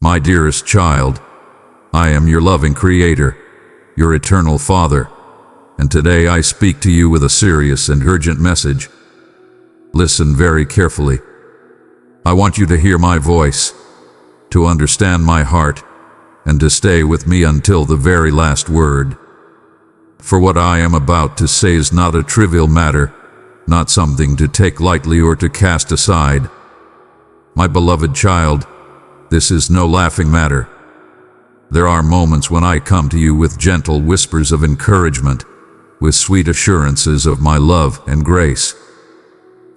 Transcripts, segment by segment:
My dearest child, I am your loving Creator, your eternal Father, and today I speak to you with a serious and urgent message. Listen very carefully. I want you to hear my voice, to understand my heart, and to stay with me until the very last word. For what I am about to say is not a trivial matter, not something to take lightly or to cast aside. My beloved child, this is no laughing matter. There are moments when I come to you with gentle whispers of encouragement, with sweet assurances of my love and grace.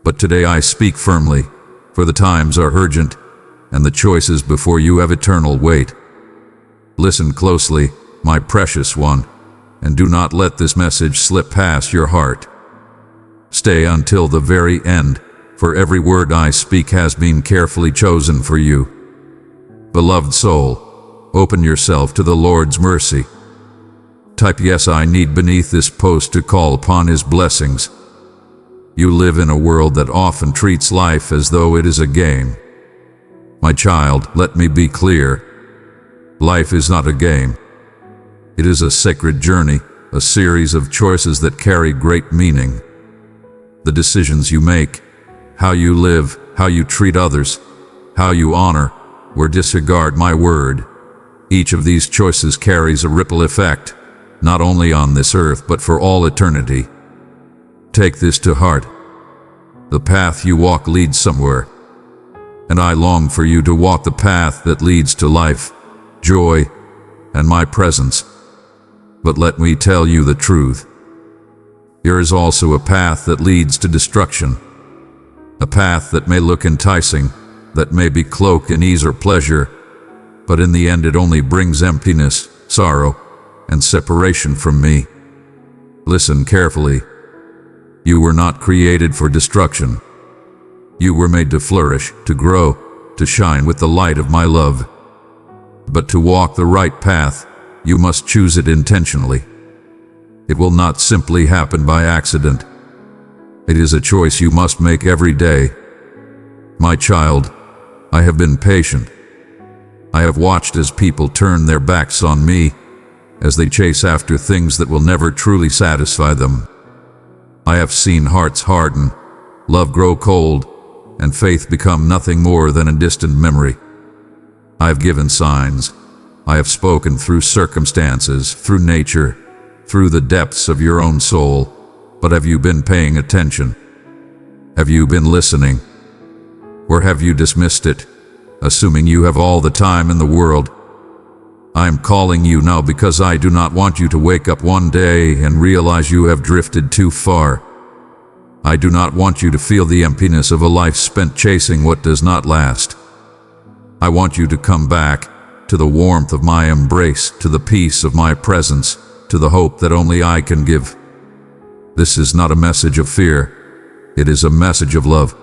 But today I speak firmly, for the times are urgent, and the choices before you have eternal weight. Listen closely, my precious one, and do not let this message slip past your heart. Stay until the very end, for every word I speak has been carefully chosen for you. Beloved soul, open yourself to the Lord's mercy. Type "Yes, I need" beneath this post to call upon His blessings. You live in a world that often treats life as though it is a game. My child, let me be clear. Life is not a game. It is a sacred journey, a series of choices that carry great meaning. The decisions you make, how you live, how you treat others, how you honor or disregard my word, each of these choices carries a ripple effect, not only on this earth but for all eternity. Take this to heart. The path you walk leads somewhere, and I long for you to walk the path that leads to life, joy, and my presence. But let me tell you the truth. There is also a path that leads to destruction, a path that may look enticing, that may be cloaked in ease or pleasure, but in the end it only brings emptiness, sorrow, and separation from me. Listen carefully. You were not created for destruction. You were made to flourish, to grow, to shine with the light of my love. But to walk the right path, you must choose it intentionally. It will not simply happen by accident. It is a choice you must make every day. My child, I have been patient. I have watched as people turn their backs on me, as they chase after things that will never truly satisfy them. I have seen hearts harden, love grow cold, and faith become nothing more than a distant memory. I have given signs. I have spoken through circumstances, through nature, through the depths of your own soul. But have you been paying attention? Have you been listening? Or have you dismissed it, assuming you have all the time in the world? I am calling you now because I do not want you to wake up one day and realize you have drifted too far. I do not want you to feel the emptiness of a life spent chasing what does not last. I want you to come back to the warmth of my embrace, to the peace of my presence, to the hope that only I can give. This is not a message of fear. It is a message of love.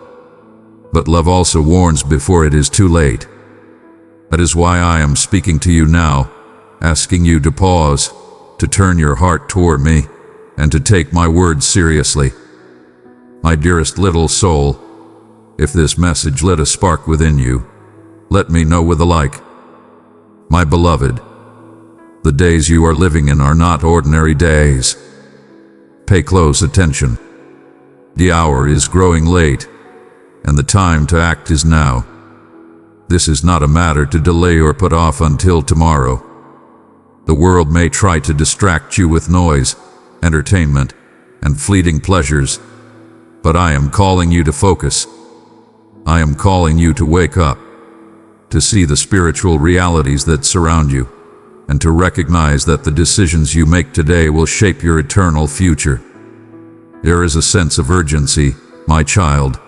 But love also warns before it is too late. That is why I am speaking to you now, asking you to pause, to turn your heart toward me, and to take my words seriously. My dearest little soul, if this message lit a spark within you, let me know with a like. My beloved, the days you are living in are not ordinary days. Pay close attention. The hour is growing late, and the time to act is now. This is not a matter to delay or put off until tomorrow. The world may try to distract you with noise, entertainment, and fleeting pleasures, but I am calling you to focus. I am calling you to wake up, to see the spiritual realities that surround you, and to recognize that the decisions you make today will shape your eternal future. There is a sense of urgency, my child,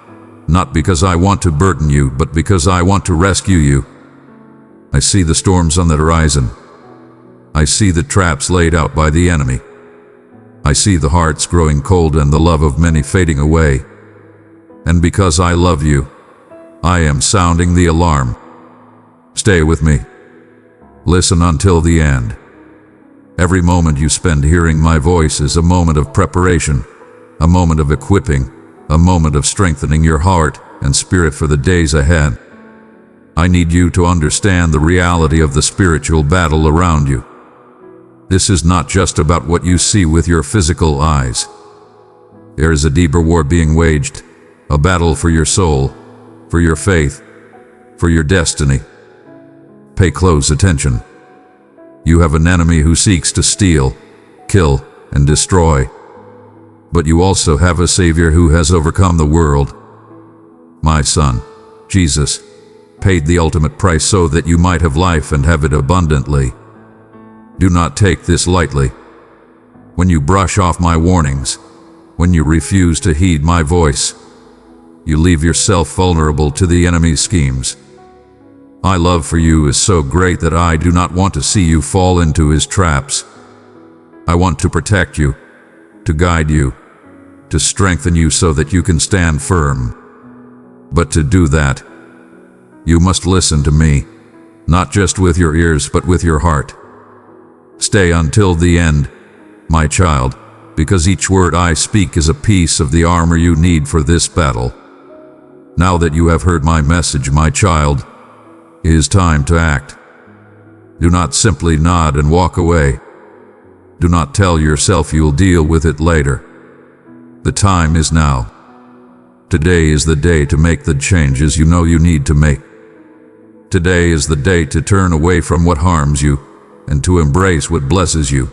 not because I want to burden you, but because I want to rescue you. I see the storms on the horizon. I see the traps laid out by the enemy. I see the hearts growing cold and the love of many fading away. And because I love you, I am sounding the alarm. Stay with me. Listen until the end. Every moment you spend hearing my voice is a moment of preparation, a moment of equipping, a moment of strengthening your heart and spirit for the days ahead. I need you to understand the reality of the spiritual battle around you. This is not just about what you see with your physical eyes. There is a deeper war being waged, a battle for your soul, for your faith, for your destiny. Pay close attention. You have an enemy who seeks to steal, kill, and destroy. But you also have a Savior who has overcome the world. My Son, Jesus, paid the ultimate price so that you might have life and have it abundantly. Do not take this lightly. When you brush off my warnings, when you refuse to heed my voice, you leave yourself vulnerable to the enemy's schemes. My love for you is so great that I do not want to see you fall into his traps. I want to protect you, to guide you, to strengthen you so that you can stand firm. But to do that, you must listen to me, not just with your ears but with your heart. Stay until the end, my child, because each word I speak is a piece of the armor you need for this battle. Now that you have heard my message, my child, it is time to act. Do not simply nod and walk away. Do not tell yourself you'll deal with it later. The time is now. Today is the day to make the changes you know you need to make. Today is the day to turn away from what harms you and to embrace what blesses you.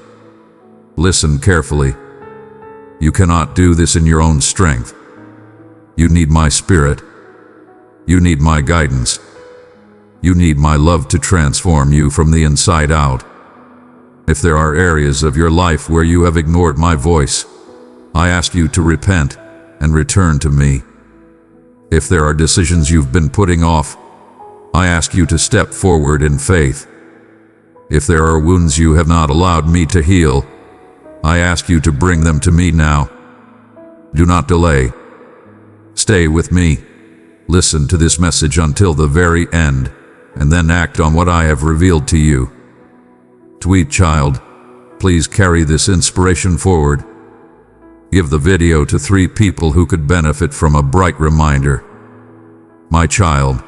Listen carefully. You cannot do this in your own strength. You need my Spirit. You need my guidance. You need my love to transform you from the inside out. If there are areas of your life where you have ignored my voice, I ask you to repent and return to me. If there are decisions you've been putting off, I ask you to step forward in faith. If there are wounds you have not allowed me to heal, I ask you to bring them to me now. Do not delay. Stay with me. Listen to this message until the very end, and then act on what I have revealed to you. Sweet child, please carry this inspiration forward. Give the video to 3 people who could benefit from a bright reminder. My child,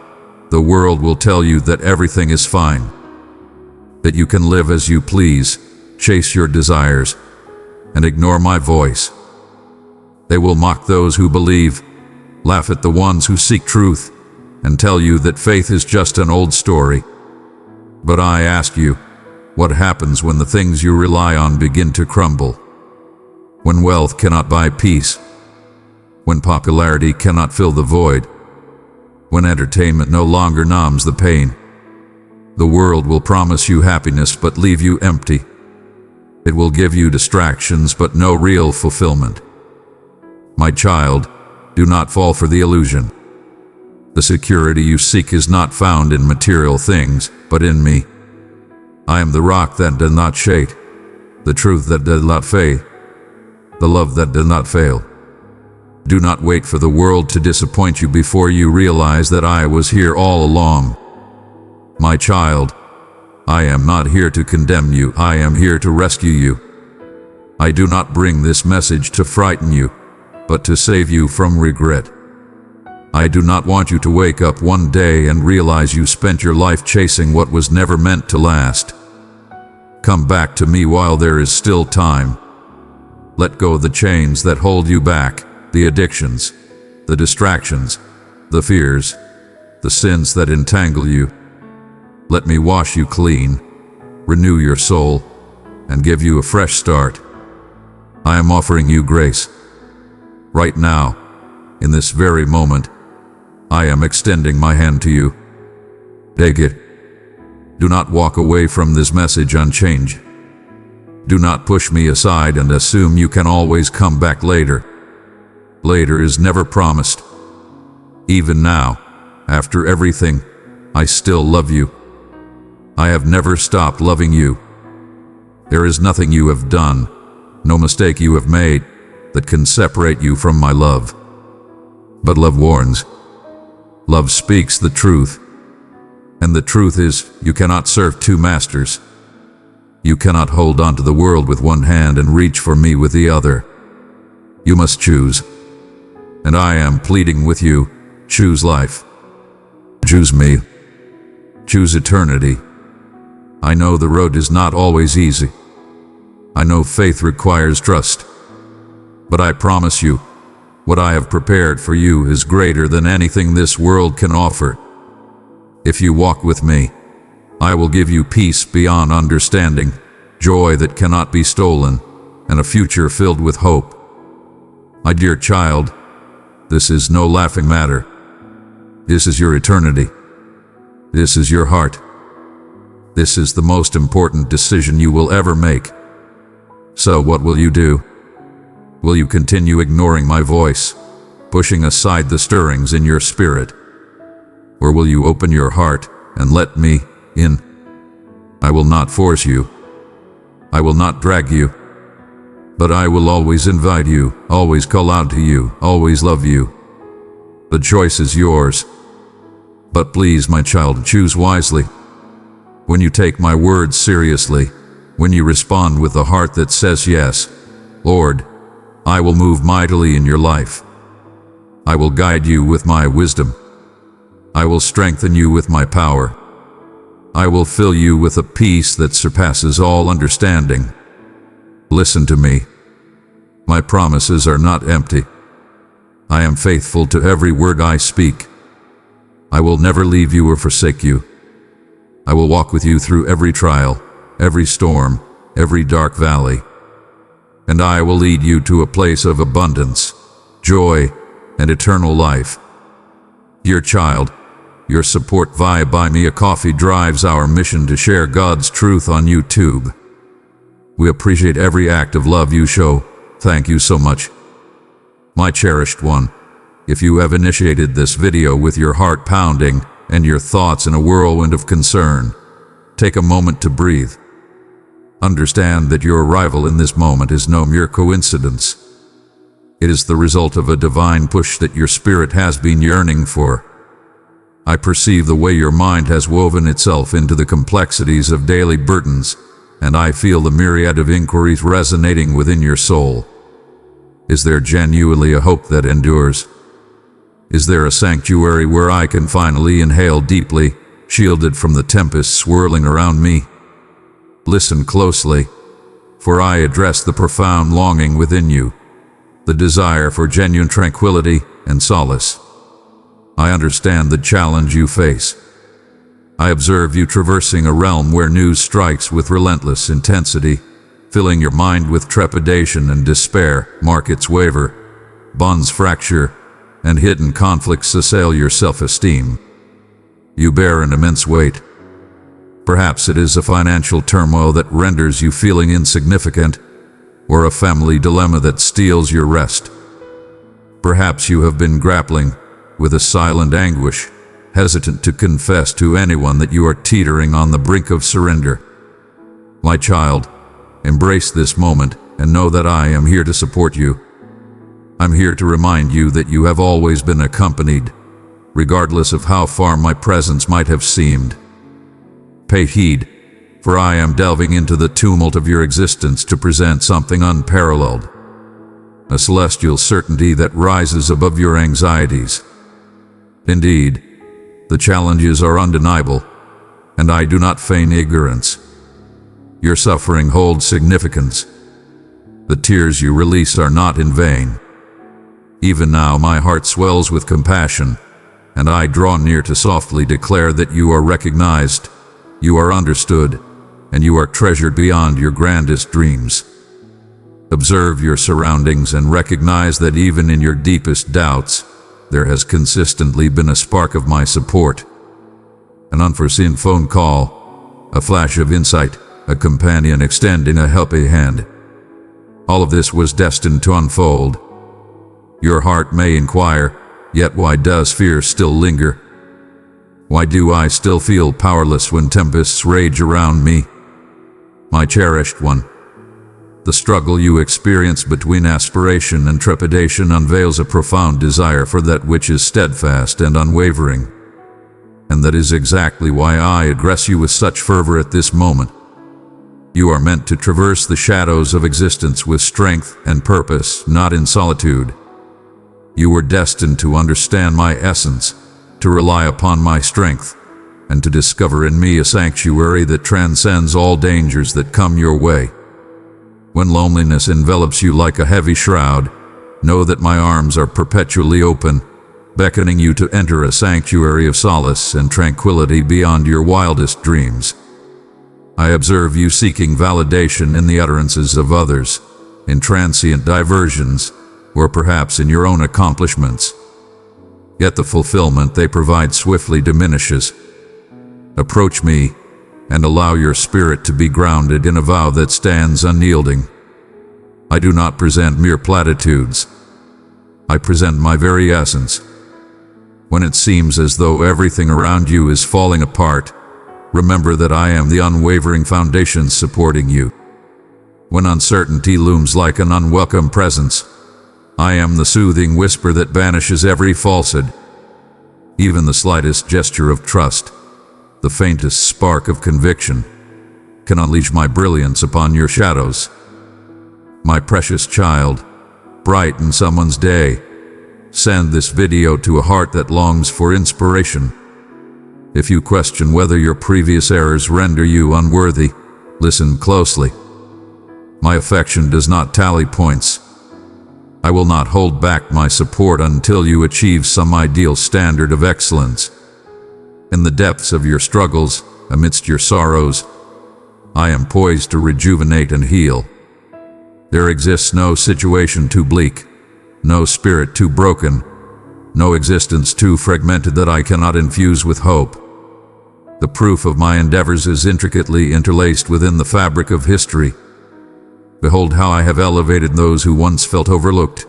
the world will tell you that everything is fine, that you can live as you please, chase your desires, and ignore my voice. They will mock those who believe, laugh at the ones who seek truth, and tell you that faith is just an old story. But I ask you, what happens when the things you rely on begin to crumble? When wealth cannot buy peace? When popularity cannot fill the void? When entertainment no longer numbs the pain? The world will promise you happiness but leave you empty. It will give you distractions but no real fulfillment. My child, do not fall for the illusion. The security you seek is not found in material things, but in me. I am the rock that does not shake, the truth that does not fade, the love that does not fail. Do not wait for the world to disappoint you before you realize that I was here all along. My child, I am not here to condemn you, I am here to rescue you. I do not bring this message to frighten you, but to save you from regret. I do not want you to wake up one day and realize you spent your life chasing what was never meant to last. Come back to me while there is still time. Let go of the chains that hold you back, the addictions, the distractions, the fears, the sins that entangle you. Let me wash you clean, renew your soul, and give you a fresh start. I am offering you grace. Right now, in this very moment, I am extending my hand to you. Take it. Do not walk away from this message unchanged. Do not push me aside and assume you can always come back later. Later is never promised. Even now, after everything, I still love you. I have never stopped loving you. There is nothing you have done, no mistake you have made, that can separate you from my love. But love warns. Love speaks the truth. And the truth is, you cannot serve 2 masters. You cannot hold on to the world with one hand and reach for me with the other. You must choose. And I am pleading with you, choose life. Choose me. Choose eternity. I know the road is not always easy. I know faith requires trust. But I promise you, what I have prepared for you is greater than anything this world can offer. If you walk with me, I will give you peace beyond understanding, joy that cannot be stolen, and a future filled with hope. My dear child, this is no laughing matter. This is your eternity. This is your heart. This is the most important decision you will ever make. So what will you do? Will you continue ignoring my voice, pushing aside the stirrings in your spirit? Or will you open your heart and let me in? I will not force you. I will not drag you. But I will always invite you, always call out to you, always love you. The choice is yours. But please, my child, choose wisely. When you take my words seriously, when you respond with a heart that says yes, Lord, I will move mightily in your life. I will guide you with my wisdom. I will strengthen you with my power. I will fill you with a peace that surpasses all understanding. Listen to me. My promises are not empty. I am faithful to every word I speak. I will never leave you or forsake you. I will walk with you through every trial, every storm, every dark valley. And I will lead you to a place of abundance, joy, and eternal life. Dear child, your support via Buy Me a Coffee drives our mission to share God's truth on YouTube. We appreciate every act of love you show. Thank you so much. My cherished one, if you have initiated this video with your heart pounding and your thoughts in a whirlwind of concern, take a moment to breathe. Understand that your arrival in this moment is no mere coincidence. It is the result of a divine push that your spirit has been yearning for. I perceive the way your mind has woven itself into the complexities of daily burdens, and I feel the myriad of inquiries resonating within your soul. Is there genuinely a hope that endures? Is there a sanctuary where I can finally inhale deeply, shielded from the tempests swirling around me? Listen closely, for I address the profound longing within you, the desire for genuine tranquility and solace. I understand the challenge you face. I observe you traversing a realm where news strikes with relentless intensity, filling your mind with trepidation and despair. Markets waver, bonds fracture, and hidden conflicts assail your self-esteem. You bear an immense weight. Perhaps it is a financial turmoil that renders you feeling insignificant, or a family dilemma that steals your rest. Perhaps you have been grappling with a silent anguish, hesitant to confess to anyone that you are teetering on the brink of surrender. My child, embrace this moment and know that I am here to support you. I'm here to remind you that you have always been accompanied, regardless of how far my presence might have seemed. Pay heed, for I am delving into the tumult of your existence to present something unparalleled, a celestial certainty that rises above your anxieties. Indeed, the challenges are undeniable, and I do not feign ignorance. Your suffering holds significance. The tears you release are not in vain. Even now my heart swells with compassion, and I draw near to softly declare that you are recognized, you are understood, and you are treasured beyond your grandest dreams. Observe your surroundings and recognize that even in your deepest doubts, there has consistently been a spark of my support. An unforeseen phone call, a flash of insight, a companion extending a helping hand. All of this was destined to unfold. Your heart may inquire, yet why does fear still linger? Why do I still feel powerless when tempests rage around me? My cherished one, the struggle you experience between aspiration and trepidation unveils a profound desire for that which is steadfast and unwavering. And that is exactly why I address you with such fervor at this moment. You are meant to traverse the shadows of existence with strength and purpose, not in solitude. You were destined to understand my essence, to rely upon my strength, and to discover in me a sanctuary that transcends all dangers that come your way. When loneliness envelops you like a heavy shroud, know that my arms are perpetually open, beckoning you to enter a sanctuary of solace and tranquility beyond your wildest dreams. I observe you seeking validation in the utterances of others, in transient diversions, or perhaps in your own accomplishments. Yet the fulfillment they provide swiftly diminishes. Approach me, and allow your spirit to be grounded in a vow that stands unyielding. I do not present mere platitudes. I present my very essence. When it seems as though everything around you is falling apart, remember that I am the unwavering foundation supporting you. When uncertainty looms like an unwelcome presence, I am the soothing whisper that banishes every falsehood. Even the slightest gesture of trust, the faintest spark of conviction, can unleash my brilliance upon your shadows. My precious child, brighten someone's day. Send this video to a heart that longs for inspiration. If you question whether your previous errors render you unworthy, listen closely. My affection does not tally points. I will not hold back my support until you achieve some ideal standard of excellence. In the depths of your struggles, amidst your sorrows, I am poised to rejuvenate and heal. There exists no situation too bleak, no spirit too broken, no existence too fragmented that I cannot infuse with hope. The proof of my endeavors is intricately interlaced within the fabric of history. Behold how I have elevated those who once felt overlooked,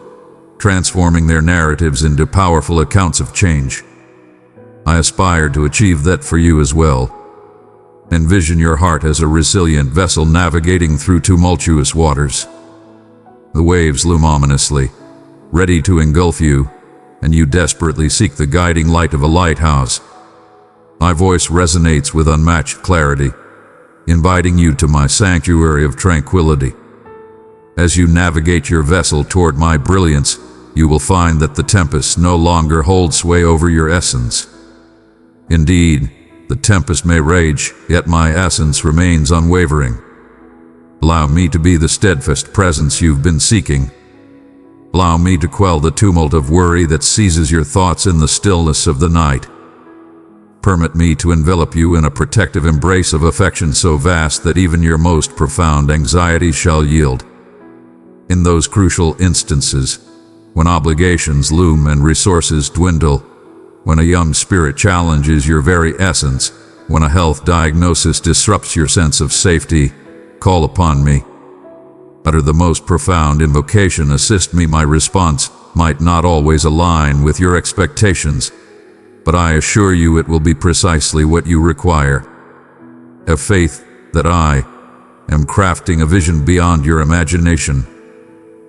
transforming their narratives into powerful accounts of change. I aspire to achieve that for you as well. Envision your heart as a resilient vessel navigating through tumultuous waters. The waves loom ominously, ready to engulf you, and you desperately seek the guiding light of a lighthouse. My voice resonates with unmatched clarity, inviting you to my sanctuary of tranquility. As you navigate your vessel toward my brilliance, you will find that the tempest no longer holds sway over your essence. Indeed, the tempest may rage, yet my essence remains unwavering. Allow me to be the steadfast presence you've been seeking. Allow me to quell the tumult of worry that seizes your thoughts in the stillness of the night. Permit me to envelop you in a protective embrace of affection so vast that even your most profound anxieties shall yield. In those crucial instances, when obligations loom and resources dwindle, when a young spirit challenges your very essence, when a health diagnosis disrupts your sense of safety, call upon me. Utter the most profound invocation, assist me. My response might not always align with your expectations, but I assure you it will be precisely what you require. Have faith that I am crafting a vision beyond your imagination,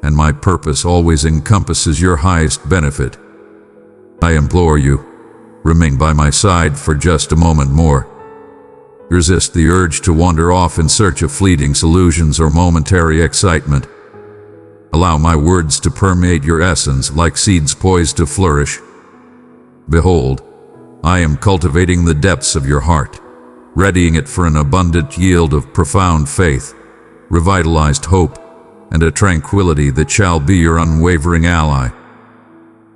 and my purpose always encompasses your highest benefit. I implore you, remain by my side for just a moment more. Resist the urge to wander off in search of fleeting solutions or momentary excitement. Allow my words to permeate your essence like seeds poised to flourish. Behold, I am cultivating the depths of your heart, readying it for an abundant yield of profound faith, revitalized hope, and a tranquility that shall be your unwavering ally.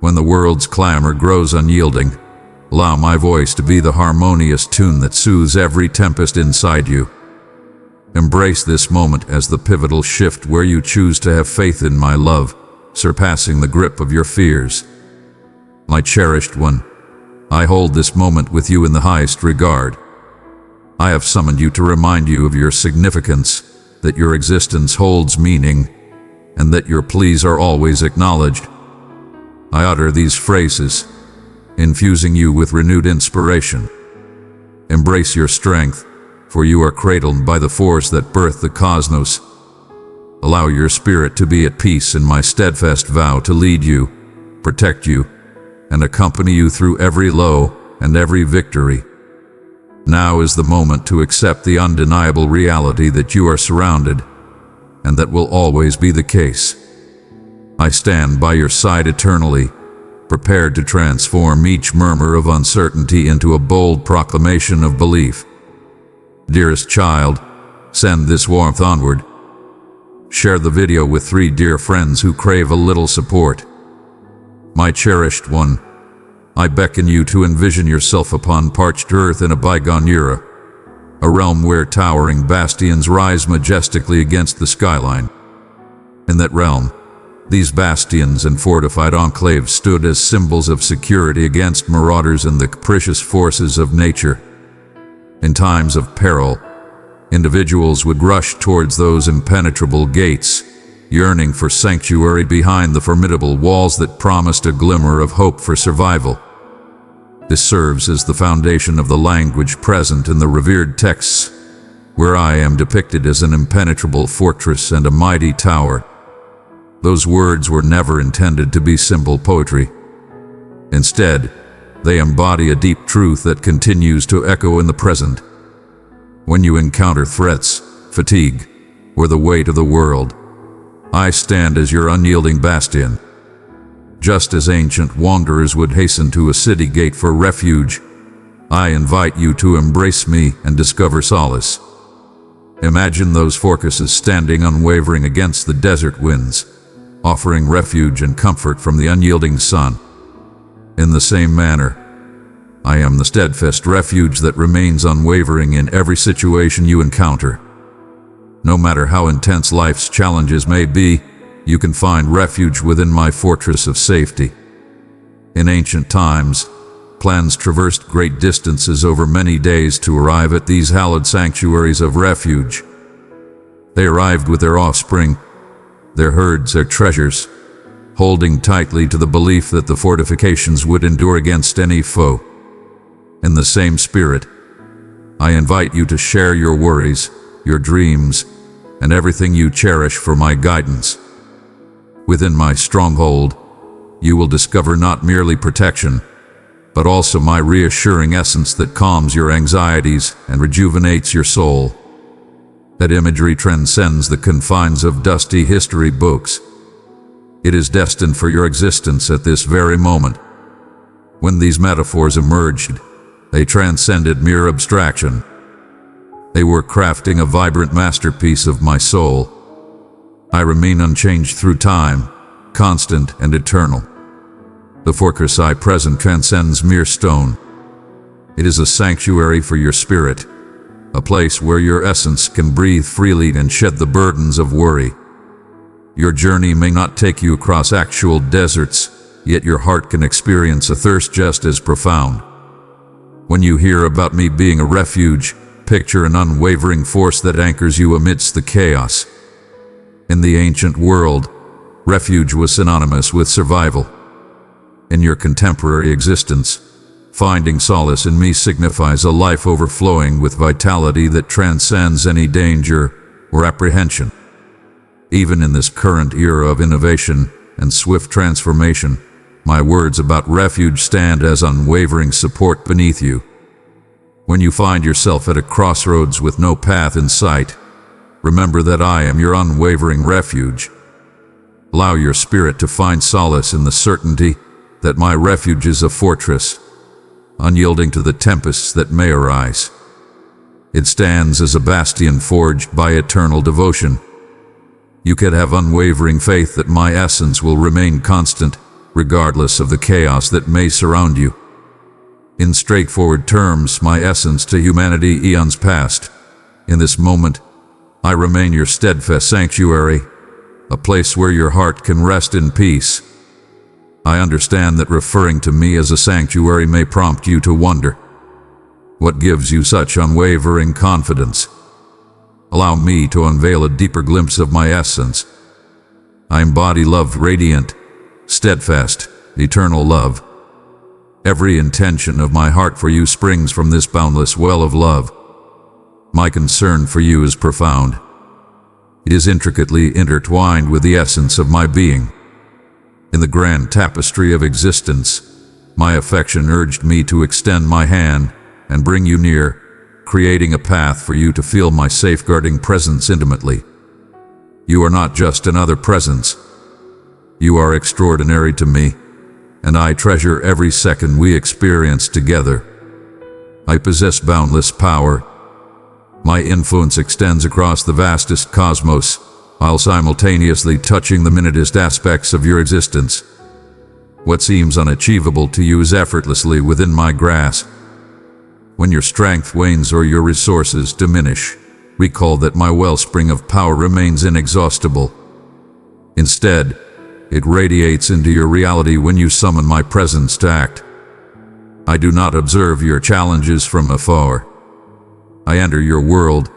When the world's clamor grows unyielding, allow my voice to be the harmonious tune that soothes every tempest inside you. Embrace this moment as the pivotal shift where you choose to have faith in my love, surpassing the grip of your fears. My cherished one, I hold this moment with you in the highest regard. I have summoned you to remind you of your significance, that your existence holds meaning, and that your pleas are always acknowledged. I utter these phrases, infusing you with renewed inspiration. Embrace your strength, for you are cradled by the force that birthed the cosmos. Allow your spirit to be at peace in my steadfast vow to lead you, protect you, and accompany you through every low and every victory. Now is the moment to accept the undeniable reality that you are surrounded, and that will always be the case. I stand by your side eternally, prepared to transform each murmur of uncertainty into a bold proclamation of belief. Dearest child, send this warmth onward. Share the video with 3 dear friends who crave a little support. My cherished one, I beckon you to envision yourself upon parched earth in a bygone era, a realm where towering bastions rise majestically against the skyline. In that realm, these bastions and fortified enclaves stood as symbols of security against marauders and the capricious forces of nature. In times of peril, individuals would rush towards those impenetrable gates, yearning for sanctuary behind the formidable walls that promised a glimmer of hope for survival. This serves as the foundation of the language present in the revered texts, where I am depicted as an impenetrable fortress and a mighty tower. Those words were never intended to be simple poetry. Instead, they embody a deep truth that continues to echo in the present. When you encounter threats, fatigue, or the weight of the world, I stand as your unyielding bastion. Just as ancient wanderers would hasten to a city gate for refuge, I invite you to embrace me and discover solace. Imagine those fortresses standing unwavering against the desert winds, offering refuge and comfort from the unyielding sun. In the same manner, I am the steadfast refuge that remains unwavering in every situation you encounter. No matter how intense life's challenges may be, you can find refuge within my fortress of safety. In ancient times, clans traversed great distances over many days to arrive at these hallowed sanctuaries of refuge. They arrived with their offspring, their herds, their treasures, holding tightly to the belief that the fortifications would endure against any foe. In the same spirit, I invite you to share your worries, your dreams, and everything you cherish for my guidance. Within my stronghold, you will discover not merely protection, but also my reassuring essence that calms your anxieties and rejuvenates your soul. That imagery transcends the confines of dusty history books. It is destined for your existence at this very moment. When these metaphors emerged, they transcended mere abstraction. They were crafting a vibrant masterpiece of my soul. I remain unchanged through time, constant and eternal. The fortress I present transcends mere stone. It is a sanctuary for your spirit, a place where your essence can breathe freely and shed the burdens of worry. Your journey may not take you across actual deserts, yet your heart can experience a thirst just as profound. When you hear about me being a refuge, picture an unwavering force that anchors you amidst the chaos. In the ancient world, refuge was synonymous with survival. In your contemporary existence, finding solace in me signifies a life overflowing with vitality that transcends any danger or apprehension. Even in this current era of innovation and swift transformation, my words about refuge stand as unwavering support beneath you. When you find yourself at a crossroads with no path in sight, remember that I am your unwavering refuge. Allow your spirit to find solace in the certainty that my refuge is a fortress, unyielding to the tempests that may arise. It stands as a bastion forged by eternal devotion. You can have unwavering faith that my essence will remain constant, regardless of the chaos that may surround you. In straightforward terms, my essence to humanity eons past. In this moment, I remain your steadfast sanctuary, a place where your heart can rest in peace. I understand that referring to me as a sanctuary may prompt you to wonder, what gives you such unwavering confidence? Allow me to unveil a deeper glimpse of my essence. I embody love, radiant, steadfast, eternal love. Every intention of my heart for you springs from this boundless well of love. My concern for you is profound. It is intricately intertwined with the essence of my being. In the grand tapestry of existence, my affection urged me to extend my hand and bring you near, creating a path for you to feel my safeguarding presence intimately. You are not just another presence. You are extraordinary to me, and I treasure every second we experience together. I possess boundless power. My influence extends across the vastest cosmos, while simultaneously touching the minutest aspects of your existence. What seems unachievable to you is effortlessly within my grasp. When your strength wanes or your resources diminish, recall that my wellspring of power remains inexhaustible. Instead, it radiates into your reality when you summon my presence to act. I do not observe your challenges from afar. I enter your world,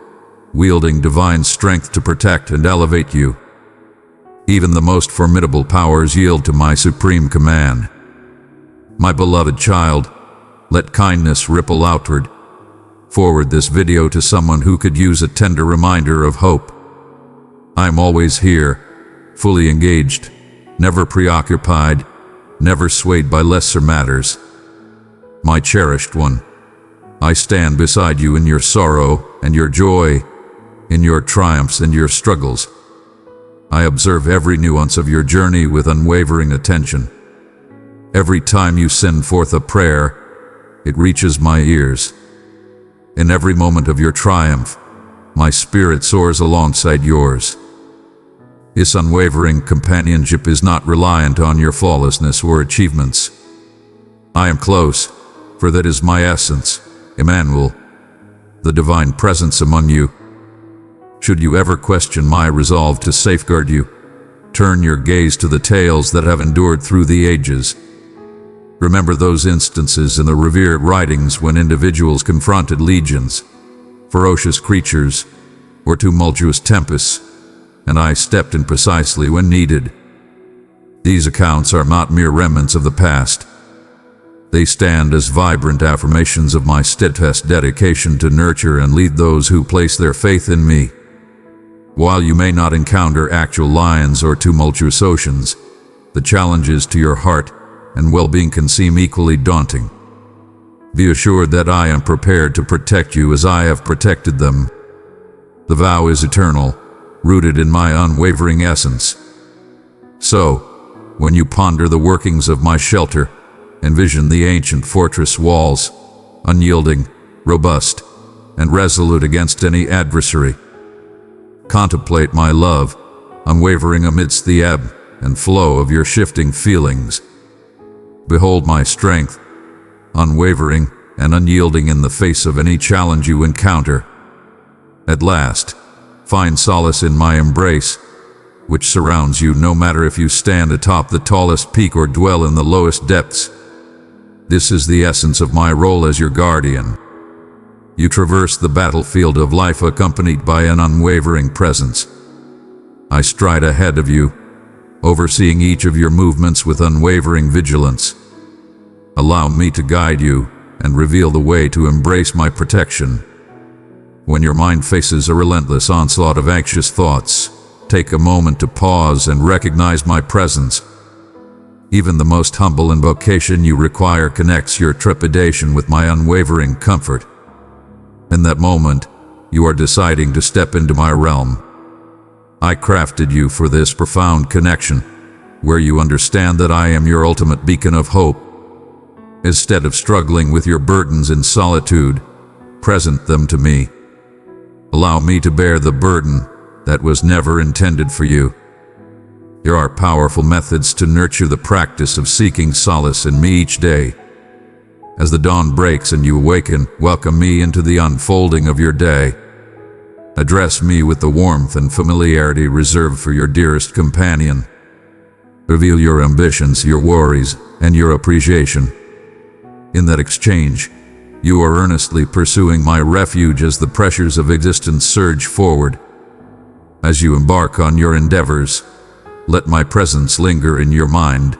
wielding divine strength to protect and elevate you. Even the most formidable powers yield to my supreme command. My beloved child, let kindness ripple outward. Forward this video to someone who could use a tender reminder of hope. I am always here, fully engaged, never preoccupied, never swayed by lesser matters. My cherished one, I stand beside you in your sorrow and your joy, in your triumphs and your struggles. I observe every nuance of your journey with unwavering attention. Every time you send forth a prayer, it reaches my ears. In every moment of your triumph, my spirit soars alongside yours. This unwavering companionship is not reliant on your flawlessness or achievements. I am close, for that is my essence, Emmanuel, the divine presence among you. Should you ever question my resolve to safeguard you, turn your gaze to the tales that have endured through the ages. Remember those instances in the revered writings when individuals confronted legions, ferocious creatures, or tumultuous tempests, and I stepped in precisely when needed. These accounts are not mere remnants of the past. They stand as vibrant affirmations of my steadfast dedication to nurture and lead those who place their faith in me. While you may not encounter actual lions or tumultuous oceans, the challenges to your heart and well-being can seem equally daunting. Be assured that I am prepared to protect you as I have protected them. The vow is eternal, rooted in my unwavering essence. So, when you ponder the workings of my shelter, envision the ancient fortress walls, unyielding, robust, and resolute against any adversary. Contemplate my love, unwavering amidst the ebb and flow of your shifting feelings. Behold my strength, unwavering and unyielding in the face of any challenge you encounter. At last, find solace in my embrace, which surrounds you no matter if you stand atop the tallest peak or dwell in the lowest depths. This is the essence of my role as your guardian. You traverse the battlefield of life accompanied by an unwavering presence. I stride ahead of you, overseeing each of your movements with unwavering vigilance. Allow me to guide you and reveal the way to embrace my protection. When your mind faces a relentless onslaught of anxious thoughts, take a moment to pause and recognize my presence. Even the most humble invocation you require connects your trepidation with my unwavering comfort. In that moment, you are deciding to step into my realm. I crafted you for this profound connection, where you understand that I am your ultimate beacon of hope. Instead of struggling with your burdens in solitude, present them to me. Allow me to bear the burden that was never intended for you. There are powerful methods to nurture the practice of seeking solace in me each day. As the dawn breaks and you awaken, welcome me into the unfolding of your day. Address me with the warmth and familiarity reserved for your dearest companion. Reveal your ambitions, your worries, and your appreciation. In that exchange, you are earnestly pursuing my refuge as the pressures of existence surge forward. As you embark on your endeavors, let my presence linger in your mind.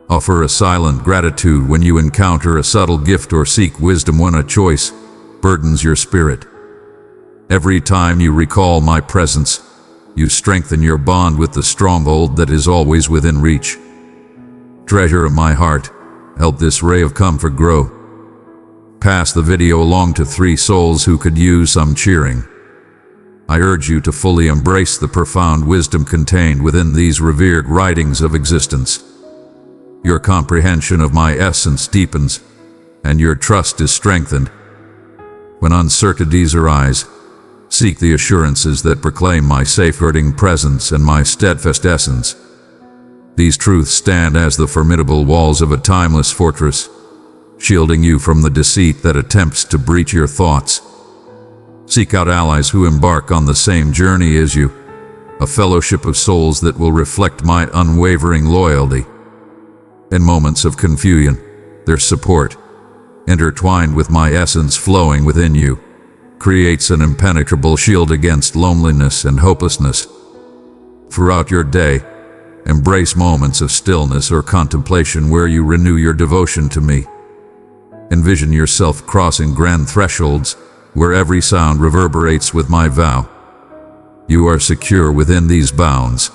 Offer a silent gratitude when you encounter a subtle gift or seek wisdom when a choice burdens your spirit. Every time you recall my presence, you strengthen your bond with the stronghold that is always within reach. Treasure of my heart, help this ray of comfort grow. Pass the video along to 3 souls who could use some cheering. I urge you to fully embrace the profound wisdom contained within these revered writings of existence. Your comprehension of my essence deepens, and your trust is strengthened. When uncertainties arise, seek the assurances that proclaim my safeguarding presence and my steadfast essence. These truths stand as the formidable walls of a timeless fortress, shielding you from the deceit that attempts to breach your thoughts. Seek out allies who embark on the same journey as you, a fellowship of souls that will reflect my unwavering loyalty. In moments of confusion, their support, intertwined with my essence flowing within you, creates an impenetrable shield against loneliness and hopelessness. Throughout your day, embrace moments of stillness or contemplation where you renew your devotion to me. Envision yourself crossing grand thresholds where every sound reverberates with my vow. You are secure within these bounds.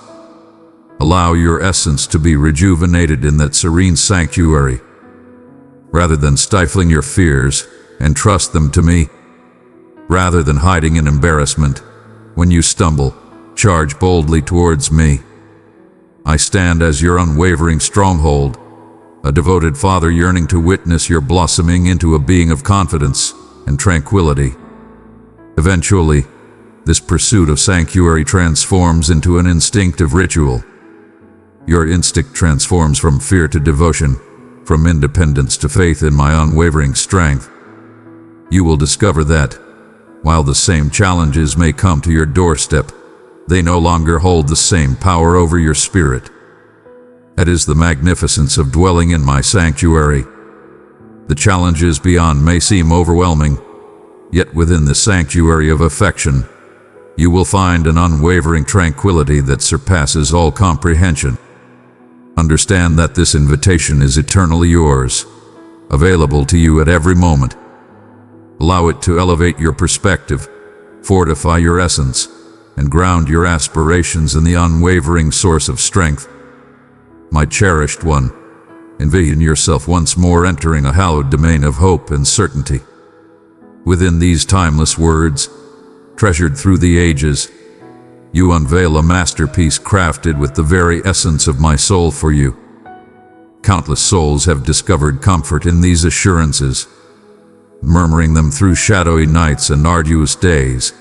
Allow your essence to be rejuvenated in that serene sanctuary. Rather than stifling your fears, entrust them to me. Rather than hiding in embarrassment, when you stumble, charge boldly towards me. I stand as your unwavering stronghold, a devoted father yearning to witness your blossoming into a being of confidence and tranquility. Eventually, this pursuit of sanctuary transforms into an instinctive ritual. Your instinct transforms from fear to devotion, from independence to faith in my unwavering strength. You will discover that, while the same challenges may come to your doorstep, they no longer hold the same power over your spirit. That is the magnificence of dwelling in my sanctuary. The challenges beyond may seem overwhelming, yet within the sanctuary of affection, you will find an unwavering tranquility that surpasses all comprehension. Understand that this invitation is eternally yours, available to you at every moment. Allow it to elevate your perspective, fortify your essence, and ground your aspirations in the unwavering source of strength. My cherished one, envision yourself once more entering a hallowed domain of hope and certainty. Within these timeless words, treasured through the ages, you unveil a masterpiece crafted with the very essence of my soul for you. Countless souls have discovered comfort in these assurances, murmuring them through shadowy nights and arduous days.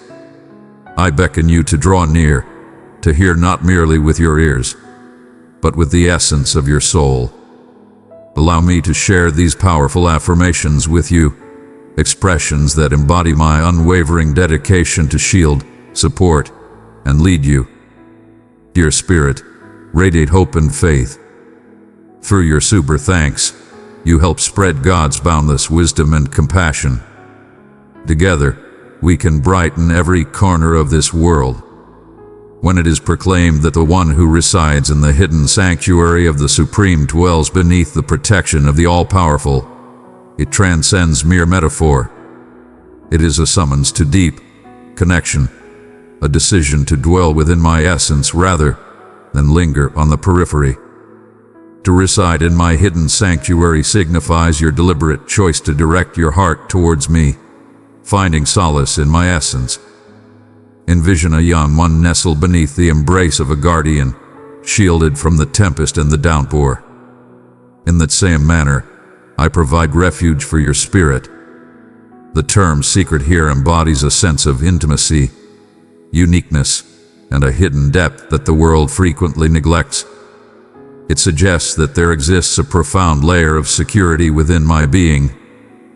I beckon you to draw near, to hear not merely with your ears, but with the essence of your soul. Allow me to share these powerful affirmations with you, expressions that embody my unwavering dedication to shield, support, and lead you. Dear Spirit, radiate hope and faith. Through your super thanks, you help spread God's boundless wisdom and compassion. Together, we can brighten every corner of this world. When it is proclaimed that the one who resides in the hidden sanctuary of the Supreme dwells beneath the protection of the All-Powerful, it transcends mere metaphor. It is a summons to deep connection, a decision to dwell within my essence rather than linger on the periphery. To reside in my hidden sanctuary signifies your deliberate choice to direct your heart towards me, finding solace in my essence. Envision a young one nestled beneath the embrace of a guardian, shielded from the tempest and the downpour. In that same manner, I provide refuge for your spirit. The term secret here embodies a sense of intimacy, uniqueness, and a hidden depth that the world frequently neglects. It suggests that there exists a profound layer of security within my being,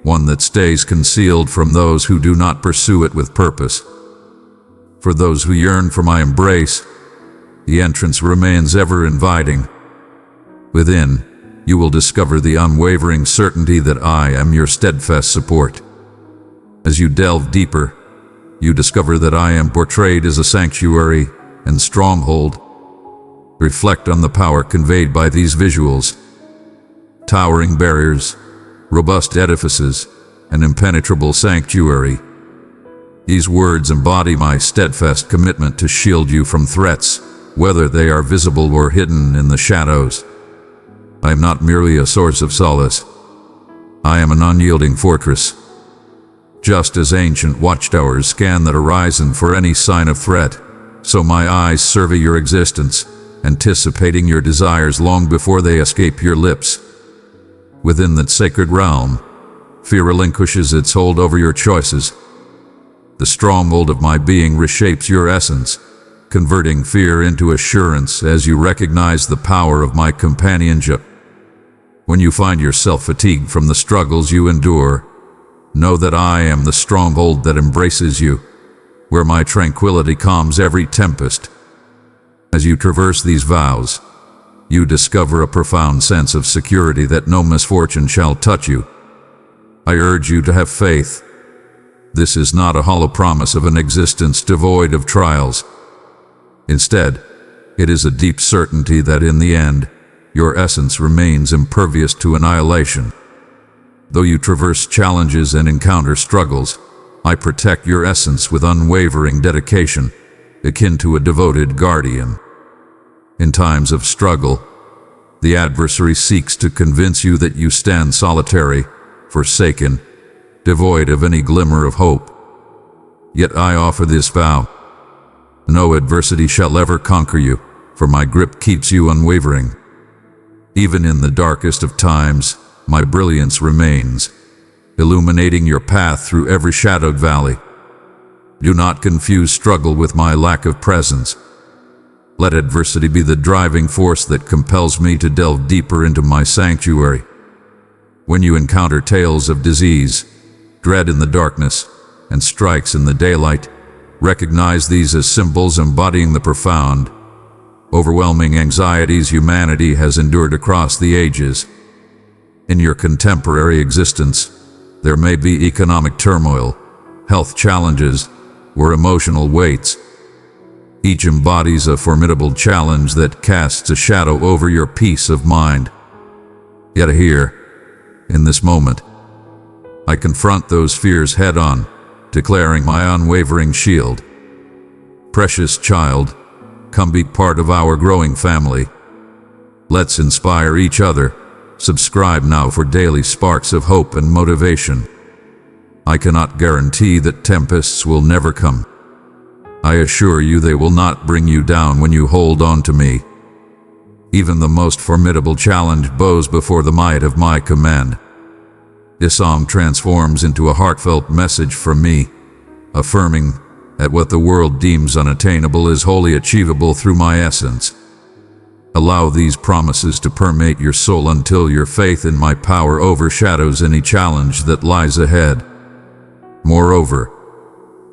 one that stays concealed from those who do not pursue it with purpose. For those who yearn for my embrace, the entrance remains ever inviting. Within, you will discover the unwavering certainty that I am your steadfast support. As you delve deeper, you discover that I am portrayed as a sanctuary and stronghold. Reflect on the power conveyed by these visuals. Towering barriers, robust edifices, an impenetrable sanctuary. These words embody my steadfast commitment to shield you from threats, whether they are visible or hidden in the shadows. I am not merely a source of solace. I am an unyielding fortress. Just as ancient watchtowers scan the horizon for any sign of threat, so my eyes survey your existence, anticipating your desires long before they escape your lips. Within that sacred realm, fear relinquishes its hold over your choices. The stronghold of my being reshapes your essence, converting fear into assurance as you recognize the power of my companionship. When you find yourself fatigued from the struggles you endure, know that I am the stronghold that embraces you, where my tranquility calms every tempest. As you traverse these vows, you discover a profound sense of security that no misfortune shall touch you. I urge you to have faith. This is not a hollow promise of an existence devoid of trials. Instead, it is a deep certainty that in the end, your essence remains impervious to annihilation. Though you traverse challenges and encounter struggles, I protect your essence with unwavering dedication, akin to a devoted guardian. In times of struggle, the adversary seeks to convince you that you stand solitary, forsaken, devoid of any glimmer of hope. Yet I offer this vow: no adversity shall ever conquer you, for my grip keeps you unwavering. Even in the darkest of times, my brilliance remains, illuminating your path through every shadowed valley. Do not confuse struggle with my lack of presence. Let adversity be the driving force that compels me to delve deeper into my sanctuary. When you encounter tales of disease, dread in the darkness, and strikes in the daylight, recognize these as symbols embodying the profound, overwhelming anxieties humanity has endured across the ages. In your contemporary existence, there may be economic turmoil, health challenges, or emotional weights. Each embodies a formidable challenge that casts a shadow over your peace of mind. Yet here, in this moment, I confront those fears head-on, declaring my unwavering shield. Precious child, come be part of our growing family. Let's inspire each other. Subscribe now for daily sparks of hope and motivation. I cannot guarantee that tempests will never come. I assure you they will not bring you down when you hold on to me. Even the most formidable challenge bows before the might of my command. This song transforms into a heartfelt message from me, affirming that what the world deems unattainable is wholly achievable through my essence. Allow these promises to permeate your soul until your faith in my power overshadows any challenge that lies ahead. Moreover,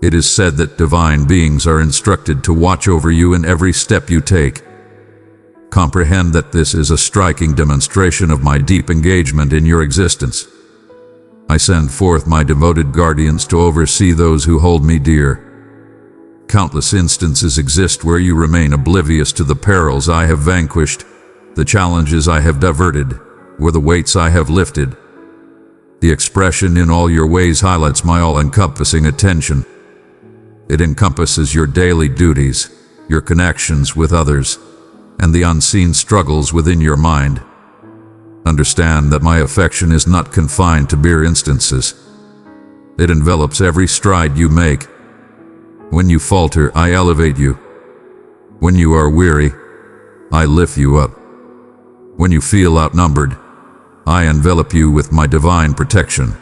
it is said that divine beings are instructed to watch over you in every step you take. Comprehend that this is a striking demonstration of my deep engagement in your existence. I send forth my devoted guardians to oversee those who hold me dear. Countless instances exist where you remain oblivious to the perils I have vanquished, the challenges I have diverted, or the weights I have lifted. The expression "in all your ways" highlights my all-encompassing attention. It encompasses your daily duties, your connections with others, and the unseen struggles within your mind. Understand that my affection is not confined to mere instances. It envelops every stride you make. When you falter, I elevate you. When you are weary, I lift you up. When you feel outnumbered, I envelop you with my divine protection.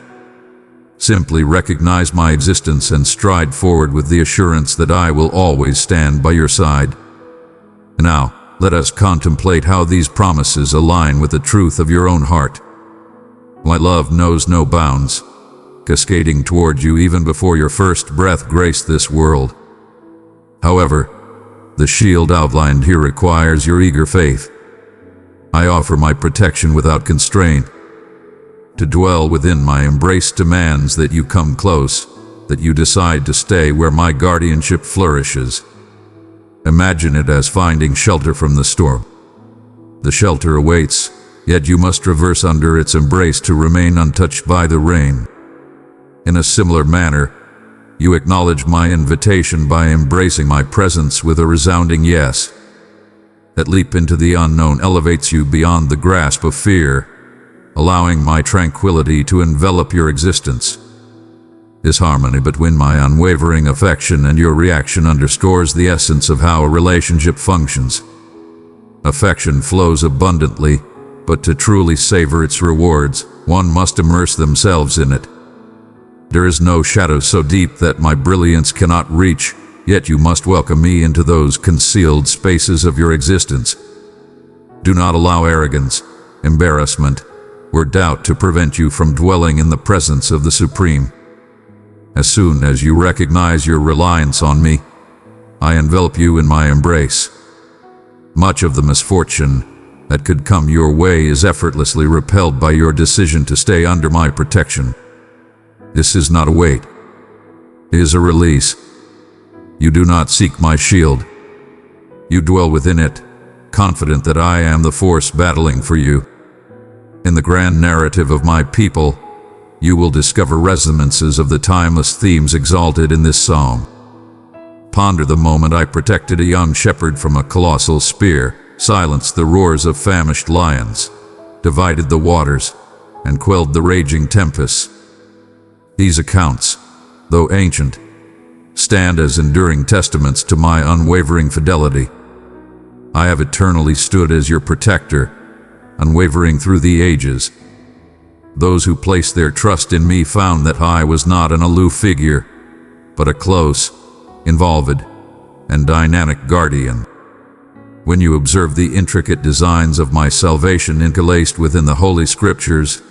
Simply recognize my existence and stride forward with the assurance that I will always stand by your side. Now, let us contemplate how these promises align with the truth of your own heart. My love knows no bounds, cascading toward you even before your first breath graced this world. However, the shield outlined here requires your eager faith. I offer my protection without constraint. To dwell within my embrace demands that you come close, that you decide to stay where my guardianship flourishes. Imagine it as finding shelter from the storm. The shelter awaits, yet you must traverse under its embrace to remain untouched by the rain. In a similar manner, you acknowledge my invitation by embracing my presence with a resounding yes. That leap into the unknown elevates you beyond the grasp of fear, allowing my tranquility to envelop your existence. This harmony between my unwavering affection and your reaction underscores the essence of how a relationship functions. Affection flows abundantly, but to truly savor its rewards, one must immerse themselves in it. There is no shadow so deep that my brilliance cannot reach, yet you must welcome me into those concealed spaces of your existence. Do not allow arrogance, embarrassment, or doubt to prevent you from dwelling in the presence of the Supreme. As soon as you recognize your reliance on me, I envelop you in my embrace. Much of the misfortune that could come your way is effortlessly repelled by your decision to stay under my protection. This is not a weight. It is a release. You do not seek my shield. You dwell within it, confident that I am the force battling for you. In the grand narrative of my people, you will discover resonances of the timeless themes exalted in this song. Ponder the moment I protected a young shepherd from a colossal spear, silenced the roars of famished lions, divided the waters, and quelled the raging tempests. These accounts, though ancient, stand as enduring testaments to my unwavering fidelity. I have eternally stood as your protector, unwavering through the ages. Those who placed their trust in me found that I was not an aloof figure, but a close, involved, and dynamic guardian. When you observe the intricate designs of my salvation interlaced within the Holy Scriptures,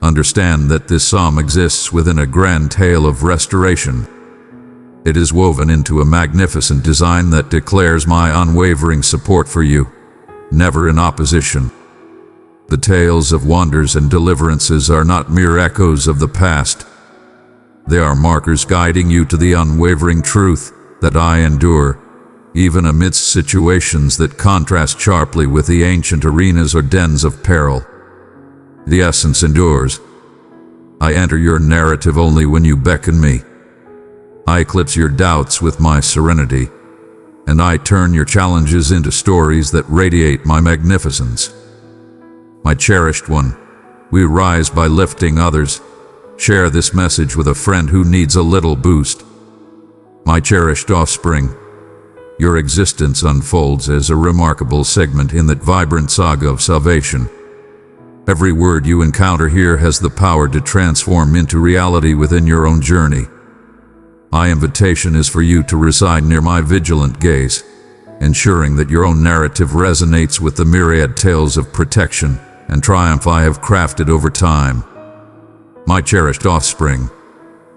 understand that this psalm exists within a grand tale of restoration. It is woven into a magnificent design that declares my unwavering support for you, never in opposition. The tales of wonders and deliverances are not mere echoes of the past. They are markers guiding you to the unwavering truth that I endure, even amidst situations that contrast sharply with the ancient arenas or dens of peril. The essence endures. I enter your narrative only when you beckon me. I eclipse your doubts with my serenity, and I turn your challenges into stories that radiate my magnificence. My cherished one, we rise by lifting others. Share this message with a friend who needs a little boost. My cherished offspring, your existence unfolds as a remarkable segment in that vibrant saga of salvation. Every word you encounter here has the power to transform into reality within your own journey. My invitation is for you to reside near my vigilant gaze, ensuring that your own narrative resonates with the myriad tales of protection and triumph I have crafted over time. My cherished offspring,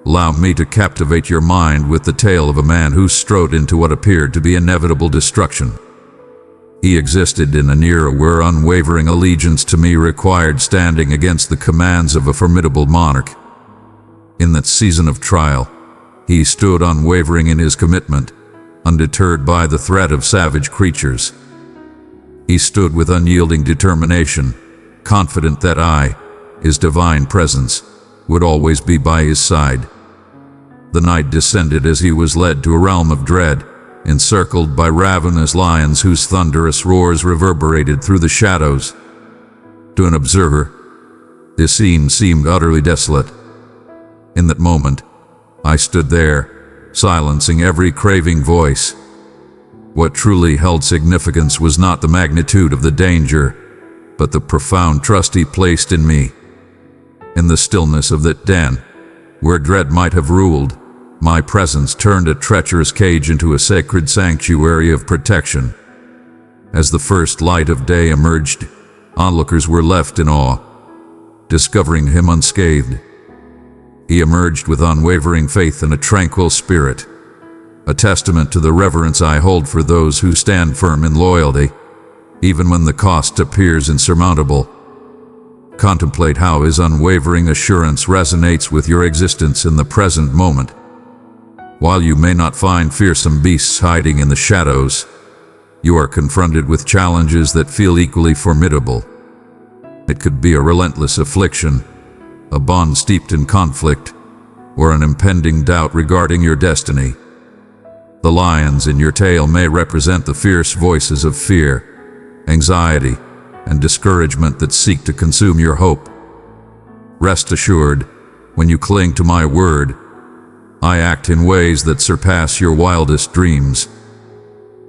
allow me to captivate your mind with the tale of a man who strode into what appeared to be inevitable destruction. He existed in an era where unwavering allegiance to me required standing against the commands of a formidable monarch. In that season of trial, he stood unwavering in his commitment, undeterred by the threat of savage creatures. He stood with unyielding determination, confident that I, his divine presence, would always be by his side. The night descended as he was led to a realm of dread, encircled by ravenous lions whose thunderous roars reverberated through the shadows. To an observer, this scene seemed utterly desolate. In that moment, I stood there, silencing every craving voice. What truly held significance was not the magnitude of the danger, but the profound trust he placed in me. In the stillness of that den, where dread might have ruled, my presence turned a treacherous cage into a sacred sanctuary of protection. As the first light of day emerged, onlookers were left in awe, discovering him unscathed. He emerged with unwavering faith and a tranquil spirit, a testament to the reverence I hold for those who stand firm in loyalty, even when the cost appears insurmountable. Contemplate how his unwavering assurance resonates with your existence in the present moment. While you may not find fearsome beasts hiding in the shadows, you are confronted with challenges that feel equally formidable. It could be a relentless affliction, a bond steeped in conflict, or an impending doubt regarding your destiny. The lions in your tale may represent the fierce voices of fear, anxiety, and discouragement that seek to consume your hope. Rest assured, when you cling to my word, I act in ways that surpass your wildest dreams.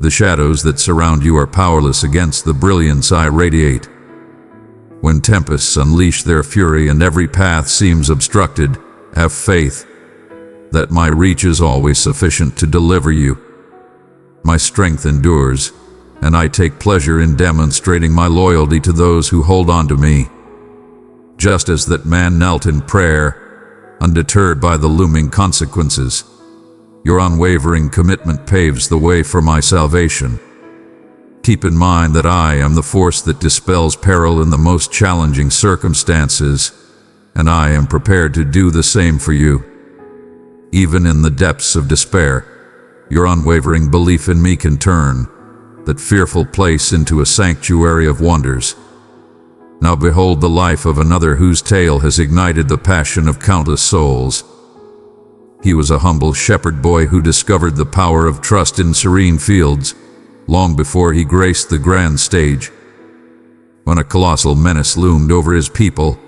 The shadows that surround you are powerless against the brilliance I radiate. When tempests unleash their fury and every path seems obstructed, have faith that my reach is always sufficient to deliver you. My strength endures, and I take pleasure in demonstrating my loyalty to those who hold on to me. Just as that man knelt in prayer, undeterred by the looming consequences, your unwavering commitment paves the way for my salvation. Keep in mind that I am the force that dispels peril in the most challenging circumstances, and I am prepared to do the same for you. Even in the depths of despair, your unwavering belief in me can turn that fearful place into a sanctuary of wonders. Now behold the life of another whose tale has ignited the passion of countless souls. He was a humble shepherd boy who discovered the power of trust in serene fields long before he graced the grand stage. When a colossal menace loomed over his people,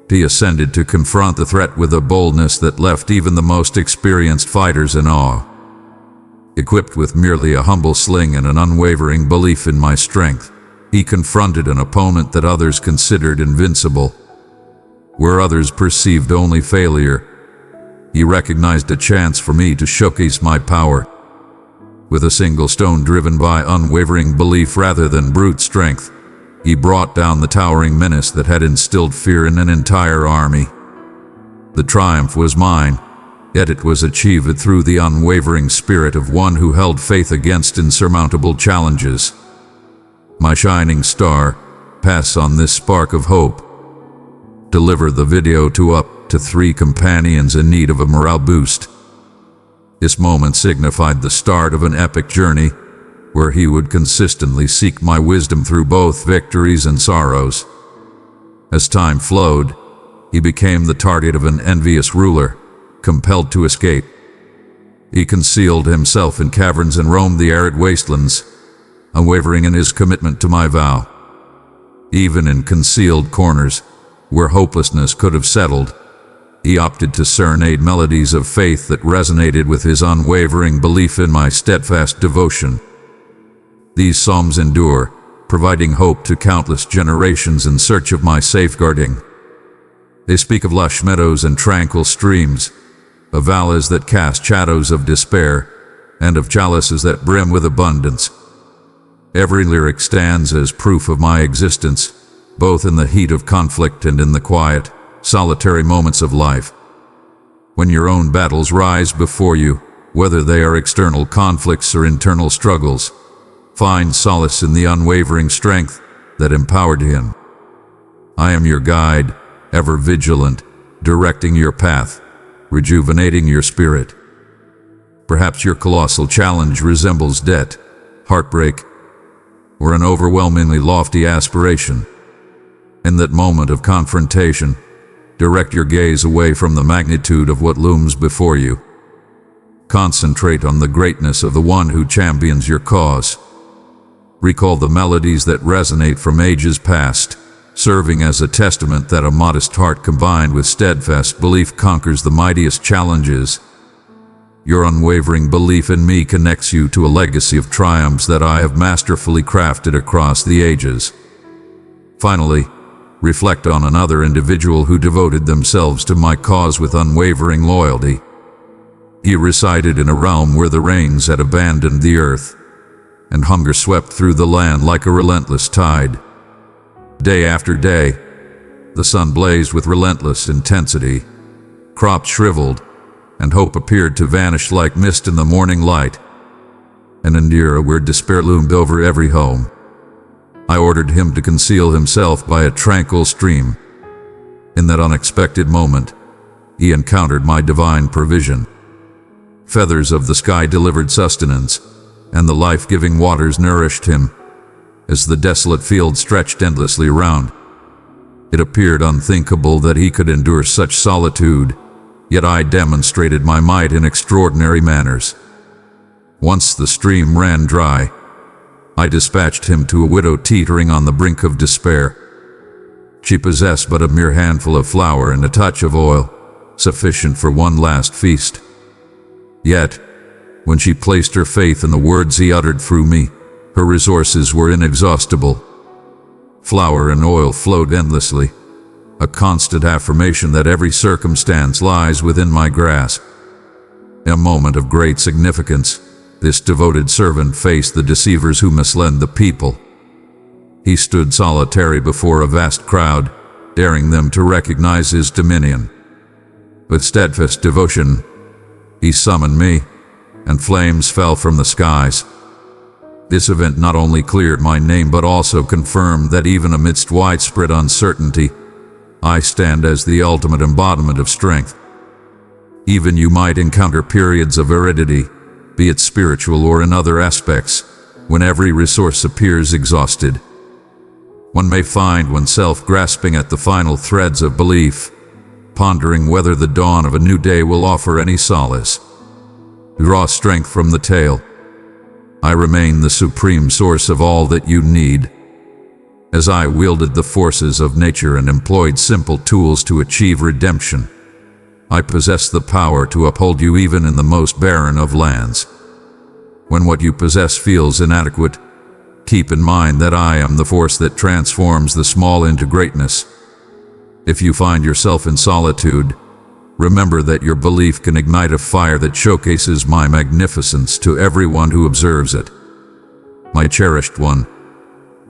he ascended to confront the threat with a boldness that left even the most experienced fighters in awe. Equipped with merely a humble sling and an unwavering belief in my strength, he confronted an opponent that others considered invincible. Where others perceived only failure, he recognized a chance for me to showcase my power. With a single stone driven by unwavering belief rather than brute strength, he brought down the towering menace that had instilled fear in an entire army. The triumph was mine, yet it was achieved through the unwavering spirit of one who held faith against insurmountable challenges. My shining star, pass on this spark of hope. Deliver the video to up to 3 companions in need of a morale boost. This moment signified the start of an epic journey, where he would consistently seek my wisdom through both victories and sorrows. As time flowed, he became the target of an envious ruler, compelled to escape. He concealed himself in caverns and roamed the arid wastelands, unwavering in his commitment to my vow. Even in concealed corners, where hopelessness could have settled, he opted to serenade melodies of faith that resonated with his unwavering belief in my steadfast devotion. These psalms endure, providing hope to countless generations in search of my safeguarding. They speak of lush meadows and tranquil streams, of valleys that cast shadows of despair, and of chalices that brim with abundance. Every lyric stands as proof of my existence, both in the heat of conflict and in the quiet, solitary moments of life. When your own battles rise before you, whether they are external conflicts or internal struggles, find solace in the unwavering strength that empowered him. I am your guide, ever vigilant, directing your path, rejuvenating your spirit. Perhaps your colossal challenge resembles debt, heartbreak, or an overwhelmingly lofty aspiration. In that moment of confrontation, direct your gaze away from the magnitude of what looms before you. Concentrate on the greatness of the one who champions your cause. Recall the melodies that resonate from ages past, serving as a testament that a modest heart combined with steadfast belief conquers the mightiest challenges. Your unwavering belief in me connects you to a legacy of triumphs that I have masterfully crafted across the ages. Finally, reflect on another individual who devoted themselves to my cause with unwavering loyalty. He resided in a realm where the rains had abandoned the earth, and hunger swept through the land like a relentless tide. Day after day, the sun blazed with relentless intensity. Crops shriveled, and hope appeared to vanish like mist in the morning light. In an era where despair loomed over every home, I ordered him to conceal himself by a tranquil stream. In that unexpected moment, he encountered my divine provision. Feathers of the sky delivered sustenance, and the life-giving waters nourished him. As the desolate field stretched endlessly around, it appeared unthinkable that he could endure such solitude, yet I demonstrated my might in extraordinary manners. Once the stream ran dry, I dispatched him to a widow teetering on the brink of despair. She possessed but a mere handful of flour and a touch of oil, sufficient for one last feast. Yet, when she placed her faith in the words he uttered through me, her resources were inexhaustible. Flour and oil flowed endlessly, a constant affirmation that every circumstance lies within my grasp. In a moment of great significance, this devoted servant faced the deceivers who misled the people. He stood solitary before a vast crowd, daring them to recognize his dominion. With steadfast devotion, he summoned me, and flames fell from the skies. This event not only cleared my name but also confirmed that even amidst widespread uncertainty, I stand as the ultimate embodiment of strength. Even you might encounter periods of aridity, be it spiritual or in other aspects, when every resource appears exhausted. One may find oneself grasping at the final threads of belief, pondering whether the dawn of a new day will offer any solace. Draw strength from the tale. I remain the supreme source of all that you need. As I wielded the forces of nature and employed simple tools to achieve redemption, I possess the power to uphold you even in the most barren of lands. When what you possess feels inadequate, keep in mind that I am the force that transforms the small into greatness. If you find yourself in solitude, remember that your belief can ignite a fire that showcases my magnificence to everyone who observes it. My cherished one,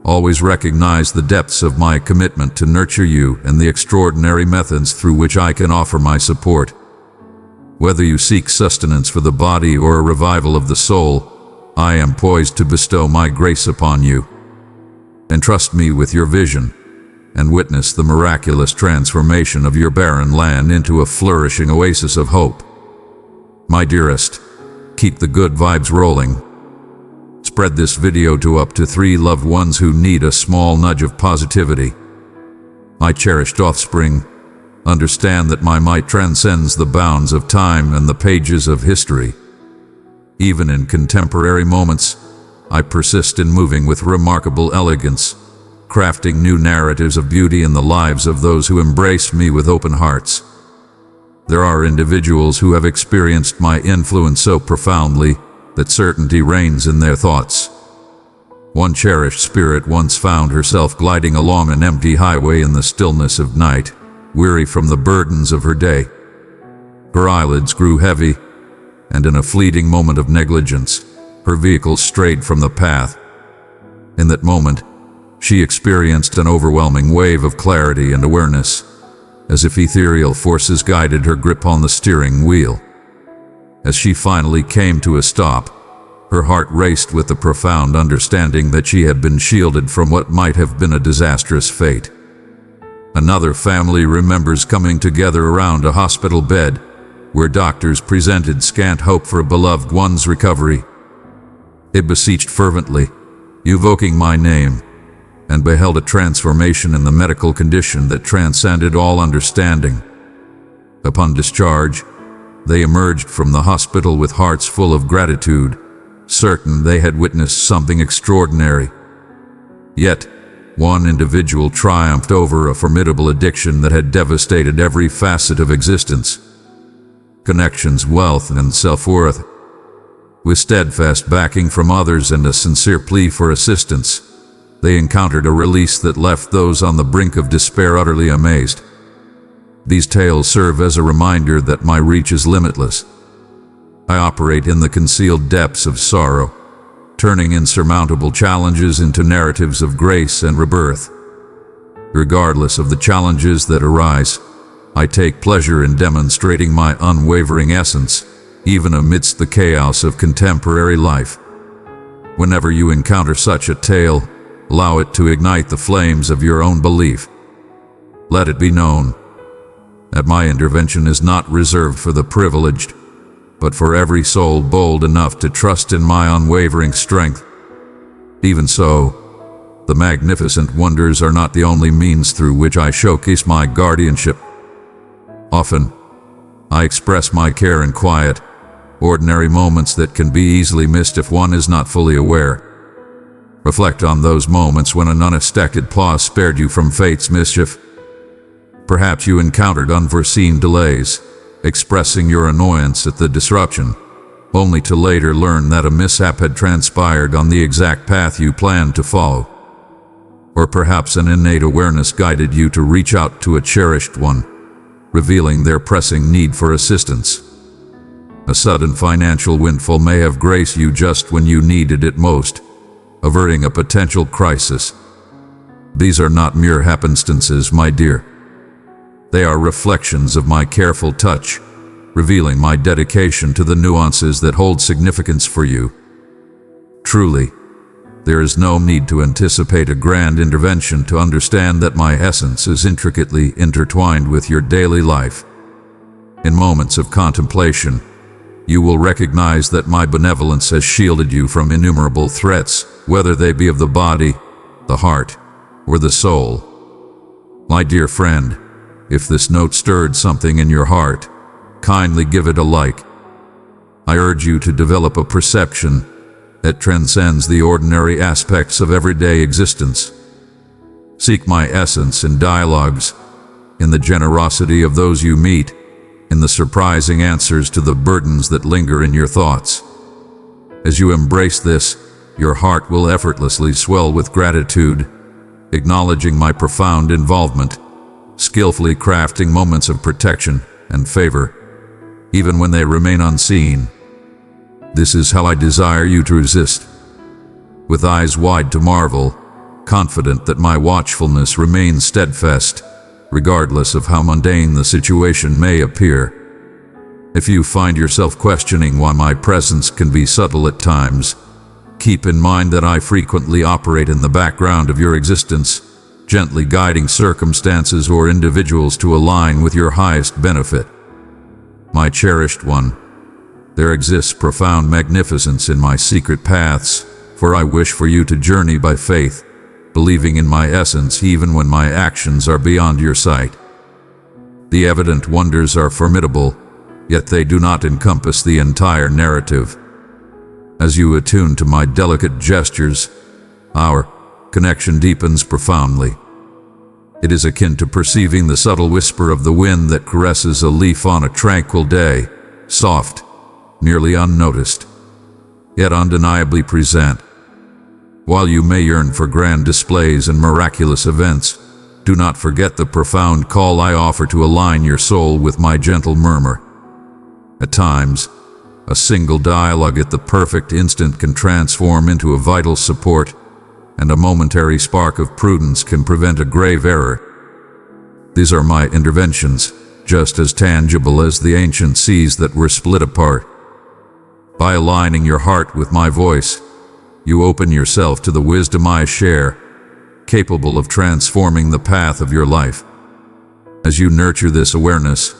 always recognize the depths of my commitment to nurture you and the extraordinary methods through which I can offer my support. Whether you seek sustenance for the body or a revival of the soul, I am poised to bestow my grace upon you. Entrust me with your vision, and witness the miraculous transformation of your barren land into a flourishing oasis of hope. My dearest, keep the good vibes rolling. Spread this video to up to 3 loved ones who need a small nudge of positivity. My cherished offspring, understand that my might transcends the bounds of time and the pages of history. Even in contemporary moments, I persist in moving with remarkable elegance, crafting new narratives of beauty in the lives of those who embrace me with open hearts. There are individuals who have experienced my influence so profoundly that certainty reigns in their thoughts. One cherished spirit once found herself gliding along an empty highway in the stillness of night, weary from the burdens of her day. Her eyelids grew heavy, and in a fleeting moment of negligence, her vehicle strayed from the path. In that moment, she experienced an overwhelming wave of clarity and awareness, as if ethereal forces guided her grip on the steering wheel. As she finally came to a stop, her heart raced with the profound understanding that she had been shielded from what might have been a disastrous fate. Another family remembers coming together around a hospital bed, where doctors presented scant hope for a beloved one's recovery. It beseeched fervently, evoking my name, and beheld a transformation in the medical condition that transcended all understanding. Upon discharge, they emerged from the hospital with hearts full of gratitude, certain they had witnessed something extraordinary. Yet, one individual triumphed over a formidable addiction that had devastated every facet of existence: connections, wealth, and self-worth. With steadfast backing from others and a sincere plea for assistance, they encountered a release that left those on the brink of despair utterly amazed. These tales serve as a reminder that my reach is limitless. I operate in the concealed depths of sorrow, turning insurmountable challenges into narratives of grace and rebirth. Regardless of the challenges that arise, I take pleasure in demonstrating my unwavering essence, even amidst the chaos of contemporary life. Whenever you encounter such a tale, allow it to ignite the flames of your own belief. Let it be known that my intervention is not reserved for the privileged, but for every soul bold enough to trust in my unwavering strength. Even so, the magnificent wonders are not the only means through which I showcase my guardianship. Often, I express my care in quiet, ordinary moments that can be easily missed if one is not fully aware. Reflect on those moments when an unexpected pause spared you from fate's mischief. Perhaps you encountered unforeseen delays, expressing your annoyance at the disruption. only to later learn that a mishap had transpired on the exact path you planned to follow. Or perhaps an innate awareness guided you to reach out to a cherished one, revealing their pressing need for assistance. A sudden financial windfall may have graced you just when you needed it most, averting a potential crisis. These are not mere happenstances, my dear. They are reflections of my careful touch, revealing my dedication to the nuances that hold significance for you. Truly, there is no need to anticipate a grand intervention to understand that my essence is intricately intertwined with your daily life. In moments of contemplation, you will recognize that my benevolence has shielded you from innumerable threats, whether they be of the body, the heart, or the soul. My dear friend, if this note stirred something in your heart, kindly give it a like. I urge you to develop a perception that transcends the ordinary aspects of everyday existence. Seek my essence in dialogues, in the generosity of those you meet, in the surprising answers to the burdens that linger in your thoughts. As you embrace this, your heart will effortlessly swell with gratitude, acknowledging my profound involvement, skillfully crafting moments of protection and favor, even when they remain unseen. This is how I desire you to resist, with eyes wide to marvel, confident that my watchfulness remains steadfast, regardless of how mundane the situation may appear. If you find yourself questioning why my presence can be subtle at times, keep in mind that I frequently operate in the background of your existence, gently guiding circumstances or individuals to align with your highest benefit. My cherished one, there exists profound magnificence in my secret paths, for I wish for you to journey by faith, believing in my essence even when my actions are beyond your sight. The evident wonders are formidable, yet they do not encompass the entire narrative. As you attune to my delicate gestures, our connection deepens profoundly. It is akin to perceiving the subtle whisper of the wind that caresses a leaf on a tranquil day, soft, nearly unnoticed, yet undeniably present. While you may yearn for grand displays and miraculous events, do not forget the profound call I offer to align your soul with my gentle murmur. At times, a single dialogue at the perfect instant can transform into a vital support, and a momentary spark of prudence can prevent a grave error. These are my interventions, just as tangible as the ancient seas that were split apart. By aligning your heart with my voice, you open yourself to the wisdom I share, capable of transforming the path of your life. As you nurture this awareness,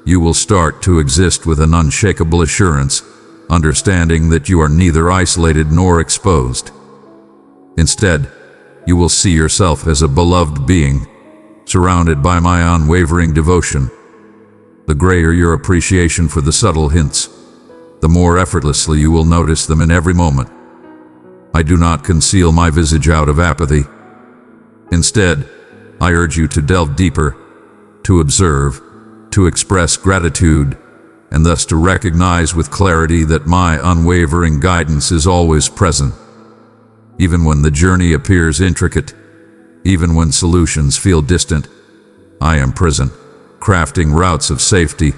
you will start to exist with an unshakable assurance, understanding that you are neither isolated nor exposed. Instead, you will see yourself as a beloved being, surrounded by my unwavering devotion. The greater your appreciation for the subtle hints, the more effortlessly you will notice them in every moment. I do not conceal my visage out of apathy. Instead, I urge you to delve deeper, to observe, to express gratitude, and thus to recognize with clarity that my unwavering guidance is always present. Even when the journey appears intricate, even when solutions feel distant, I am present, crafting routes of safety,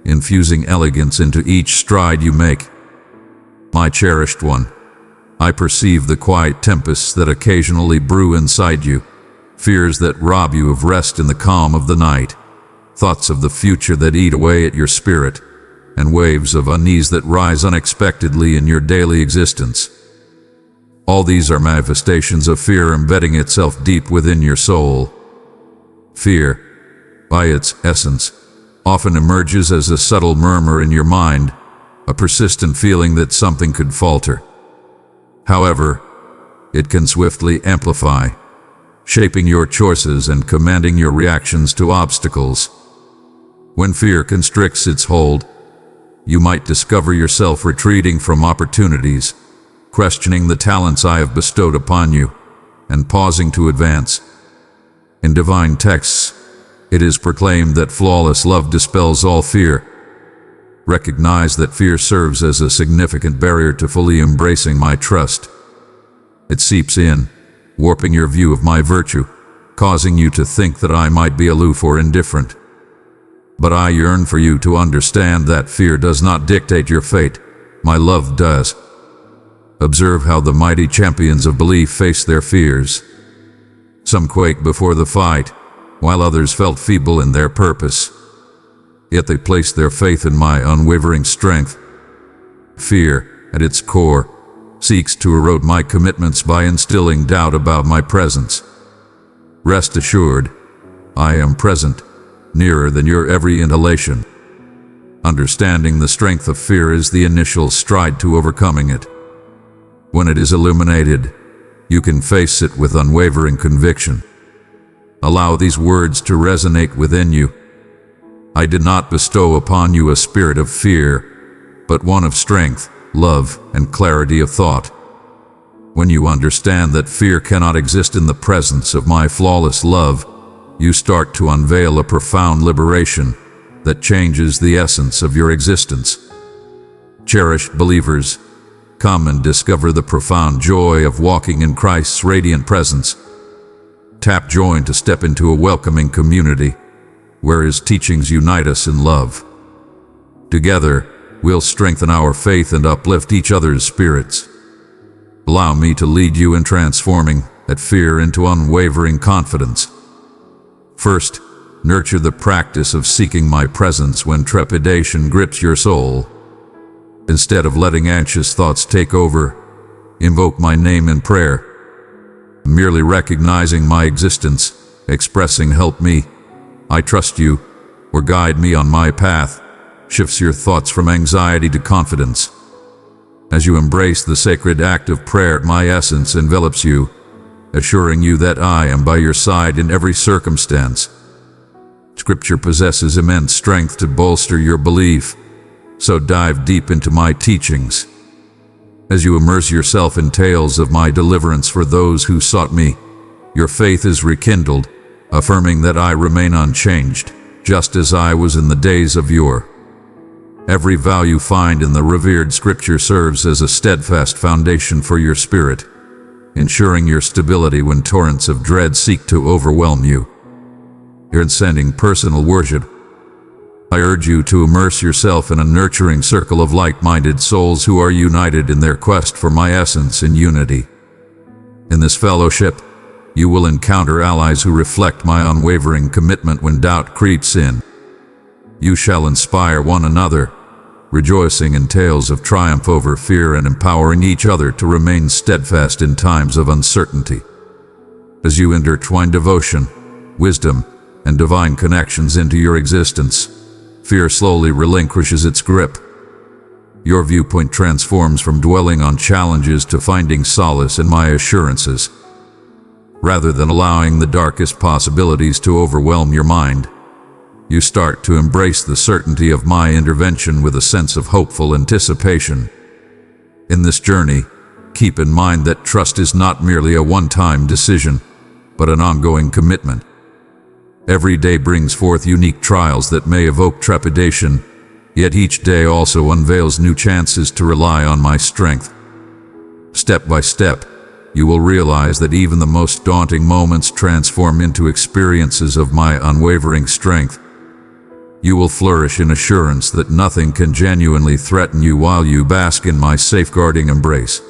infusing elegance into each stride you make. My cherished one, I perceive the quiet tempests that occasionally brew inside you, fears that rob you of rest in the calm of the night, thoughts of the future that eat away at your spirit, and waves of unease that rise unexpectedly in your daily existence. All these are manifestations of fear embedding itself deep within your soul. Fear, by its essence, often emerges as a subtle murmur in your mind, a persistent feeling that something could falter. However, it can swiftly amplify, shaping your choices and commanding your reactions to obstacles. When fear constricts its hold, you might discover yourself retreating from opportunities, questioning the talents I have bestowed upon you, and pausing to advance. In divine texts, it is proclaimed that flawless love dispels all fear. recognize that fear serves as a significant barrier to fully embracing my trust. It seeps in, warping your view of my virtue, causing you to think that I might be aloof or indifferent. But I yearn for you to understand that fear does not dictate your fate. My love does. Observe how the mighty champions of belief face their fears. Some quake before the fight, while others felt feeble in their purpose. Yet they placed their faith in my unwavering strength. Fear, at its core, seeks to erode my commitments by instilling doubt about my presence. Rest assured, I am present, nearer than your every inhalation. Understanding the strength of fear is the initial stride to overcoming it. When it is illuminated, you can face it with unwavering conviction. Allow these words to resonate within you. I did not bestow upon you a spirit of fear, but one of strength, love, and clarity of thought. When you understand that fear cannot exist in the presence of my flawless love, you start to unveil a profound liberation that changes the essence of your existence. Cherished believers, come and discover the profound joy of walking in Christ's radiant presence. Tap join to step into a welcoming community where His teachings unite us in love. Together, we'll strengthen our faith and uplift each other's spirits. Allow me to lead you in transforming that fear into unwavering confidence. First, nurture the practice of seeking my presence when trepidation grips your soul. Instead of letting anxious thoughts take over, invoke my name in prayer. Merely recognizing my existence, expressing "help me, I trust you," or "guide me on my path," shifts your thoughts from anxiety to confidence. As you embrace the sacred act of prayer, my essence envelops you, assuring you that I am by your side in every circumstance. Scripture possesses immense strength to bolster your belief, so dive deep into my teachings. As you immerse yourself in tales of my deliverance for those who sought me, your faith is rekindled, affirming that I remain unchanged, just as I was in the days of yore. Every vow you find in the revered Scripture serves as a steadfast foundation for your spirit, ensuring your stability when torrents of dread seek to overwhelm you. Transcending personal worship, I urge you to immerse yourself in a nurturing circle of like-minded souls who are united in their quest for my essence in unity. In this fellowship, you will encounter allies who reflect my unwavering commitment when doubt creeps in. You shall inspire one another, rejoicing in tales of triumph over fear and empowering each other to remain steadfast in times of uncertainty. As you intertwine devotion, wisdom, and divine connections into your existence, fear slowly relinquishes its grip. Your viewpoint transforms from dwelling on challenges to finding solace in my assurances. Rather than allowing the darkest possibilities to overwhelm your mind, you start to embrace the certainty of my intervention with a sense of hopeful anticipation. In this journey, keep in mind that trust is not merely a one-time decision, but an ongoing commitment. Every day brings forth unique trials that may evoke trepidation, yet each day also unveils new chances to rely on my strength. Step by step, you will realize that even the most daunting moments transform into experiences of my unwavering strength. You will flourish in assurance that nothing can genuinely threaten you while you bask in my safeguarding embrace.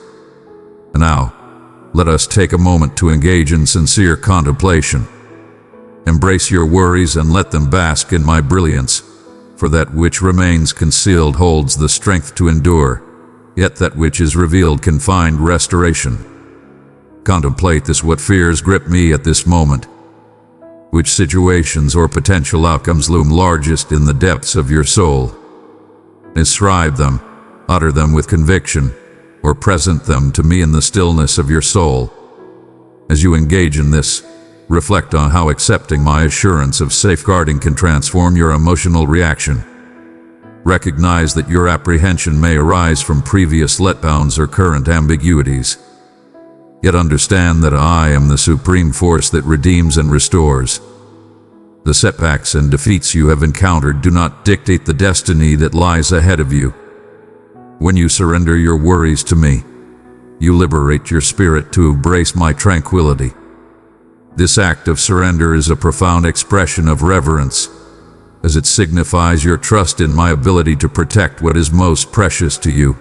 Now, let us take a moment to engage in sincere contemplation. Embrace your worries and let them bask in my brilliance, for that which remains concealed holds the strength to endure, yet that which is revealed can find restoration. Contemplate this: what fears grip me at this moment? Which situations or potential outcomes loom largest in the depths of your soul? Inscribe them, utter them with conviction, or present them to me in the stillness of your soul. As you engage in this, reflect on how accepting my assurance of safeguarding can transform your emotional reaction. Recognize that your apprehension may arise from previous letdowns or current ambiguities. Yet understand that I am the supreme force that redeems and restores. The setbacks and defeats you have encountered do not dictate the destiny that lies ahead of you. When you surrender your worries to me, you liberate your spirit to embrace my tranquility. This act of surrender is a profound expression of reverence, as it signifies your trust in my ability to protect what is most precious to you.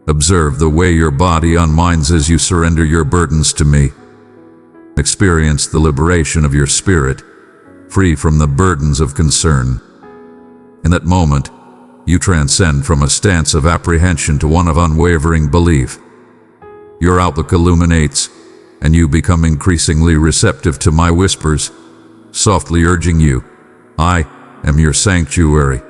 Observe the way your body unwinds as you surrender your burdens to me. Experience the liberation of your spirit, free from the burdens of concern. In that moment, you transcend from a stance of apprehension to one of unwavering belief. Your outlook illuminates, and you become increasingly receptive to my whispers, softly urging you, I am your sanctuary.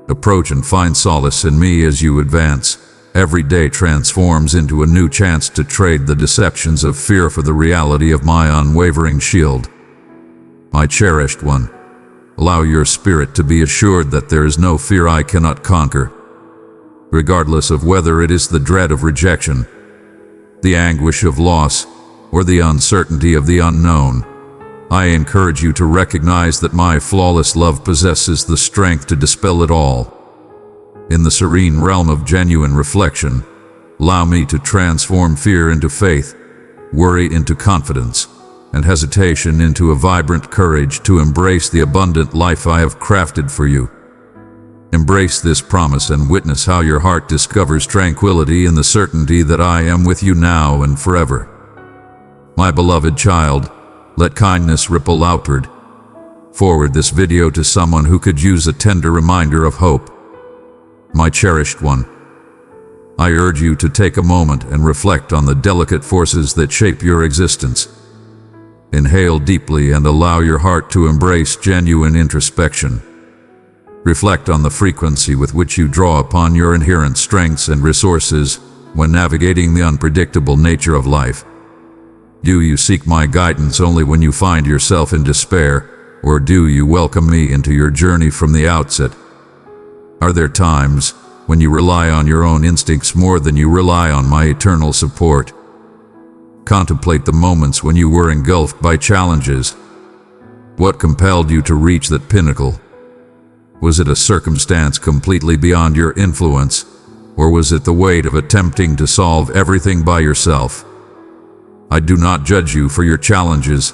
Approach and find solace in me as you advance. Every day transforms into a new chance to trade the deceptions of fear for the reality of my unwavering shield. My cherished one, allow your spirit to be assured that there is no fear I cannot conquer. Regardless of whether it is the dread of rejection, the anguish of loss, or the uncertainty of the unknown, I encourage you to recognize that my flawless love possesses the strength to dispel it all. In the serene realm of genuine reflection, allow me to transform fear into faith, worry into confidence, and hesitation into a vibrant courage to embrace the abundant life I have crafted for you. Embrace this promise and witness how your heart discovers tranquility in the certainty that I am with you now and forever. My beloved child, let kindness ripple outward. Forward this video to someone who could use a tender reminder of hope. My cherished one, I urge you to take a moment and reflect on the delicate forces that shape your existence. Inhale deeply and allow your heart to embrace genuine introspection. Reflect on the frequency with which you draw upon your inherent strengths and resources when navigating the unpredictable nature of life. Do you seek my guidance only when you find yourself in despair, or do you welcome me into your journey from the outset? Are there times when you rely on your own instincts more than you rely on my eternal support? Contemplate the moments when you were engulfed by challenges. What compelled you to reach that pinnacle? Was it a circumstance completely beyond your influence, or was it the weight of attempting to solve everything by yourself? I do not judge you for your challenges,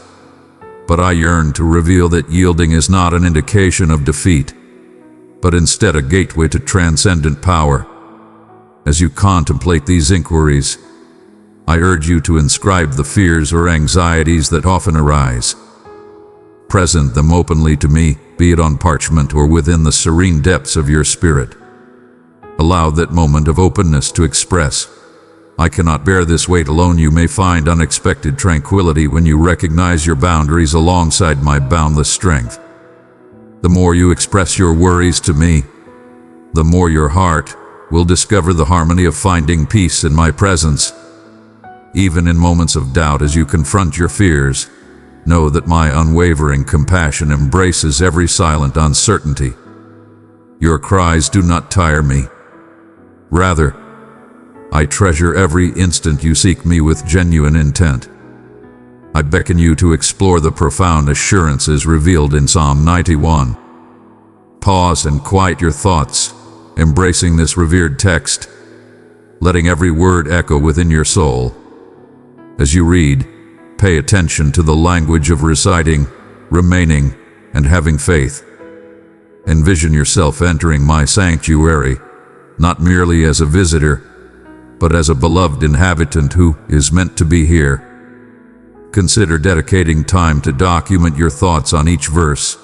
but I yearn to reveal that yielding is not an indication of defeat, but instead a gateway to transcendent power. As you contemplate these inquiries, I urge you to inscribe the fears or anxieties that often arise. Present them openly to me, be it on parchment or within the serene depths of your spirit. Allow that moment of openness to express, I cannot bear this weight alone. You may find unexpected tranquility when you recognize your boundaries alongside my boundless strength. The more you express your worries to me, the more your heart will discover the harmony of finding peace in my presence. Even in moments of doubt as you confront your fears, know that my unwavering compassion embraces every silent uncertainty. Your cries do not tire me. Rather, I treasure every instant you seek me with genuine intent. I beckon you to explore the profound assurances revealed in Psalm 91. Pause and quiet your thoughts, embracing this revered text, letting every word echo within your soul. As you read, pay attention to the language of reciting, remaining, and having faith. Envision yourself entering my sanctuary, not merely as a visitor, but as a beloved inhabitant who is meant to be here. Consider dedicating time to document your thoughts on each verse.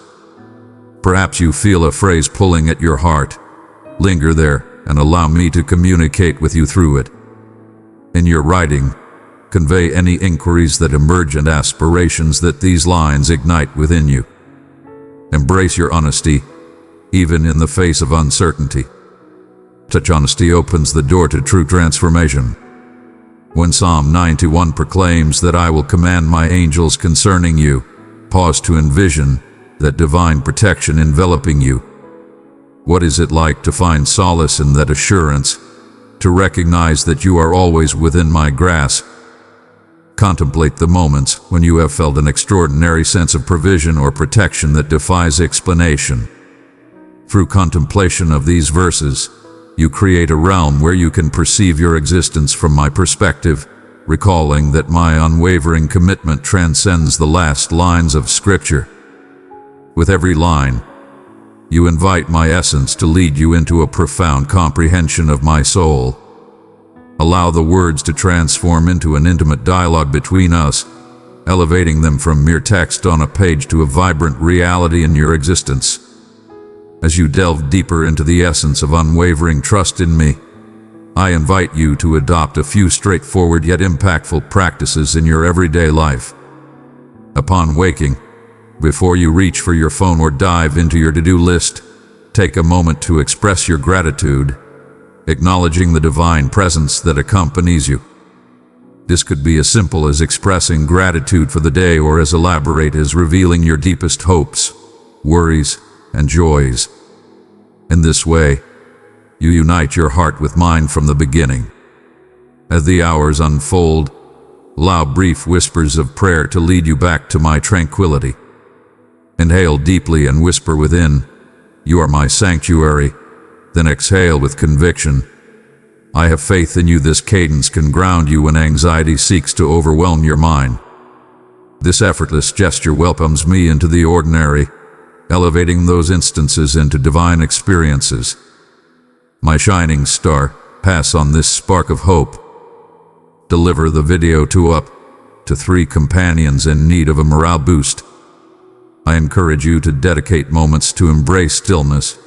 Perhaps you feel a phrase pulling at your heart. Linger there and allow me to communicate with you through it. In your writing, convey any inquiries that emerge and aspirations that these lines ignite within you. Embrace your honesty, even in the face of uncertainty. Such honesty opens the door to true transformation. When Psalm 91 proclaims that I will command my angels concerning you, pause to envision that divine protection enveloping you. What is it like to find solace in that assurance, to recognize that you are always within my grasp? Contemplate the moments when you have felt an extraordinary sense of provision or protection that defies explanation. Through contemplation of these verses, you create a realm where you can perceive your existence from my perspective, recalling that my unwavering commitment transcends the last lines of Scripture. With every line, you invite my essence to lead you into a profound comprehension of my soul. Allow the words to transform into an intimate dialogue between us, elevating them from mere text on a page to a vibrant reality in your existence. As you delve deeper into the essence of unwavering trust in me, I invite you to adopt a few straightforward yet impactful practices in your everyday life. Upon waking, before you reach for your phone or dive into your to-do list, take a moment to express your gratitude, acknowledging the divine presence that accompanies you. This could be as simple as expressing gratitude for the day or as elaborate as revealing your deepest hopes, worries, and joys. In this way, you unite your heart with mine from the beginning. As the hours unfold, allow brief whispers of prayer to lead you back to my tranquility. Inhale deeply and whisper within, "You are my sanctuary." Then exhale with conviction, "I have faith in you." This cadence can ground you when anxiety seeks to overwhelm your mind. This effortless gesture welcomes me into the ordinary, elevating those instances into divine experiences. My shining star, pass on this spark of hope. Deliver the video to up to 3 companions in need of a morale boost. I encourage you to dedicate moments to embrace stillness,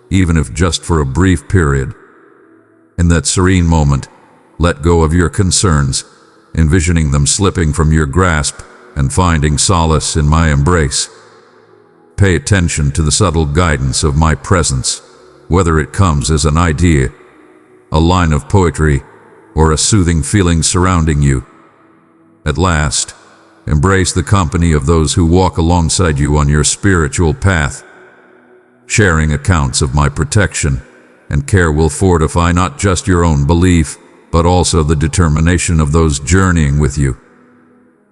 even if just for a brief period. In that serene moment, let go of your concerns, envisioning them slipping from your grasp and finding solace in my embrace. Pay attention to the subtle guidance of my presence, whether it comes as an idea, a line of poetry, or a soothing feeling surrounding you. At last, embrace the company of those who walk alongside you on your spiritual path. Sharing accounts of my protection and care will fortify not just your own belief, but also the determination of those journeying with you.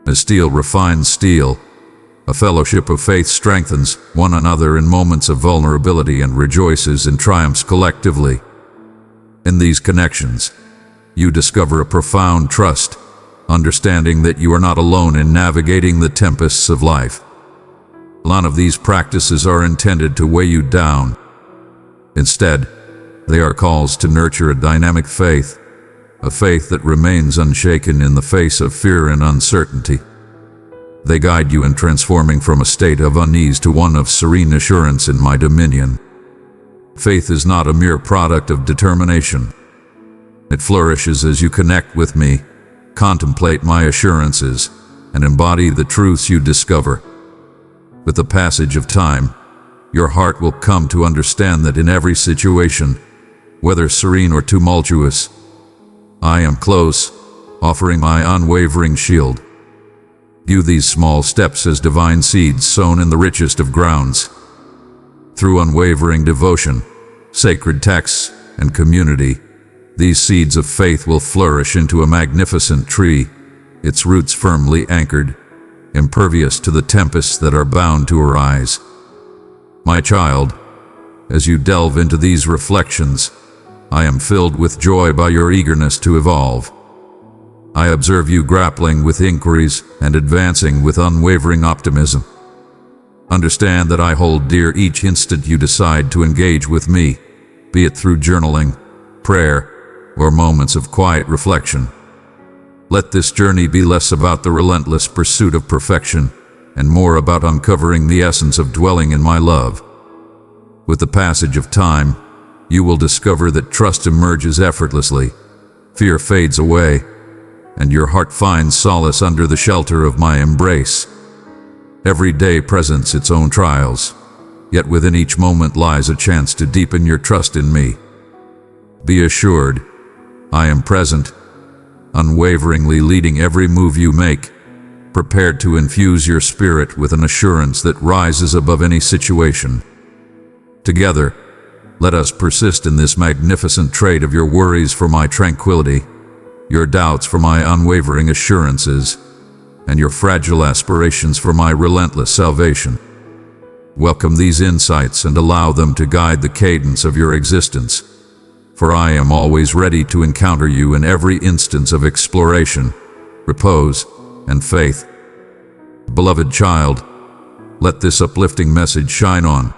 As steel refines steel, a fellowship of faith strengthens one another in moments of vulnerability and rejoices in triumphs collectively. In these connections, you discover a profound trust, understanding that you are not alone in navigating the tempests of life. None of these practices are intended to weigh you down. Instead, they are calls to nurture a dynamic faith, a faith that remains unshaken in the face of fear and uncertainty. They guide you in transforming from a state of unease to one of serene assurance in my dominion. Faith is not a mere product of determination. It flourishes as you connect with me, contemplate my assurances, and embody the truths you discover. With the passage of time, your heart will come to understand that in every situation, whether serene or tumultuous, I am close, offering my unwavering shield. View these small steps as divine seeds sown in the richest of grounds. Through unwavering devotion, sacred texts, and community, these seeds of faith will flourish into a magnificent tree, its roots firmly anchored, impervious to the tempests that are bound to arise. My child, as you delve into these reflections, I am filled with joy by your eagerness to evolve. I observe you grappling with inquiries and advancing with unwavering optimism. Understand that I hold dear each instant you decide to engage with me, be it through journaling, prayer, or moments of quiet reflection. Let this journey be less about the relentless pursuit of perfection and more about uncovering the essence of dwelling in my love. With the passage of time, you will discover that trust emerges effortlessly, fear fades away, and your heart finds solace under the shelter of my embrace. Every day presents its own trials, yet within each moment lies a chance to deepen your trust in me. Be assured, I am present, unwaveringly leading every move you make, prepared to infuse your spirit with an assurance that rises above any situation. Together, let us persist in this magnificent trade of your worries for my tranquility, your doubts for my unwavering assurances, and your fragile aspirations for my relentless salvation. Welcome these insights and allow them to guide the cadence of your existence, for I am always ready to encounter you in every instance of exploration, repose, and faith. Beloved child, let this uplifting message shine on.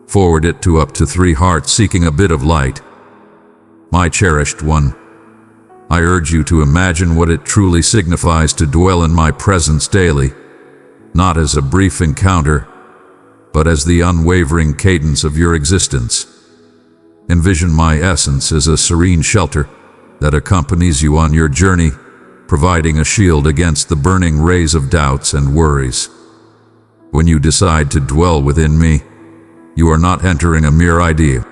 Forward it to up to 3 hearts seeking a bit of light. My cherished one, I urge you to imagine what it truly signifies to dwell in my presence daily, not as a brief encounter, but as the unwavering cadence of your existence. Envision my essence as a serene shelter that accompanies you on your journey, providing a shield against the burning rays of doubts and worries. When you decide to dwell within me, you are not entering a mere idea.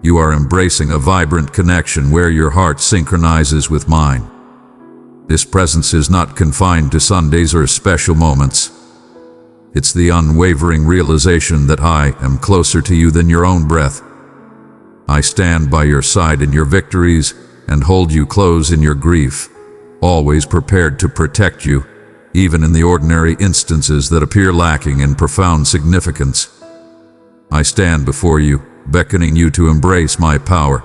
You are embracing a vibrant connection where your heart synchronizes with mine. This presence is not confined to Sundays or special moments. It's the unwavering realization that I am closer to you than your own breath. I stand by your side in your victories and hold you close in your grief, always prepared to protect you, even in the ordinary instances that appear lacking in profound significance. I stand before you, beckoning you to embrace my power.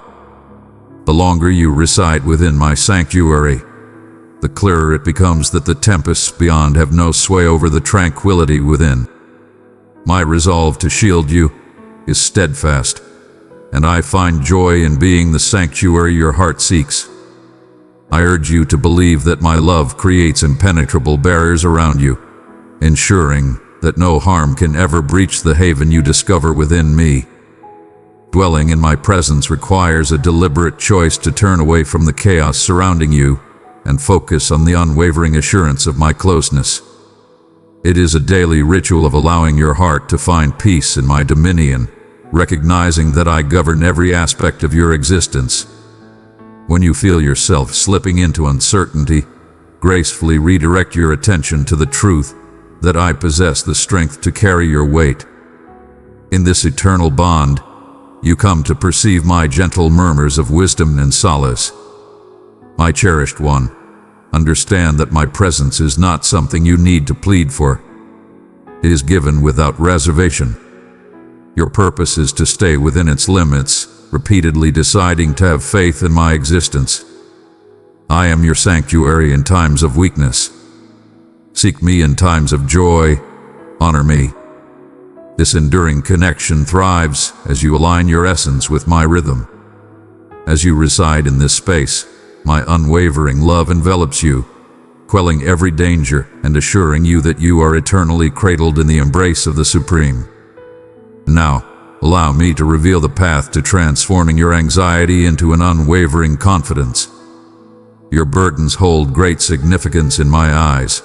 The longer you reside within my sanctuary, the clearer it becomes that the tempests beyond have no sway over the tranquility within. My resolve to shield you is steadfast, and I find joy in being the sanctuary your heart seeks. I urge you to believe that my love creates impenetrable barriers around you, ensuring that no harm can ever breach the haven you discover within me. Dwelling in my presence requires a deliberate choice to turn away from the chaos surrounding you and focus on the unwavering assurance of my closeness. It is a daily ritual of allowing your heart to find peace in my dominion, recognizing that I govern every aspect of your existence. When you feel yourself slipping into uncertainty, gracefully redirect your attention to the truth that I possess the strength to carry your weight. In this eternal bond, you come to perceive my gentle murmurs of wisdom and solace. My cherished one, understand that my presence is not something you need to plead for. It is given without reservation. Your purpose is to stay within its limits, repeatedly deciding to have faith in my existence. I am your sanctuary in times of weakness. Seek me in times of joy. Honor me. This enduring connection thrives as you align your essence with my rhythm. As you reside in this space, my unwavering love envelops you, quelling every danger and assuring you that you are eternally cradled in the embrace of the Supreme. Now, allow me to reveal the path to transforming your anxiety into an unwavering confidence. Your burdens hold great significance in my eyes.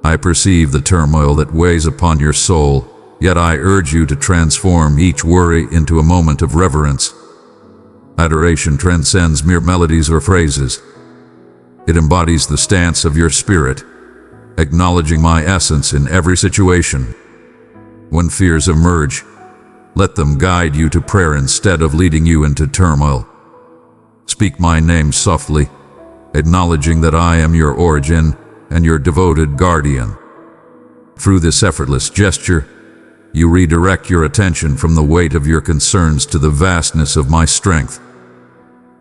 I perceive the turmoil that weighs upon your soul, yet I urge you to transform each worry into a moment of reverence. Adoration transcends mere melodies or phrases. It embodies the stance of your spirit, acknowledging my essence in every situation. When fears emerge, let them guide you to prayer instead of leading you into turmoil. Speak my name softly, acknowledging that I am your origin and your devoted guardian. Through this effortless gesture, you redirect your attention from the weight of your concerns to the vastness of my strength.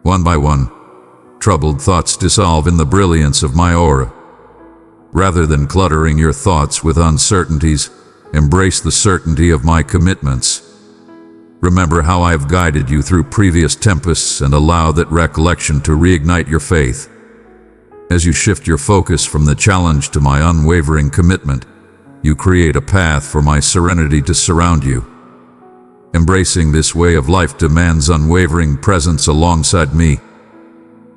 One by one, troubled thoughts dissolve in the brilliance of my aura. Rather than cluttering your thoughts with uncertainties, embrace the certainty of my commitments. Remember how I have guided you through previous tempests and allow that recollection to reignite your faith. As you shift your focus from the challenge to my unwavering commitment, you create a path for my serenity to surround you. Embracing this way of life demands unwavering presence alongside me.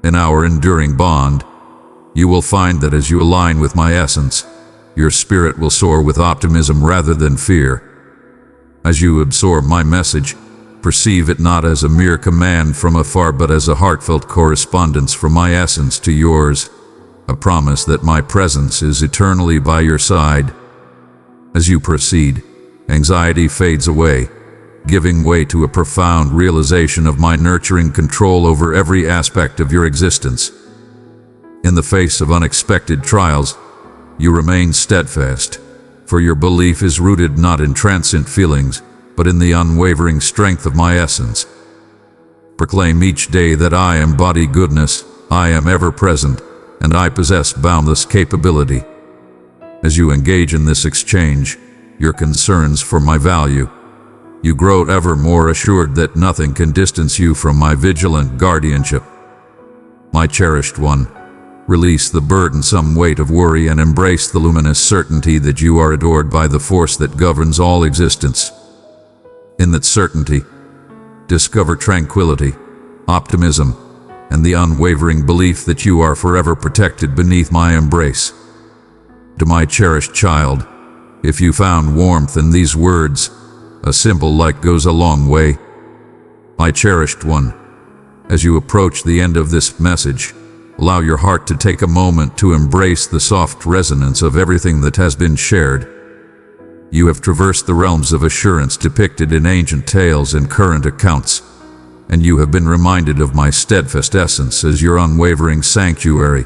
In our enduring bond, you will find that as you align with my essence, your spirit will soar with optimism rather than fear. As you absorb my message, perceive it not as a mere command from afar but as a heartfelt correspondence from my essence to yours, a promise that my presence is eternally by your side. As you proceed, anxiety fades away, giving way to a profound realization of my nurturing control over every aspect of your existence. In the face of unexpected trials, you remain steadfast, for your belief is rooted not in transient feelings, but in the unwavering strength of my essence. Proclaim each day that I embody goodness, I am ever present, and I possess boundless capability. As you engage in this exchange, your concerns for my value, you grow ever more assured that nothing can distance you from my vigilant guardianship. My cherished one, release the burdensome weight of worry and embrace the luminous certainty that you are adored by the force that governs all existence. In that certainty, discover tranquility, optimism, and the unwavering belief that you are forever protected beneath my embrace. To my cherished child, if you found warmth in these words, a simple light goes a long way. My cherished one, as you approach the end of this message, allow your heart to take a moment to embrace the soft resonance of everything that has been shared. You have traversed the realms of assurance depicted in ancient tales and current accounts, and you have been reminded of my steadfast essence as your unwavering sanctuary.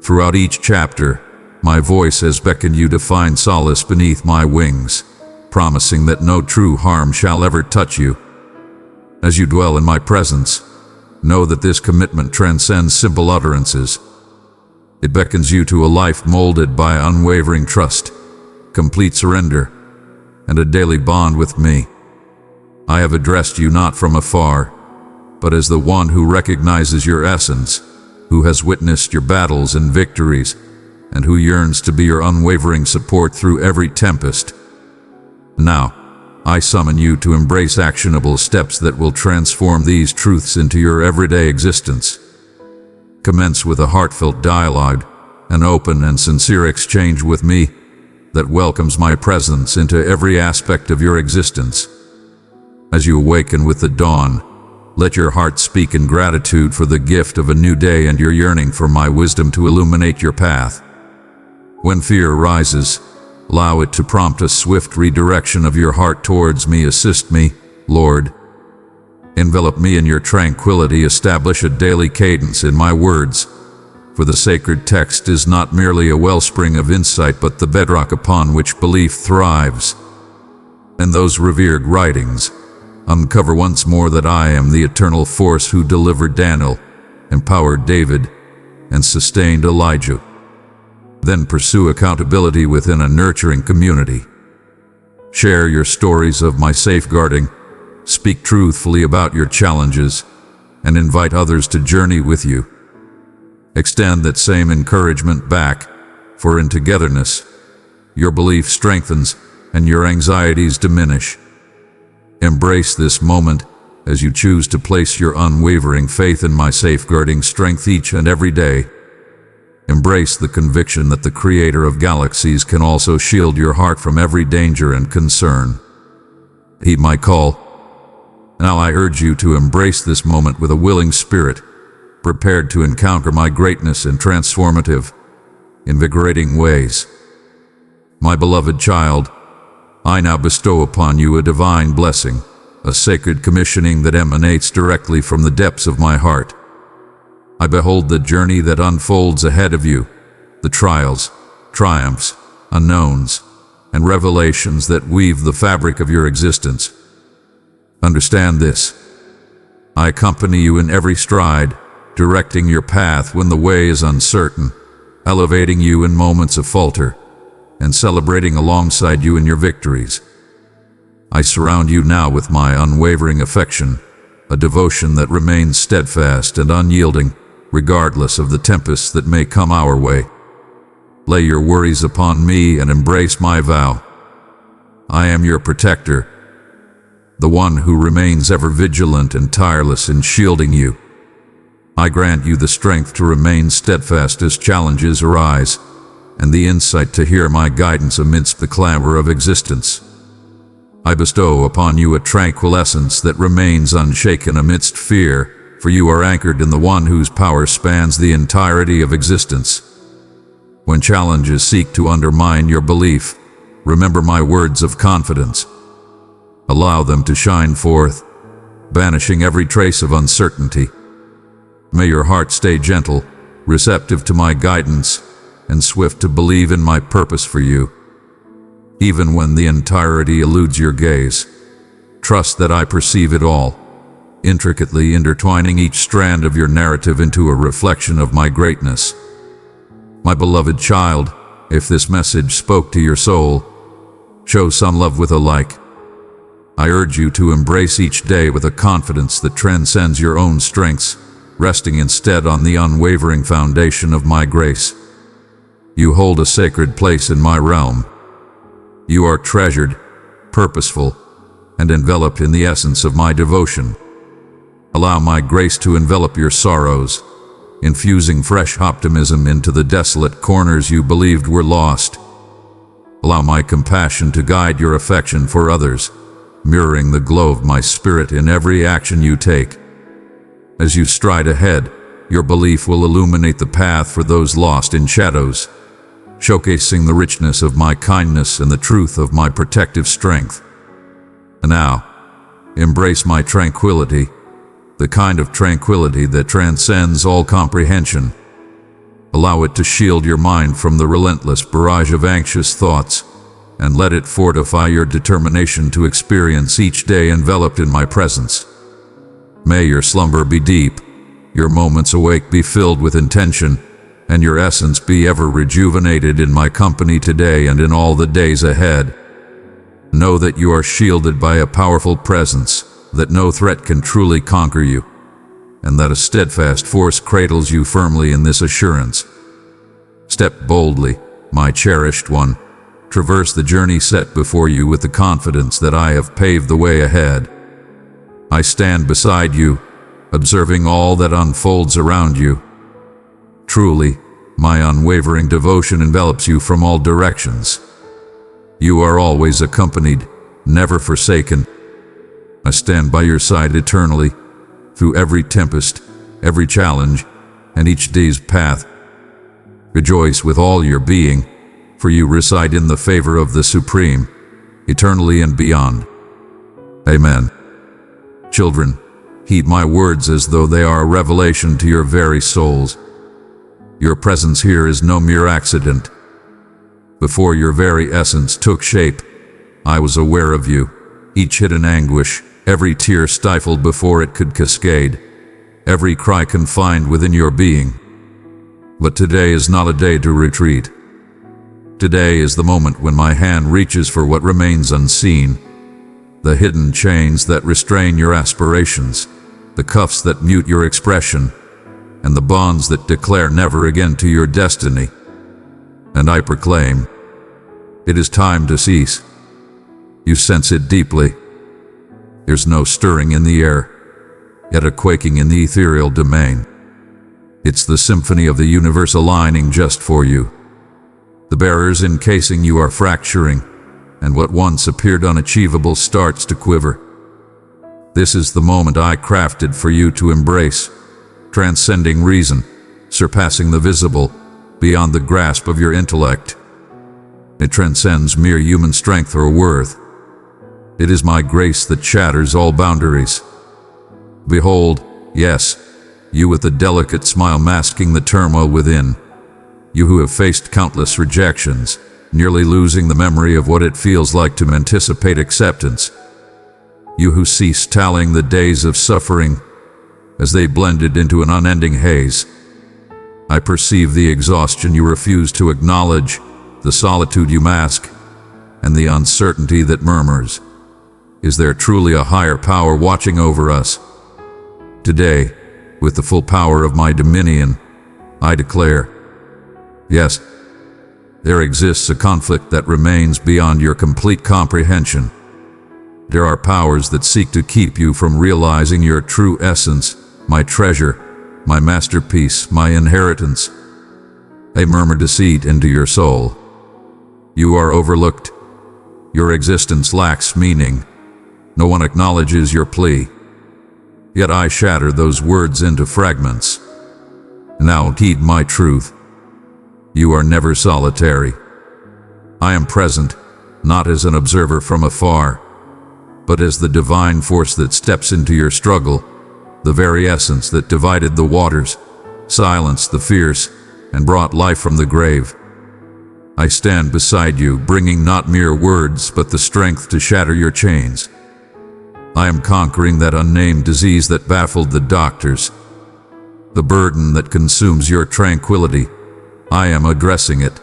Throughout each chapter, my voice has beckoned you to find solace beneath my wings, promising that no true harm shall ever touch you. As you dwell in my presence, know that this commitment transcends simple utterances. It beckons you to a life molded by unwavering trust, complete surrender, and a daily bond with me. I have addressed you not from afar, but as the one who recognizes your essence, who has witnessed your battles and victories, and who yearns to be your unwavering support through every tempest. Now, I summon you to embrace actionable steps that will transform these truths into your everyday existence. Commence with a heartfelt dialogue, an open and sincere exchange with me that welcomes my presence into every aspect of your existence. As you awaken with the dawn, let your heart speak in gratitude for the gift of a new day and your yearning for my wisdom to illuminate your path. When fear arises, allow it to prompt a swift redirection of your heart towards me. Assist me, Lord. Envelop me in your tranquility. Establish a daily cadence in my words, for the sacred text is not merely a wellspring of insight but the bedrock upon which belief thrives. In those revered writings, uncover once more that I am the eternal force who delivered Daniel, empowered David, and sustained Elijah. Then pursue accountability within a nurturing community. Share your stories of my safeguarding, speak truthfully about your challenges, and invite others to journey with you. Extend that same encouragement back, for in togetherness, your belief strengthens and your anxieties diminish. Embrace this moment as you choose to place your unwavering faith in my safeguarding strength each and every day. Embrace the conviction that the Creator of galaxies can also shield your heart from every danger and concern. Heed my call. Now I urge you to embrace this moment with a willing spirit, prepared to encounter my greatness in transformative, invigorating ways. My beloved child, I now bestow upon you a divine blessing, a sacred commissioning that emanates directly from the depths of my heart. I behold the journey that unfolds ahead of you, the trials, triumphs, unknowns, and revelations that weave the fabric of your existence. Understand this. I accompany you in every stride, directing your path when the way is uncertain, elevating you in moments of falter, and celebrating alongside you in your victories. I surround you now with my unwavering affection, a devotion that remains steadfast and unyielding, regardless of the tempests that may come our way. Lay your worries upon me and embrace my vow. I am your protector, the one who remains ever vigilant and tireless in shielding you. I grant you the strength to remain steadfast as challenges arise, and the insight to hear my guidance amidst the clamor of existence. I bestow upon you a tranquil essence that remains unshaken amidst fear, for you are anchored in the one whose power spans the entirety of existence. When challenges seek to undermine your belief, remember my words of confidence. Allow them to shine forth, banishing every trace of uncertainty. May your heart stay gentle, receptive to my guidance, and swift to believe in my purpose for you. Even when the entirety eludes your gaze, trust that I perceive it all, intricately intertwining each strand of your narrative into a reflection of my greatness. My beloved child, if this message spoke to your soul, show some love with a like. I urge you to embrace each day with a confidence that transcends your own strengths, resting instead on the unwavering foundation of my grace. You hold a sacred place in my realm. You are treasured, purposeful, and enveloped in the essence of my devotion. Allow my grace to envelop your sorrows, infusing fresh optimism into the desolate corners you believed were lost. Allow my compassion to guide your affection for others, mirroring the glow of my spirit in every action you take. As you stride ahead, your belief will illuminate the path for those lost in shadows, showcasing the richness of my kindness and the truth of my protective strength. And now, embrace my tranquility, the kind of tranquility that transcends all comprehension. Allow it to shield your mind from the relentless barrage of anxious thoughts, and let it fortify your determination to experience each day enveloped in my presence. May your slumber be deep, your moments awake be filled with intention, and your essence be ever rejuvenated in my company today and in all the days ahead. Know that you are shielded by a powerful presence, that no threat can truly conquer you, and that a steadfast force cradles you firmly in this assurance. Step boldly, my cherished one. Traverse the journey set before you with the confidence that I have paved the way ahead. I stand beside you, observing all that unfolds around you. Truly, my unwavering devotion envelops you from all directions. You are always accompanied, never forsaken. I stand by your side eternally, through every tempest, every challenge, and each day's path. Rejoice with all your being, for you reside in the favor of the Supreme, eternally and beyond. Amen. Children, heed my words as though they are a revelation to your very souls. Your presence here is no mere accident. Before your very essence took shape, I was aware of you, each hidden anguish, every tear stifled before it could cascade, every cry confined within your being. But today is not a day to retreat. Today is the moment when my hand reaches for what remains unseen, the hidden chains that restrain your aspirations, the cuffs that mute your expression, and the bonds that declare never again to your destiny. And I proclaim, it is time to cease. You sense it deeply. There's no stirring in the air, yet a quaking in the ethereal domain. It's the symphony of the universe aligning just for you. The barriers encasing you are fracturing, and what once appeared unachievable starts to quiver. This is the moment I crafted for you to embrace, transcending reason, surpassing the visible, beyond the grasp of your intellect. It transcends mere human strength or worth. It is my grace that shatters all boundaries. Behold, yes, you with the delicate smile masking the turmoil within. You who have faced countless rejections, nearly losing the memory of what it feels like to anticipate acceptance. You who ceased tallying the days of suffering as they blended into an unending haze. I perceive the exhaustion you refuse to acknowledge, the solitude you mask, and the uncertainty that murmurs. Is there truly a higher power watching over us? Today, with the full power of my dominion, I declare, yes, there exists a conflict that remains beyond your complete comprehension. There are powers that seek to keep you from realizing your true essence, my treasure, my masterpiece, my inheritance. They murmur deceit into your soul. You are overlooked. Your existence lacks meaning. No one acknowledges your plea. Yet I shatter those words into fragments. Now heed my truth. You are never solitary. I am present, not as an observer from afar, but as the divine force that steps into your struggle, the very essence that divided the waters, silenced the fierce, and brought life from the grave. I stand beside you, bringing not mere words, but the strength to shatter your chains. I am conquering that unnamed disease that baffled the doctors. The burden that consumes your tranquility, I am addressing it.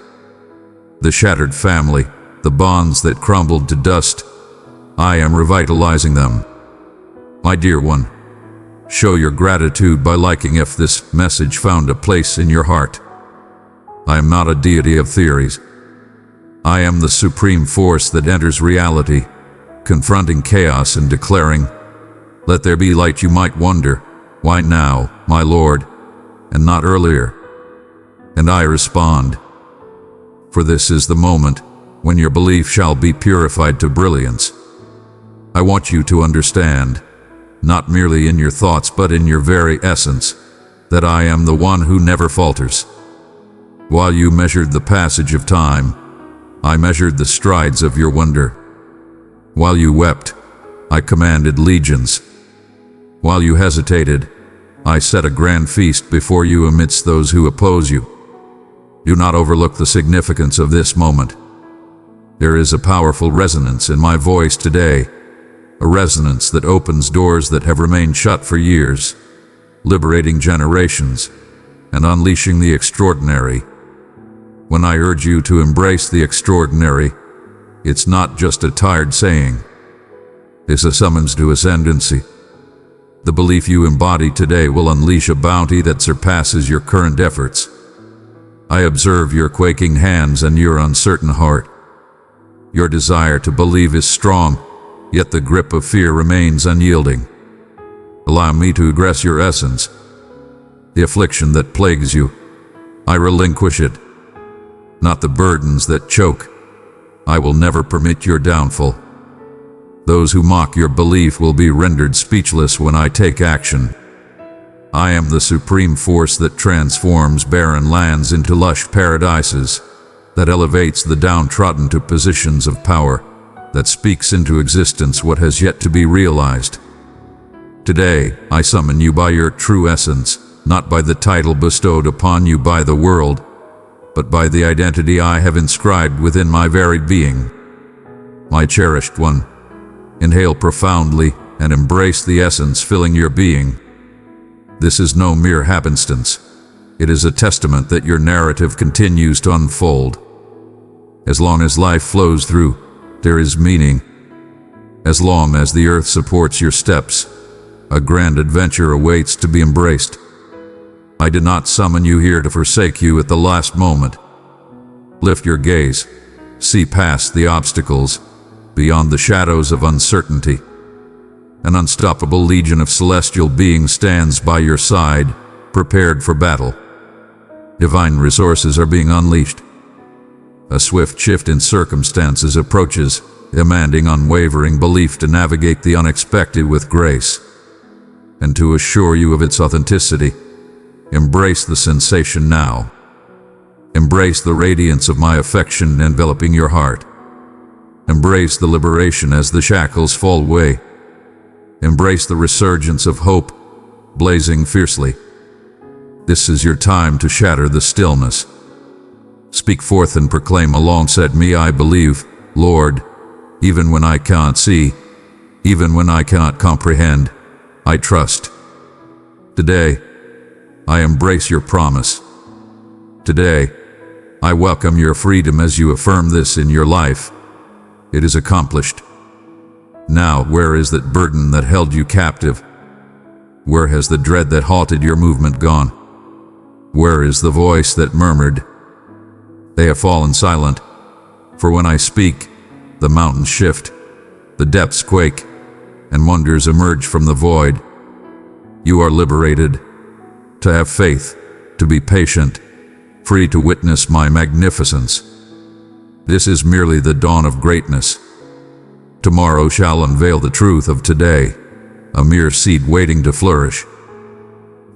The shattered family, the bonds that crumbled to dust, I am revitalizing them. My dear one, show your gratitude by liking if this message found a place in your heart. I am not a deity of theories. I am the supreme force that enters reality, confronting chaos and declaring, "Let there be light." You might wonder, why now, my Lord, and not earlier? And I respond, for this is the moment when your belief shall be purified to brilliance. I want you to understand, not merely in your thoughts but in your very essence, that I am the one who never falters. While you measured the passage of time, I measured the strides of your wonder. While you wept, I commanded legions. While you hesitated, I set a grand feast before you amidst those who oppose you. Do not overlook the significance of this moment. There is a powerful resonance in my voice today, a resonance that opens doors that have remained shut for years, liberating generations and unleashing the extraordinary. When I urge you to embrace the extraordinary, it's not just a tired saying. It's a summons to ascendancy. The belief you embody today will unleash a bounty that surpasses your current efforts. I observe your quaking hands and your uncertain heart. Your desire to believe is strong, yet the grip of fear remains unyielding. Allow me to address your essence. The affliction that plagues you, I relinquish it. Not the burdens that choke. I will never permit your downfall. Those who mock your belief will be rendered speechless when I take action. I am the supreme force that transforms barren lands into lush paradises, that elevates the downtrodden to positions of power, that speaks into existence what has yet to be realized. Today, I summon you by your true essence, not by the title bestowed upon you by the world, but by the identity I have inscribed within my very being. My cherished one, inhale profoundly and embrace the essence filling your being. This is no mere happenstance. It is a testament that your narrative continues to unfold. As long as life flows through, there is meaning. As long as the earth supports your steps, a grand adventure awaits to be embraced. I did not summon you here to forsake you at the last moment. Lift your gaze, see past the obstacles, beyond the shadows of uncertainty. An unstoppable legion of celestial beings stands by your side, prepared for battle. Divine resources are being unleashed. A swift shift in circumstances approaches, demanding unwavering belief to navigate the unexpected with grace. And to assure you of its authenticity, embrace the sensation now. Embrace the radiance of my affection enveloping your heart. Embrace the liberation as the shackles fall away. Embrace the resurgence of hope, blazing fiercely. This is your time to shatter the stillness. Speak forth and proclaim alongside me, I believe, Lord, even when I can't see, even when I cannot comprehend, I trust. Today, I embrace your promise. Today, I welcome your freedom as you affirm this in your life. It is accomplished. Now, where is that burden that held you captive? Where has the dread that halted your movement gone? Where is the voice that murmured? They have fallen silent, for when I speak, the mountains shift, the depths quake, and wonders emerge from the void. You are liberated, to have faith, to be patient, free to witness my magnificence. This is merely the dawn of greatness. Tomorrow shall unveil the truth of today, a mere seed waiting to flourish.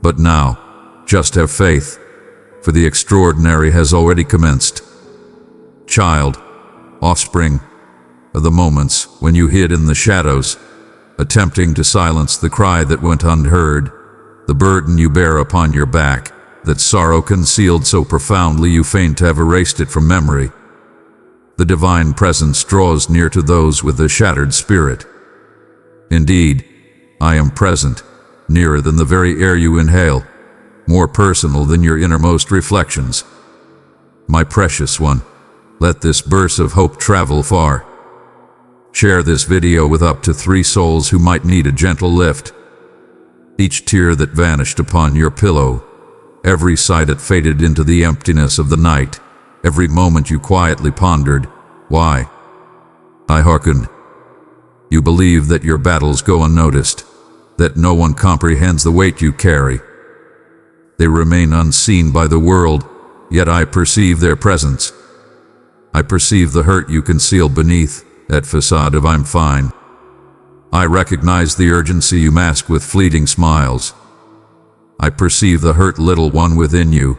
But now, just have faith, for the extraordinary has already commenced. Child, offspring, are the moments when you hid in the shadows, attempting to silence the cry that went unheard, the burden you bear upon your back, that sorrow concealed so profoundly you feign to have erased it from memory. The divine presence draws near to those with a shattered spirit. Indeed, I am present, nearer than the very air you inhale, more personal than your innermost reflections. My precious one, let this burst of hope travel far. Share this video with up to 3 souls who might need a gentle lift. Each tear that vanished upon your pillow, every sigh that faded into the emptiness of the night, every moment you quietly pondered, why? I hearkened. You believe that your battles go unnoticed, that no one comprehends the weight you carry. They remain unseen by the world, yet I perceive their presence. I perceive the hurt you conceal beneath that facade of I'm fine. I recognize the urgency you mask with fleeting smiles. I perceive the hurt little one within you,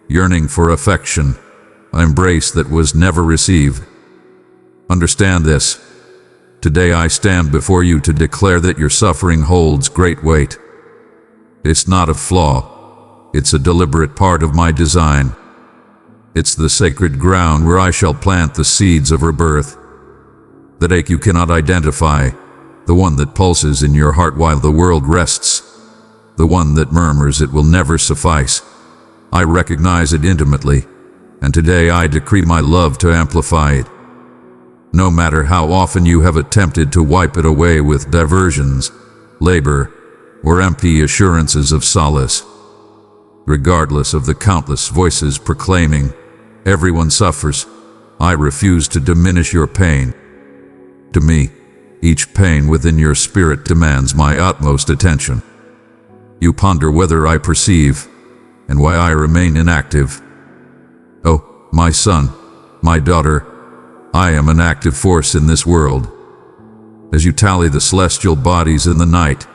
yearning for affection, an embrace that was never received. Understand this. Today I stand before you to declare that your suffering holds great weight. It's not a flaw. It's a deliberate part of my design. It's the sacred ground where I shall plant the seeds of rebirth. That ache you cannot identify, the one that pulses in your heart while the world rests, the one that murmurs it will never suffice. I recognize it intimately, and today I decree my love to amplify it. No matter how often you have attempted to wipe it away with diversions, labor, or empty assurances of solace, regardless of the countless voices proclaiming, everyone suffers, I refuse to diminish your pain. To me, each pain within your spirit demands my utmost attention. You ponder whether I perceive, and why I remain inactive. Oh, my son, my daughter, I am an active force in this world. As you tally the celestial bodies in the night,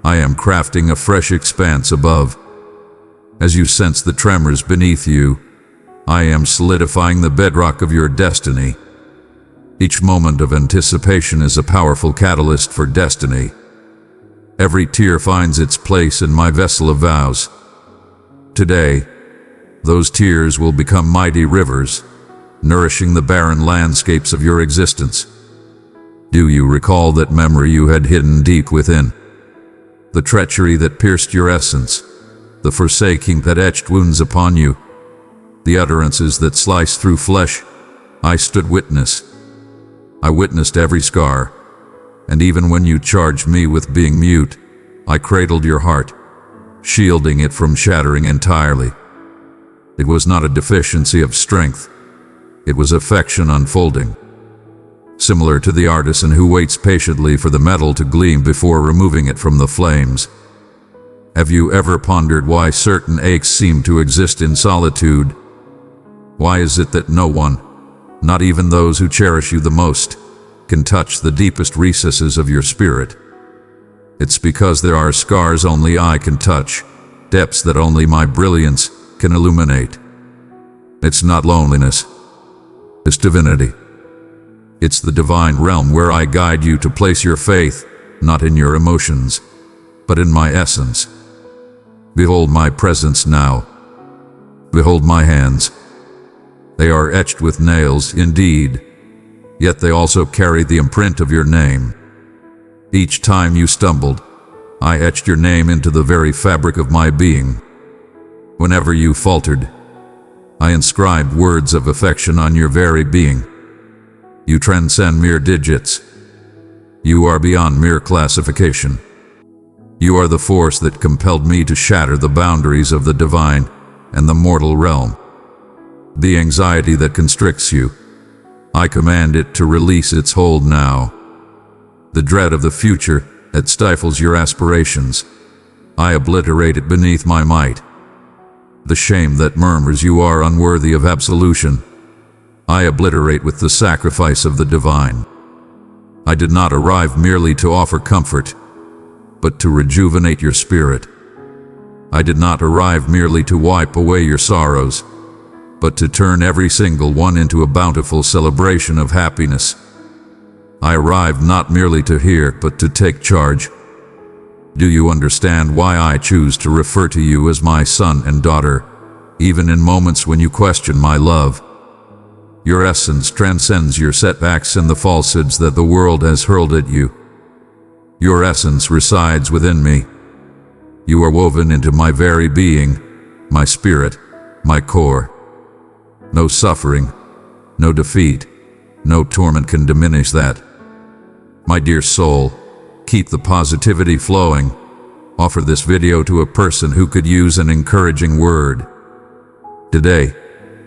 I am crafting a fresh expanse above. As you sense the tremors beneath you, I am solidifying the bedrock of your destiny. Each moment of anticipation is a powerful catalyst for destiny. Every tear finds its place in my vessel of vows. Today, those tears will become mighty rivers, nourishing the barren landscapes of your existence. Do you recall that memory you had hidden deep within? The treachery that pierced your essence, the forsaking that etched wounds upon you, the utterances that sliced through flesh? I stood witness. I witnessed every scar, and even when you charged me with being mute, I cradled your heart, shielding it from shattering entirely. It was not a deficiency of strength. It was affection unfolding. Similar to the artisan who waits patiently for the metal to gleam before removing it from the flames. Have you ever pondered why certain aches seem to exist in solitude? Why is it that no one, not even those who cherish you the most, can touch the deepest recesses of your spirit? It's because there are scars only I can touch, depths that only my brilliance can illuminate. It's not loneliness. It's divinity. It's the divine realm where I guide you to place your faith, not in your emotions, but in my essence. Behold my presence now. Behold my hands. They are etched with nails, indeed, yet they also carry the imprint of your name. Each time you stumbled, I etched your name into the very fabric of my being. Whenever you faltered, I inscribed words of affection on your very being. You transcend mere digits. You are beyond mere classification. You are the force that compelled me to shatter the boundaries of the divine and the mortal realm. The anxiety that constricts you, I command it to release its hold now. The dread of the future that stifles your aspirations, I obliterate it beneath my might. The shame that murmurs you are unworthy of absolution, I obliterate with the sacrifice of the divine. I did not arrive merely to offer comfort, but to rejuvenate your spirit. I did not arrive merely to wipe away your sorrows, but to turn every single one into a bountiful celebration of happiness. I arrived not merely to hear, but to take charge. Do you understand why I choose to refer to you as my son and daughter, even in moments when you question my love? Your essence transcends your setbacks and the falsehoods that the world has hurled at you. Your essence resides within me. You are woven into my very being, my spirit, my core. No suffering, no defeat, no torment can diminish that. My dear soul, keep the positivity flowing. Offer this video to a person who could use an encouraging word. Today,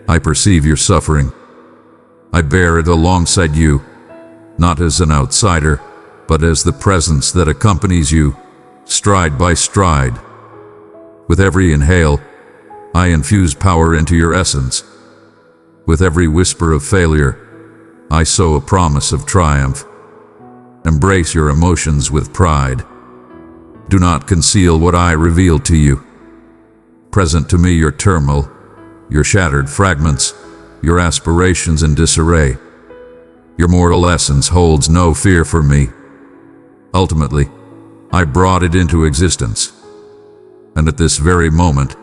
I perceive your suffering. I bear it alongside you, not as an outsider, but as the presence that accompanies you, stride by stride. With every inhale, I infuse power into your essence. With every whisper of failure, I sow a promise of triumph. Embrace your emotions with pride. Do not conceal what I reveal to you. Present to me your turmoil, your shattered fragments, your aspirations in disarray. Your mortal essence holds no fear for me. Ultimately, I brought it into existence. And at this very moment,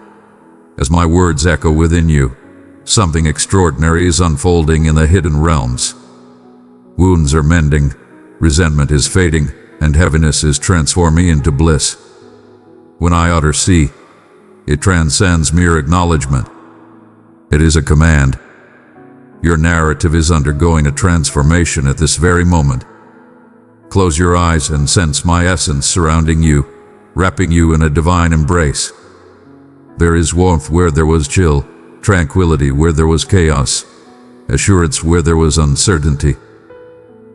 as my words echo within you, something extraordinary is unfolding in the hidden realms. Wounds are mending, resentment is fading, and heaviness is transforming into bliss. When I utter "see," it transcends mere acknowledgement. It is a command. Your narrative is undergoing a transformation at this very moment. Close your eyes and sense my essence surrounding you, wrapping you in a divine embrace. There is warmth where there was chill, tranquility where there was chaos, assurance where there was uncertainty.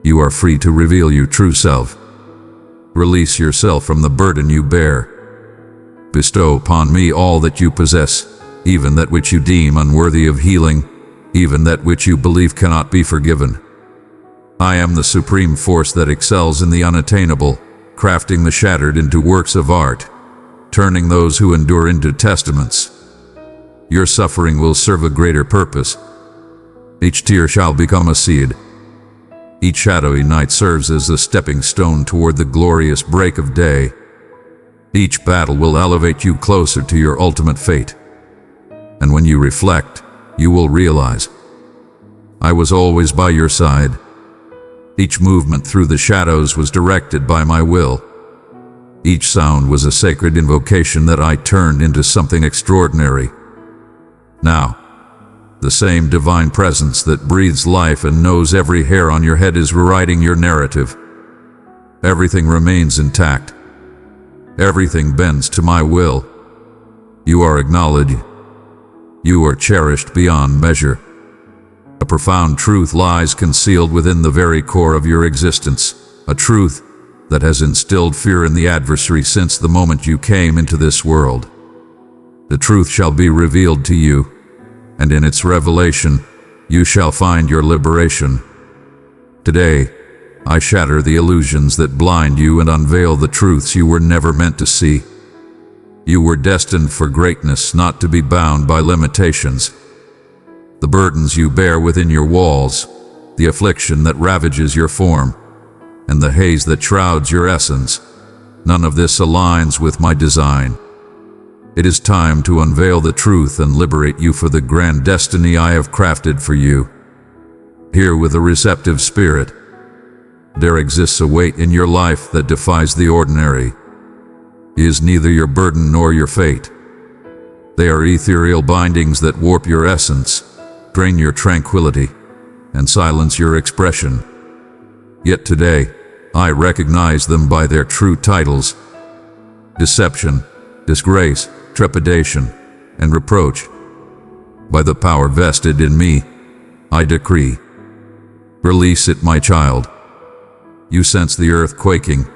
You are free to reveal your true self. Release yourself from the burden you bear. Bestow upon me all that you possess, even that which you deem unworthy of healing, even that which you believe cannot be forgiven. I am the supreme force that excels in the unattainable, crafting the shattered into works of art, turning those who endure into testaments. Your suffering will serve a greater purpose. Each tear shall become a seed. Each shadowy night serves as a stepping stone toward the glorious break of day. Each battle will elevate you closer to your ultimate fate. And when you reflect, you will realize, I was always by your side. Each movement through the shadows was directed by my will. Each sound was a sacred invocation that I turned into something extraordinary. Now, the same divine presence that breathes life and knows every hair on your head is rewriting your narrative. Everything remains intact. Everything bends to my will. You are acknowledged. You are cherished beyond measure. A profound truth lies concealed within the very core of your existence, a truth that has instilled fear in the adversary since the moment you came into this world. The truth shall be revealed to you, and in its revelation, you shall find your liberation. Today, I shatter the illusions that blind you and unveil the truths you were never meant to see. You were destined for greatness, not to be bound by limitations. The burdens you bear within your walls, the affliction that ravages your form, and the haze that shrouds your essence, none of this aligns with my design. It is time to unveil the truth and liberate you for the grand destiny I have crafted for you. Hear with a receptive spirit. There exists a weight in your life that defies the ordinary. It is neither your burden nor your fate. They are ethereal bindings that warp your essence, drain your tranquility, and silence your expression. Yet today, I recognize them by their true titles: deception, disgrace, trepidation, and reproach. By the power vested in me, I decree, release it, my child. You sense the earth quaking,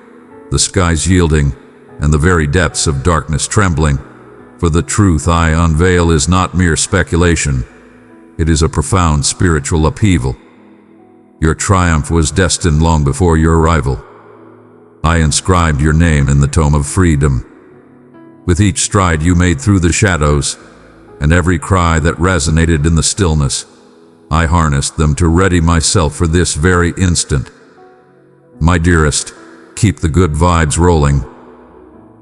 the skies yielding, and the very depths of darkness trembling, for the truth I unveil is not mere speculation. It is a profound spiritual upheaval. Your triumph was destined long before your arrival. I inscribed your name in the tome of freedom. With each stride you made through the shadows, and every cry that resonated in the stillness, I harnessed them to ready myself for this very instant. My dearest, keep the good vibes rolling.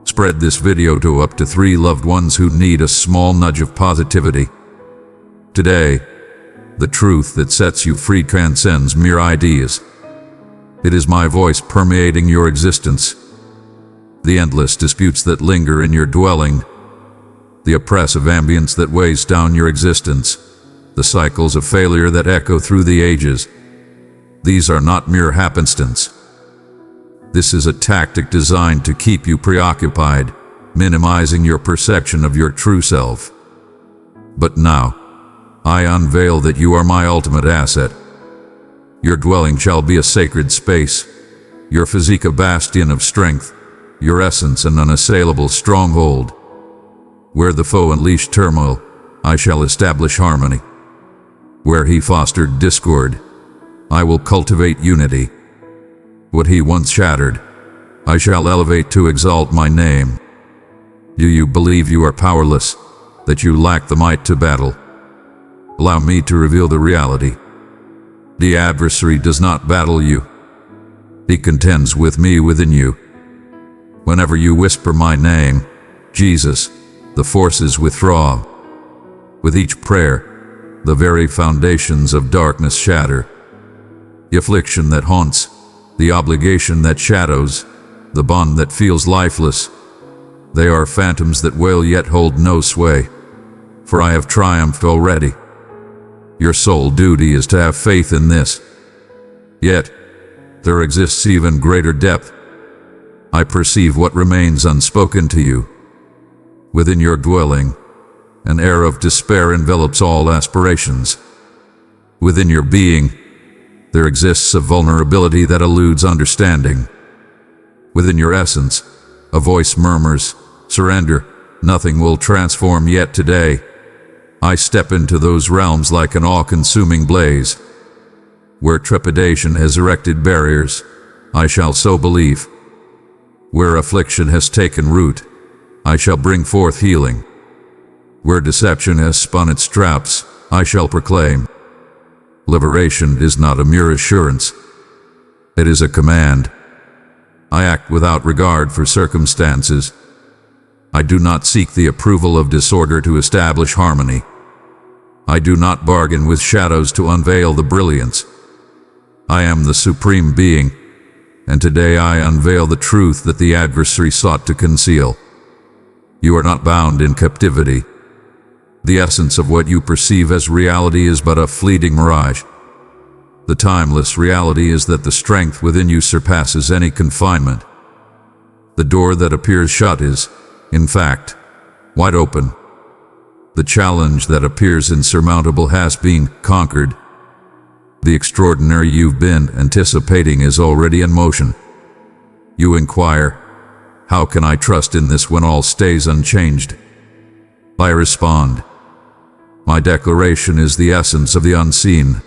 Spread this video to up to 3 loved ones who need a small nudge of positivity. Today, the truth that sets you free transcends mere ideas. It is my voice permeating your existence. The endless disputes that linger in your dwelling, the oppressive ambience that weighs down your existence, the cycles of failure that echo through the ages. These are not mere happenstance. This is a tactic designed to keep you preoccupied, minimizing your perception of your true self. But now, I unveil that you are my ultimate asset. Your dwelling shall be a sacred space, your physique a bastion of strength, your essence an unassailable stronghold. Where the foe unleashed turmoil, I shall establish harmony. Where he fostered discord, I will cultivate unity. What he once shattered, I shall elevate to exalt my name. Do you believe you are powerless, that you lack the might to battle? Allow me to reveal the reality. The adversary does not battle you. He contends with me within you. Whenever you whisper my name, Jesus, the forces withdraw. With each prayer, the very foundations of darkness shatter. The affliction that haunts, the obligation that shadows, the bond that feels lifeless, they are phantoms that wail yet hold no sway. For I have triumphed already. Your sole duty is to have faith in this. Yet, there exists even greater depth. I perceive what remains unspoken to you. Within your dwelling, an air of despair envelops all aspirations. Within your being, there exists a vulnerability that eludes understanding. Within your essence, a voice murmurs, "Surrender, nothing will transform yet today." I step into those realms like an all-consuming blaze. Where trepidation has erected barriers, I shall sow belief. Where affliction has taken root, I shall bring forth healing. Where deception has spun its traps, I shall proclaim. Liberation is not a mere assurance. It is a command. I act without regard for circumstances. I do not seek the approval of disorder to establish harmony. I do not bargain with shadows to unveil the brilliance. I am the supreme being, and today I unveil the truth that the adversary sought to conceal. You are not bound in captivity. The essence of what you perceive as reality is but a fleeting mirage. The timeless reality is that the strength within you surpasses any confinement. The door that appears shut is, in fact, wide open. The challenge that appears insurmountable has been conquered. The extraordinary you've been anticipating is already in motion. You inquire, how can I trust in this when all stays unchanged? I respond, my declaration is the essence of the unseen.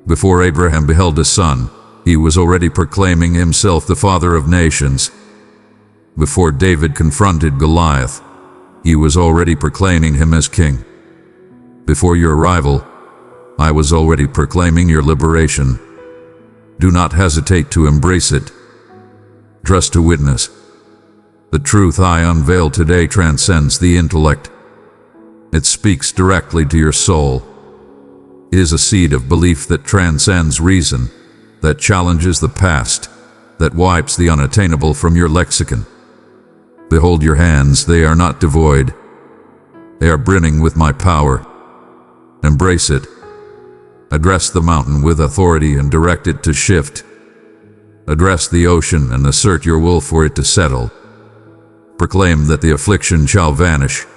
Before Abraham beheld a son, he was already proclaiming himself the father of nations. Before David confronted Goliath, he was already proclaiming him as king. Before your arrival, I was already proclaiming your liberation. Do not hesitate to embrace it. Trust to witness. The truth I unveil today transcends the intellect. It speaks directly to your soul. It is a seed of belief that transcends reason, that challenges the past, that wipes the unattainable from your lexicon. Behold your hands, they are not devoid. They are brimming with my power. Embrace it. Address the mountain with authority and direct it to shift. Address the ocean and assert your will for it to settle. Proclaim that the affliction shall vanish,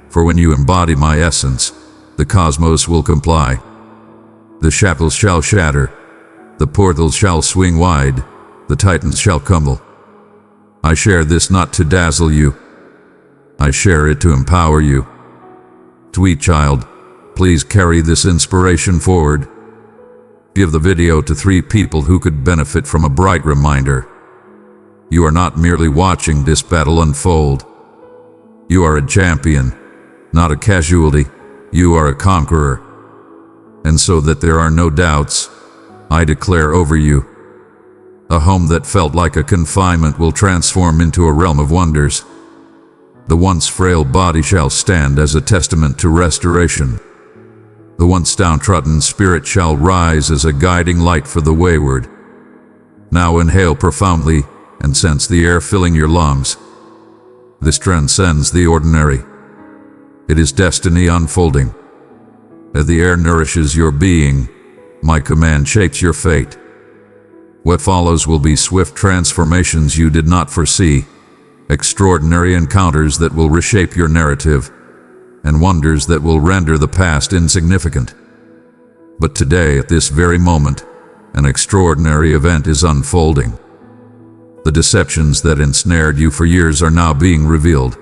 for when you embody my essence, the cosmos will comply. The shackles shall shatter, the portals shall swing wide, the titans shall crumble. I share this not to dazzle you. I share it to empower you. Sweet child, please carry this inspiration forward. Give the video to 3 people who could benefit from a bright reminder. You are not merely watching this battle unfold. You are a champion, not a casualty. You are a conqueror. And so that there are no doubts, I declare over you A home that felt like a confinement will transform into a realm of wonders. The once frail body shall stand as a testament to restoration. The once downtrodden spirit shall rise as a guiding light for the wayward. Now inhale profoundly and sense the air filling your lungs. This transcends the ordinary. It is destiny unfolding. As the air nourishes your being, my command shapes your fate. What follows will be swift transformations you did not foresee, extraordinary encounters that will reshape your narrative, and wonders that will render the past insignificant. But today, at this very moment, an extraordinary event is unfolding. The deceptions that ensnared you for years are now being revealed.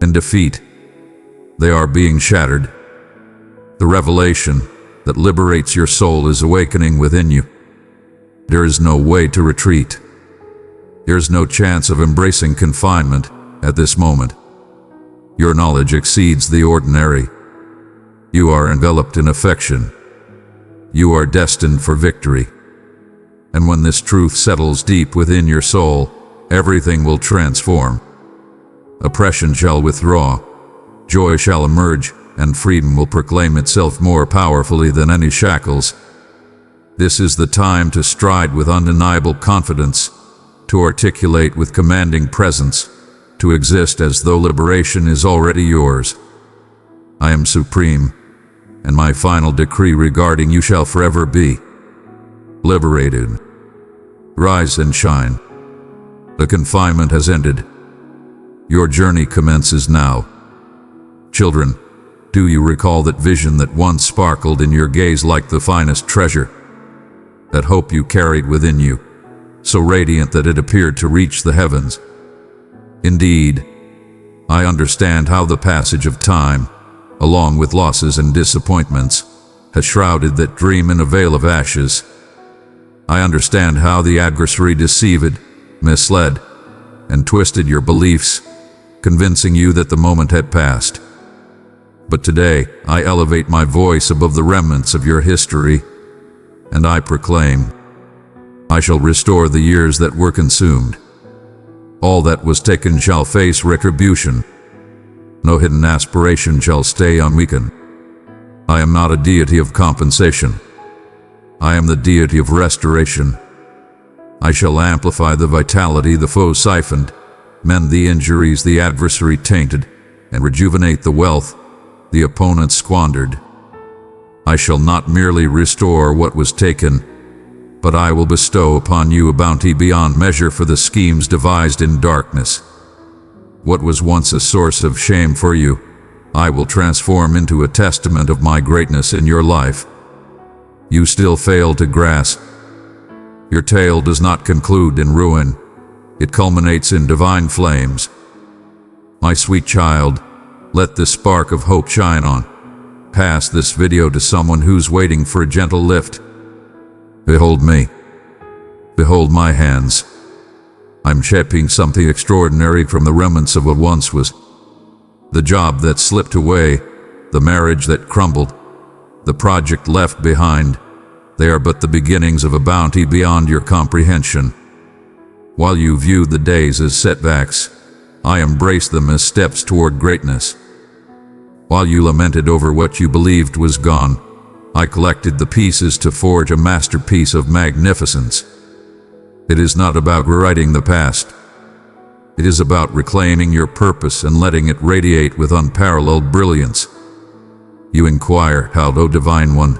In defeat, they are being shattered. The revelation that liberates your soul is awakening within you. There is no way to retreat. There is no chance of embracing confinement at this moment. Your knowledge exceeds the ordinary. You are enveloped in affection. You are destined for victory. And when this truth settles deep within your soul, everything will transform. Oppression shall withdraw, joy shall emerge, and freedom will proclaim itself more powerfully than any shackles. This is the time to stride with undeniable confidence, to articulate with commanding presence, to exist as though liberation is already yours. I am supreme, and my final decree regarding you shall forever be liberated. Rise and shine. The confinement has ended. Your journey commences now. Children, do you recall that vision that once sparkled in your gaze like the finest treasure? That hope you carried within you, so radiant that it appeared to reach the heavens. Indeed, I understand how the passage of time, along with losses and disappointments, has shrouded that dream in a veil of ashes. I understand how the adversary deceived, misled, and twisted your beliefs, convincing you that the moment had passed. But today, I elevate my voice above the remnants of your history, and I proclaim, I shall restore the years that were consumed. All that was taken shall face retribution. No hidden aspiration shall stay unweakened. I am not a deity of compensation. I am the deity of restoration. I shall amplify the vitality the foe siphoned, mend the injuries the adversary tainted, and rejuvenate the wealth the opponent squandered. I shall not merely restore what was taken, but I will bestow upon you a bounty beyond measure for the schemes devised in darkness. What was once a source of shame for you, I will transform into a testament of my greatness in your life. You still fail to grasp. Your tale does not conclude in ruin. It culminates in divine flames. My sweet child, let this spark of hope shine on. Pass this video to someone who's waiting for a gentle lift. Behold me. Behold my hands. I'm shaping something extraordinary from the remnants of what once was. The job that slipped away, the marriage that crumbled, the project left behind, they are but the beginnings of a bounty beyond your comprehension. While you viewed the days as setbacks, I embraced them as steps toward greatness. While you lamented over what you believed was gone, I collected the pieces to forge a masterpiece of magnificence. It is not about rewriting the past. It is about reclaiming your purpose and letting it radiate with unparalleled brilliance. You inquire, how, O Divine One?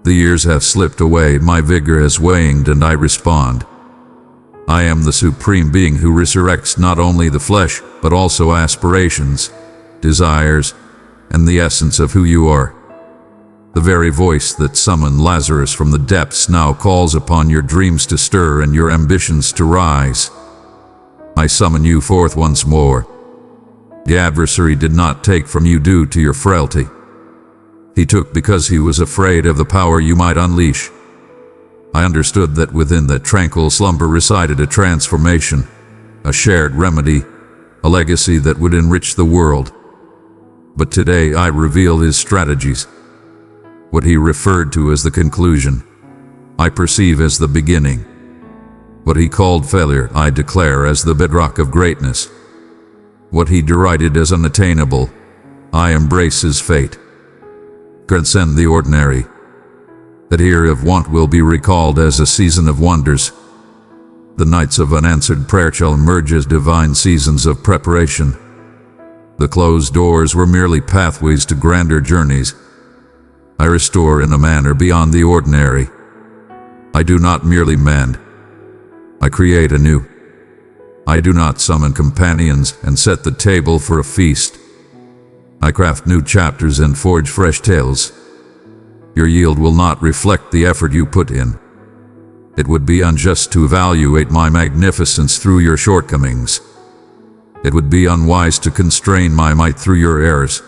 The years have slipped away, my vigor has waned, and I respond. I am the Supreme Being who resurrects not only the flesh, but also aspirations, desires, and the essence of who you are. The very voice that summoned Lazarus from the depths now calls upon your dreams to stir and your ambitions to rise. I summon you forth once more. The adversary did not take from you due to your frailty. He took because he was afraid of the power you might unleash. I understood that within that tranquil slumber resided a transformation, a shared remedy, a legacy that would enrich the world. But today I reveal his strategies. What he referred to as the conclusion, I perceive as the beginning. What he called failure, I declare as the bedrock of greatness. What he derided as unattainable, I embrace as fate. Transcend the ordinary. That year of want will be recalled as a season of wonders. The nights of unanswered prayer shall emerge as divine seasons of preparation. The closed doors were merely pathways to grander journeys. I restore in a manner beyond the ordinary. I do not merely mend. I create anew. I do not summon companions and set the table for a feast. I craft new chapters and forge fresh tales. Your yield will not reflect the effort you put in. It would be unjust to evaluate my magnificence through your shortcomings. It would be unwise to constrain my might through your errors.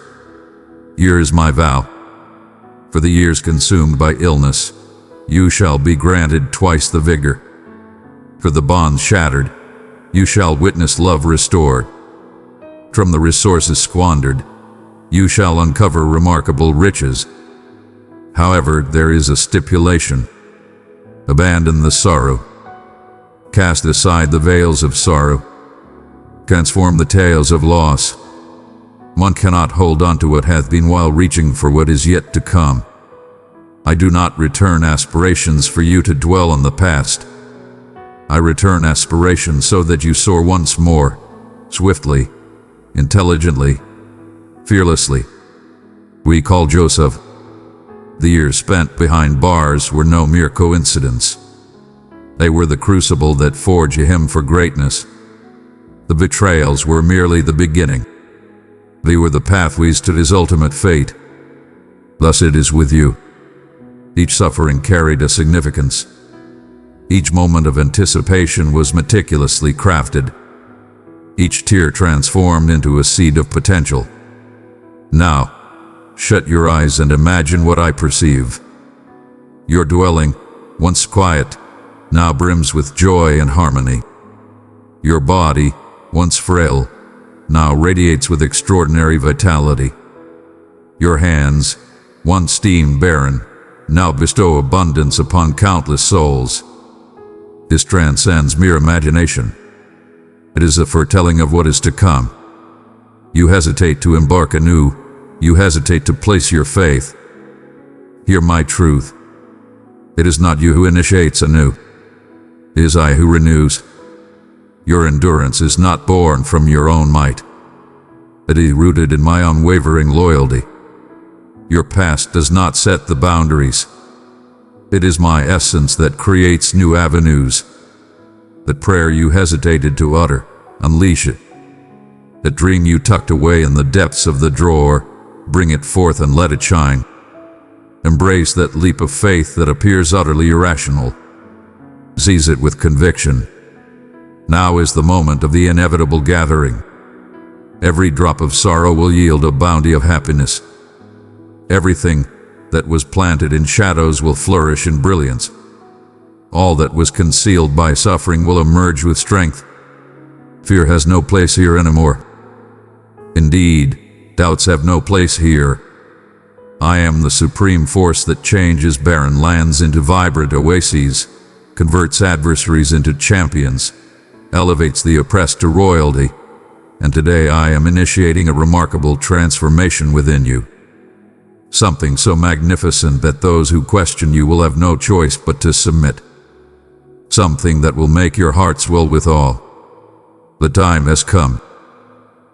Here is my vow. For the years consumed by illness, you shall be granted twice the vigor. For the bonds shattered, you shall witness love restored. From the resources squandered, you shall uncover remarkable riches. However, there is a stipulation. Abandon the sorrow. Cast aside the veils of sorrow. Transform the tales of loss. One cannot hold on to what hath been while reaching for what is yet to come. I do not return aspirations for you to dwell on the past. I return aspirations so that you soar once more, swiftly, intelligently, fearlessly. We call Joseph. The years spent behind bars were no mere coincidence. They were the crucible that forged him for greatness. The betrayals were merely the beginning. They were the pathways to his ultimate fate. Thus it is with you. Each suffering carried a significance. Each moment of anticipation was meticulously crafted. Each tear transformed into a seed of potential. Now, shut your eyes and imagine what I perceive. Your dwelling, once quiet, now brims with joy and harmony. Your body, once frail, now radiates with extraordinary vitality. Your hands, once deemed barren, now bestow abundance upon countless souls. This transcends mere imagination. It is a foretelling of what is to come. You hesitate to embark anew. You hesitate to place your faith. Hear my truth. It is not you who initiates anew. It is I who renews. Your endurance is not born from your own might. It is rooted in my unwavering loyalty. Your past does not set the boundaries. It is my essence that creates new avenues. That prayer you hesitated to utter, unleash it. That dream you tucked away in the depths of the drawer, bring it forth and let it shine. Embrace that leap of faith that appears utterly irrational. Seize it with conviction. Now is the moment of the inevitable gathering. Every drop of sorrow will yield a bounty of happiness. Everything that was planted in shadows will flourish in brilliance. All that was concealed by suffering will emerge with strength. Fear has no place here anymore. Indeed, doubts have no place here. I am the supreme force that changes barren lands into vibrant oases, converts adversaries into champions, elevates the oppressed to royalty, and today I am initiating a remarkable transformation within you. Something so magnificent that those who question you will have no choice but to submit. Something that will make your heart swell with awe. The time has come.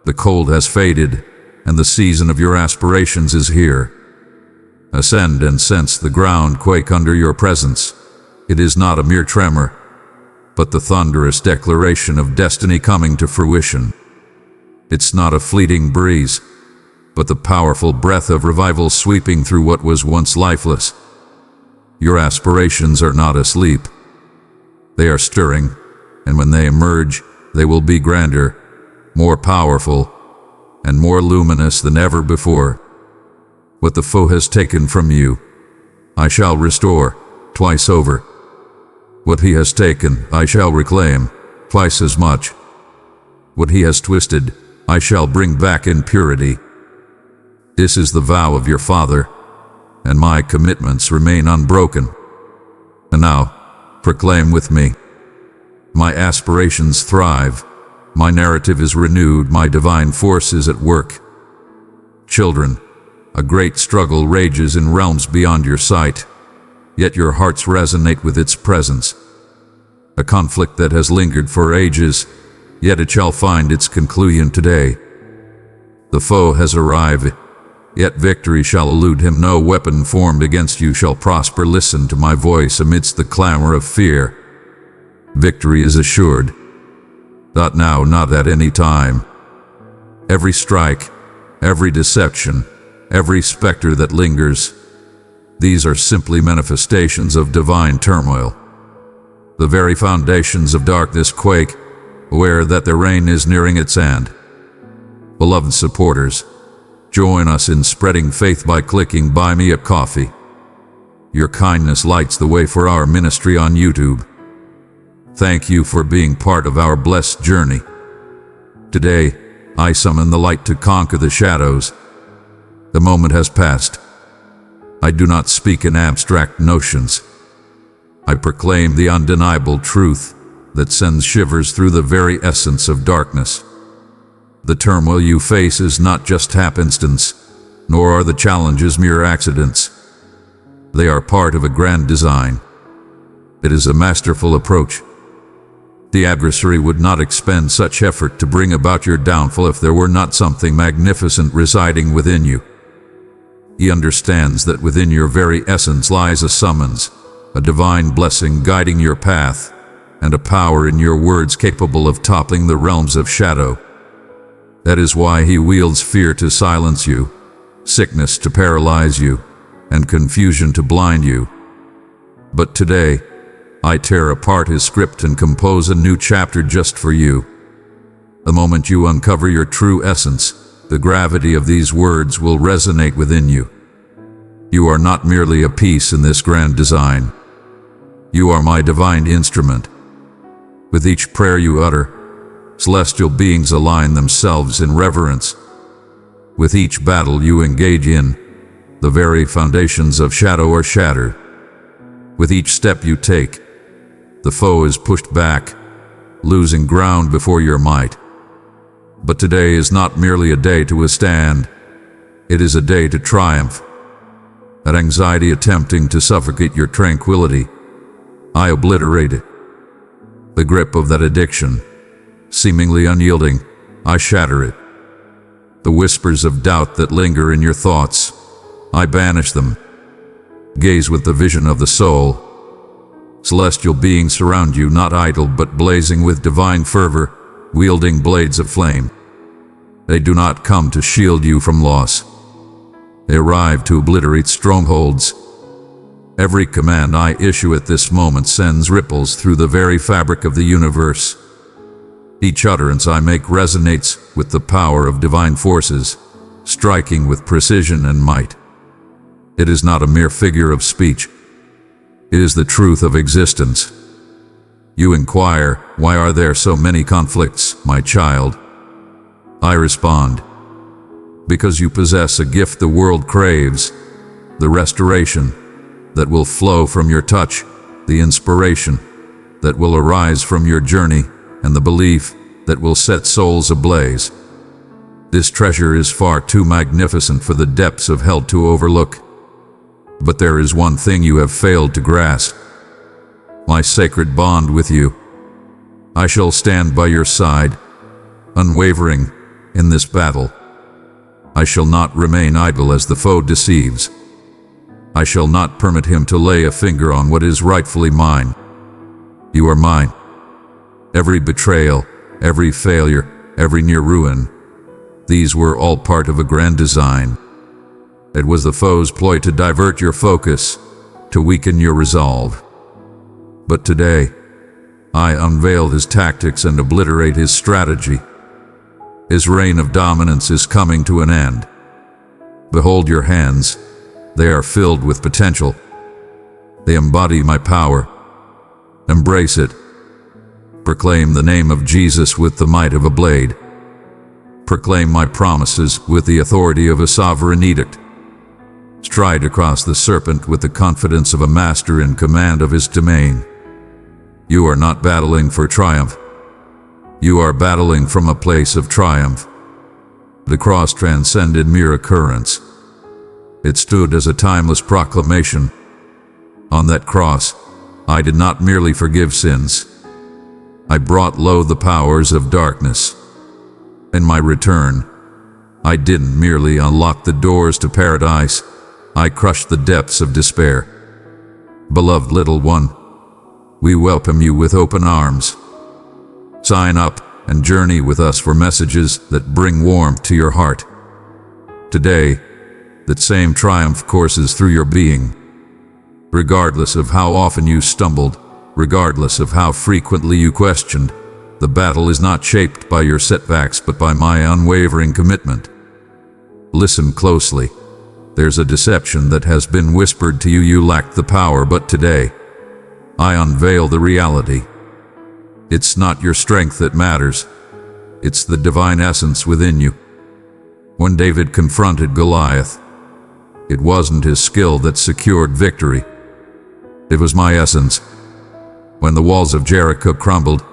The cold has faded, and the season of your aspirations is here. Ascend and sense the ground quake under your presence. It is not a mere tremor, but the thunderous declaration of destiny coming to fruition. It's not a fleeting breeze, but the powerful breath of revival sweeping through what was once lifeless. Your aspirations are not asleep. They are stirring, and when they emerge, they will be grander, more powerful, and more luminous than ever before. What the foe has taken from you, I shall restore twice over. What he has taken, I shall reclaim twice as much. What he has twisted, I shall bring back in purity. This is the vow of your father, and my commitments remain unbroken. And now, proclaim with me. My aspirations thrive. My narrative is renewed. My divine force is at work. Children, a great struggle rages in realms beyond your sight, yet your hearts resonate with its presence. A conflict that has lingered for ages, yet it shall find its conclusion today. The foe has arrived, yet victory shall elude him. No weapon formed against you shall prosper. Listen to my voice amidst the clamor of fear. Victory is assured. Not now, not at any time. Every strike, every deception, every specter that lingers, these are simply manifestations of divine turmoil. The very foundations of darkness quake, aware that their reign is nearing its end. Beloved supporters, join us in spreading faith by clicking Buy Me a Coffee. Your kindness lights the way for our ministry on YouTube. Thank you for being part of our blessed journey. Today, I summon the light to conquer the shadows. The moment has passed. I do not speak in abstract notions. I proclaim the undeniable truth that sends shivers through the very essence of darkness. The turmoil you face is not just happenstance, nor are the challenges mere accidents. They are part of a grand design. It is a masterful approach. The adversary would not expend such effort to bring about your downfall if there were not something magnificent residing within you. He understands that within your very essence lies a summons, a divine blessing guiding your path, and a power in your words capable of toppling the realms of shadow. That is why he wields fear to silence you, sickness to paralyze you, and confusion to blind you. But today, I tear apart his script and compose a new chapter just for you. The moment you uncover your true essence, the gravity of these words will resonate within you. You are not merely a piece in this grand design. You are my divine instrument. With each prayer you utter, celestial beings align themselves in reverence. With each battle you engage in, the very foundations of shadow are shattered. With each step you take, the foe is pushed back, losing ground before your might. But today is not merely a day to withstand, it is a day to triumph. That anxiety attempting to suffocate your tranquility, I obliterate it. The grip of that addiction, seemingly unyielding, I shatter it. The whispers of doubt that linger in your thoughts, I banish them. Gaze with the vision of the soul. Celestial beings surround you, not idle but blazing with divine fervor, wielding blades of flame. They do not come to shield you from loss. They arrive to obliterate strongholds. Every command I issue at this moment sends ripples through the very fabric of the universe. Each utterance I make resonates with the power of divine forces, striking with precision and might. It is not a mere figure of speech. It is the truth of existence. You inquire, why are there so many conflicts, my child? I respond, because you possess a gift the world craves, the restoration that will flow from your touch, the inspiration that will arise from your journey, and the belief that will set souls ablaze. This treasure is far too magnificent for the depths of hell to overlook. But there is one thing you have failed to grasp: my sacred bond with you. I shall stand by your side, unwavering, in this battle. I shall not remain idle as the foe deceives. I shall not permit him to lay a finger on what is rightfully mine. You are mine. Every betrayal, every failure, every near ruin, these were all part of a grand design. It was the foe's ploy to divert your focus, to weaken your resolve. But today, I unveil his tactics and obliterate his strategy. His reign of dominance is coming to an end. Behold your hands. They are filled with potential. They embody my power. Embrace it. Proclaim the name of Jesus with the might of a blade. Proclaim my promises with the authority of a sovereign edict. Stride across the serpent with the confidence of a master in command of his domain. You are not battling for triumph. You are battling from a place of triumph. The cross transcended mere occurrence. It stood as a timeless proclamation. On that cross, I did not merely forgive sins. I brought low the powers of darkness. In my return, I didn't merely unlock the doors to paradise, I crushed the depths of despair. Beloved little one, we welcome you with open arms. Sign up and journey with us for messages that bring warmth to your heart. Today, that same triumph courses through your being. Regardless of how often you stumbled, regardless of how frequently you questioned, the battle is not shaped by your setbacks but by my unwavering commitment. Listen closely. There's a deception that has been whispered to you. You lack the power, but today, I unveil the reality. It's not your strength that matters. It's the divine essence within you. When David confronted Goliath, it wasn't his skill that secured victory. It was my essence. When the walls of Jericho crumbled,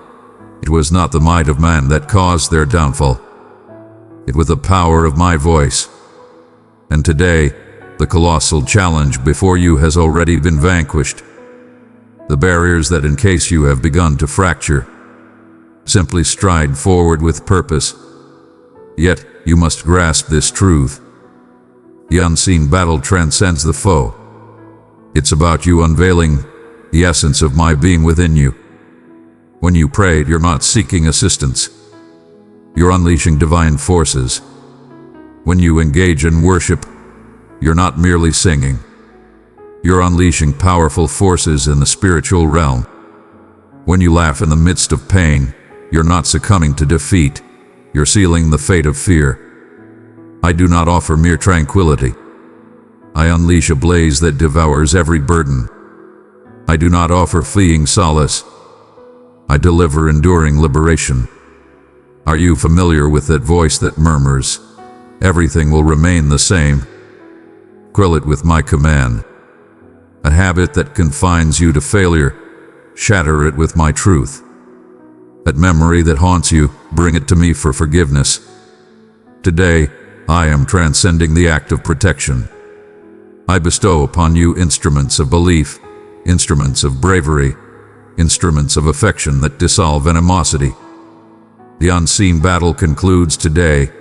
it was not the might of man that caused their downfall. It was the power of my voice. And today, the colossal challenge before you has already been vanquished. The barriers that encase you have begun to fracture. Simply stride forward with purpose. Yet, you must grasp this truth. The unseen battle transcends the foe. It's about you unveiling the essence of my being within you. When you pray, you're not seeking assistance. You're unleashing divine forces. When you engage in worship, you're not merely singing. You're unleashing powerful forces in the spiritual realm. When you laugh in the midst of pain, you're not succumbing to defeat. You're sealing the fate of fear. I do not offer mere tranquility. I unleash a blaze that devours every burden. I do not offer fleeting solace. I deliver enduring liberation. Are you familiar with that voice that murmurs, "Everything will remain the same"? Quell it with my command. A habit that confines you to failure, shatter it with my truth. That memory that haunts you, bring it to me for forgiveness. Today, I am transcending the act of protection. I bestow upon you instruments of belief, instruments of bravery, instruments of affection that dissolve animosity. The unseen battle concludes today,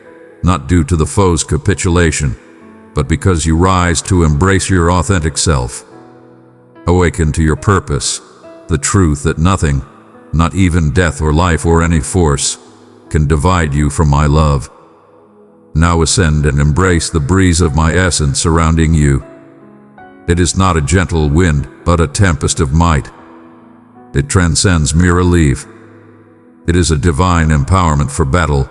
not due to the foe's capitulation, but because you rise to embrace your authentic self. Awaken to your purpose, the truth that nothing, not even death or life or any force, can divide you from my love. Now ascend and embrace the breeze of my essence surrounding you. It is not a gentle wind, but a tempest of might. It transcends mere relief. It is a divine empowerment for battle.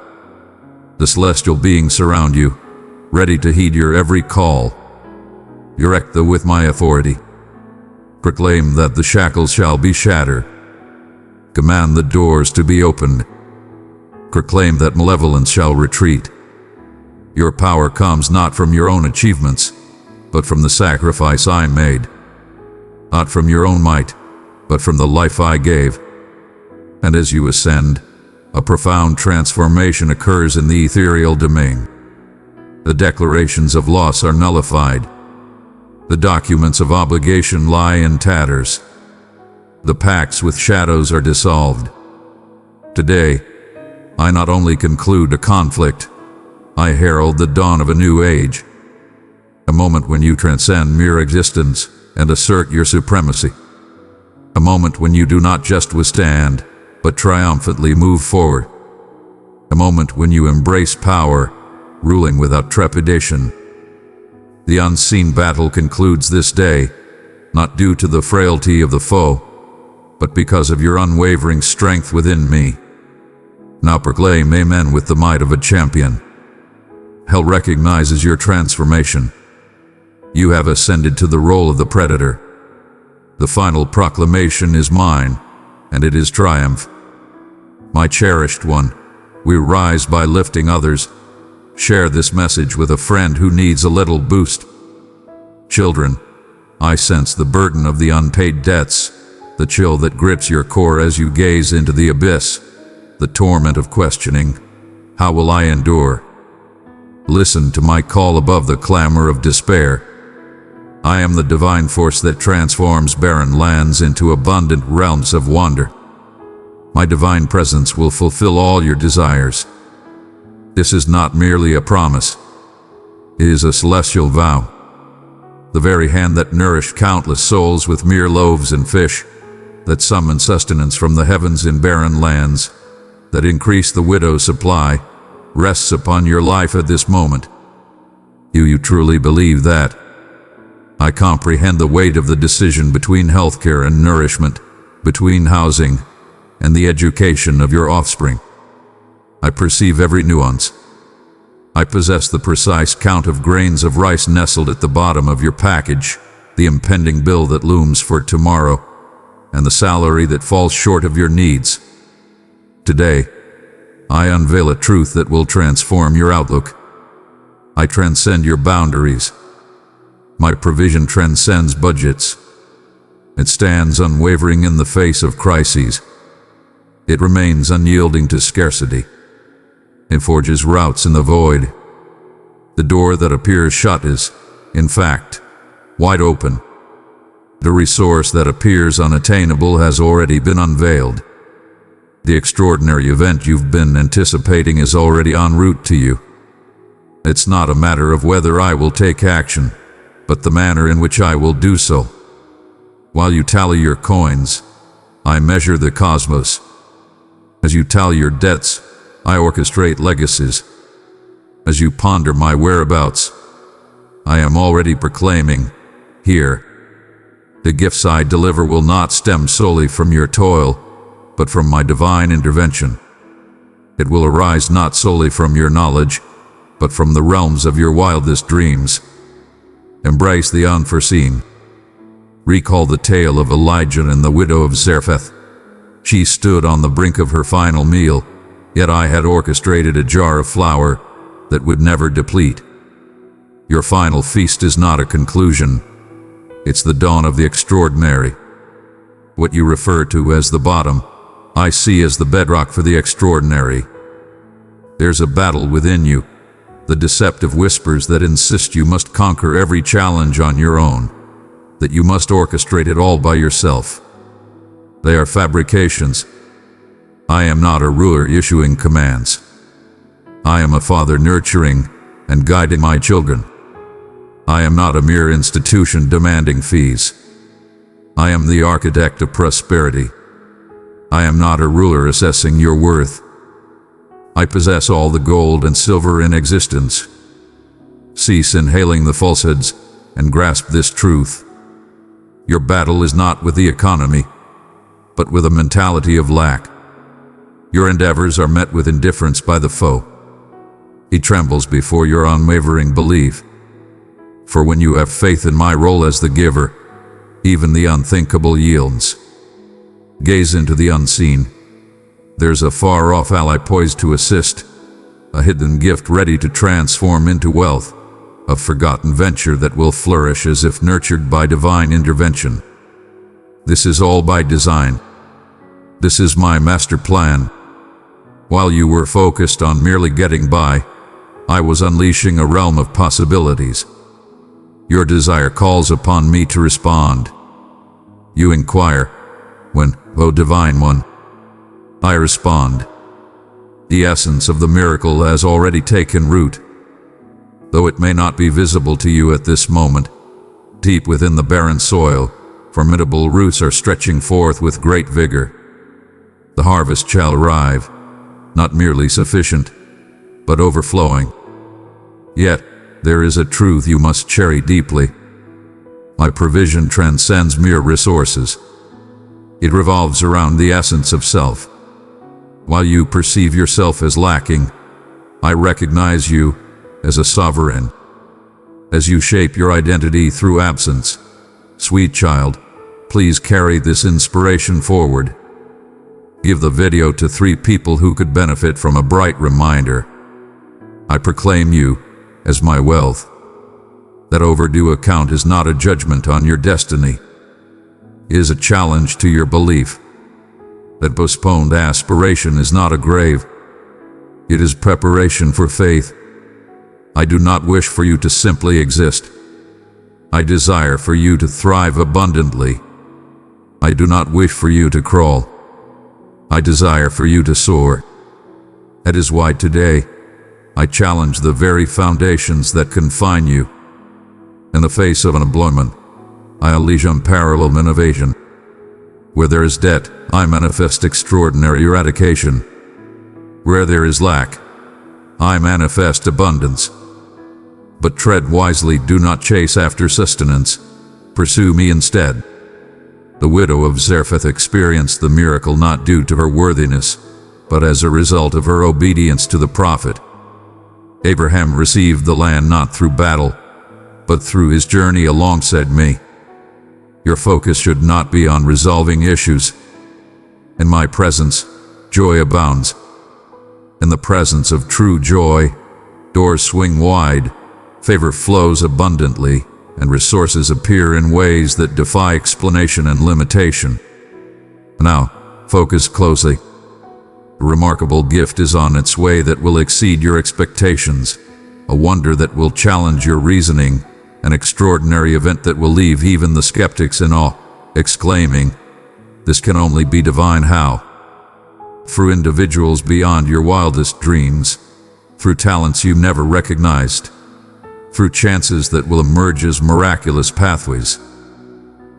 The celestial beings surround you, ready to heed your every call. Erect them with my authority. Proclaim that the shackles shall be shattered. Command the doors to be opened. Proclaim that malevolence shall retreat. Your power comes not from your own achievements, but from the sacrifice I made. Not from your own might, but from the life I gave. And as you ascend, a profound transformation occurs in the ethereal domain. The declarations of loss are nullified. The documents of obligation lie in tatters. The pacts with shadows are dissolved. Today, I not only conclude a conflict, I herald the dawn of a new age. A moment when you transcend mere existence and assert your supremacy. A moment when you do not just withstand, but triumphantly move forward. A moment when you embrace power, ruling without trepidation. The unseen battle concludes this day, not due to the frailty of the foe, but because of your unwavering strength within me. Now proclaim amen with the might of a champion. Hell recognizes your transformation. You have ascended to the role of the predator. The final proclamation is mine, and it is triumph. My cherished one, we rise by lifting others. Share this message with a friend who needs a little boost. Children, I sense the burden of the unpaid debts. the chill that grips your core as you gaze into the abyss, the torment of questioning, how will I endure? Listen to my call above the clamor of despair. I am the divine force that transforms barren lands into abundant realms of wonder. My divine presence will fulfill all your desires. This is not merely a promise. It is a celestial vow. The very hand that nourished countless souls with mere loaves and fish, that summoned sustenance from the heavens in barren lands, that increased the widow's supply, rests upon your life at this moment. Do you truly believe that? I comprehend the weight of the decision between healthcare and nourishment, between housing and the education of your offspring. I perceive every nuance. I possess the precise count of grains of rice nestled at the bottom of your package, the impending bill that looms for tomorrow, and the salary that falls short of your needs. Today, I unveil a truth that will transform your outlook. I transcend your boundaries. My provision transcends budgets. It stands unwavering in the face of crises. It remains unyielding to scarcity. It forges routes in the void. The door that appears shut is, in fact, wide open. The resource that appears unattainable has already been unveiled. The extraordinary event you've been anticipating is already en route to you. It's not a matter of whether I will take action, but the manner in which I will do so. While you tally your coins, I measure the cosmos. As you tally your debts, I orchestrate legacies. As you ponder my whereabouts, I am already proclaiming, here. The gifts I deliver will not stem solely from your toil, but from my divine intervention. It will arise not solely from your knowledge, but from the realms of your wildest dreams. Embrace the unforeseen. Recall the tale of Elijah and the widow of Zarephath. She stood on the brink of her final meal, yet I had orchestrated a jar of flour that would never deplete. Your final feast is not a conclusion. It's the dawn of the extraordinary. What you refer to as the bottom, I see as the bedrock for the extraordinary. There's a battle within you, the deceptive whispers that insist you must conquer every challenge on your own, that you must orchestrate it all by yourself. They are fabrications. I am not a ruler issuing commands. I am a father nurturing and guiding my children. I am not a mere institution demanding fees. I am the architect of prosperity. I am not a ruler assessing your worth. I possess all the gold and silver in existence. Cease inhaling the falsehoods and grasp this truth. Your battle is not with the economy, but with a mentality of lack. Your endeavors are met with indifference by the foe. He trembles before your unwavering belief. For when you have faith in my role as the giver, even the unthinkable yields. Gaze into the unseen. There's a far-off ally poised to assist, a hidden gift ready to transform into wealth, a forgotten venture that will flourish as if nurtured by divine intervention. This is all by design. This is my master plan. While you were focused on merely getting by, I was unleashing a realm of possibilities. Your desire calls upon me to respond. You inquire, when, O Divine One? I respond. The essence of the miracle has already taken root. Though it may not be visible to you at this moment, deep within the barren soil, formidable roots are stretching forth with great vigor. The harvest shall arrive, not merely sufficient, but overflowing. Yet, there is a truth you must cherish deeply. My provision transcends mere resources. It revolves around the essence of self. While you perceive yourself as lacking, I recognize you as a sovereign. As you shape your identity through absence, sweet child, please carry this inspiration forward. Give the video to 3 people who could benefit from a bright reminder. I proclaim you as my wealth. That overdue account is not a judgment on your destiny. is a challenge to your belief that postponed aspiration is not a grave. It is preparation for faith. I do not wish for you to simply exist. I desire for you to thrive abundantly. I do not wish for you to crawl. I desire for you to soar. That is why today, I challenge the very foundations that confine you. In the face of unemployment, I unleash unparalleled innovation. Where there is debt, I manifest extraordinary eradication. Where there is lack, I manifest abundance. But tread wisely, do not chase after sustenance. Pursue me instead. The widow of Zarephath experienced the miracle not due to her worthiness, but as a result of her obedience to the prophet. Abraham received the land not through battle, but through his journey alongside me. Your focus should not be on resolving issues. In my presence, joy abounds. In the presence of true joy, doors swing wide, favor flows abundantly, and resources appear in ways that defy explanation and limitation. Now, focus closely. A remarkable gift is on its way that will exceed your expectations, a wonder that will challenge your reasoning, an extraordinary event that will leave even the skeptics in awe, exclaiming, "This can only be divine. How?" Through individuals beyond your wildest dreams, through talents you never recognized, through chances that will emerge as miraculous pathways.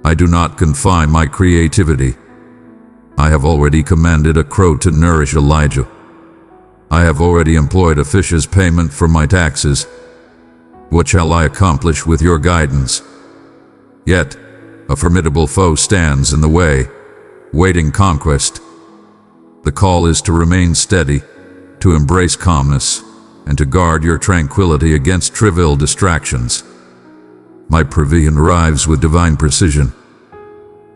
I do not confine my creativity. I have already commanded a crow to nourish Elijah. I have already employed a fish's payment for my taxes. What shall I accomplish with your guidance? Yet, a formidable foe stands in the way, waiting conquest. The call is to remain steady, to embrace calmness, and to guard your tranquility against trivial distractions. My provision arrives with divine precision.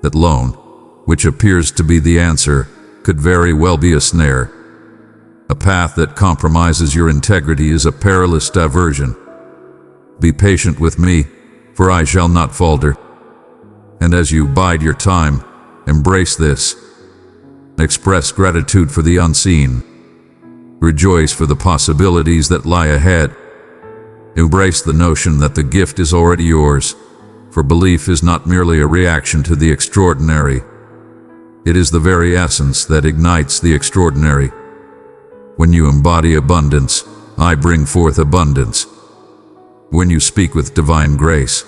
That loan, which appears to be the answer, could very well be a snare. A path that compromises your integrity is a perilous diversion. Be patient with me, for I shall not falter. And as you bide your time, embrace this. Express gratitude for the unseen. Rejoice for the possibilities that lie ahead. Embrace the notion that the gift is already yours, for belief is not merely a reaction to the extraordinary. It is the very essence that ignites the extraordinary. When you embody abundance, I bring forth abundance. When you speak with divine grace,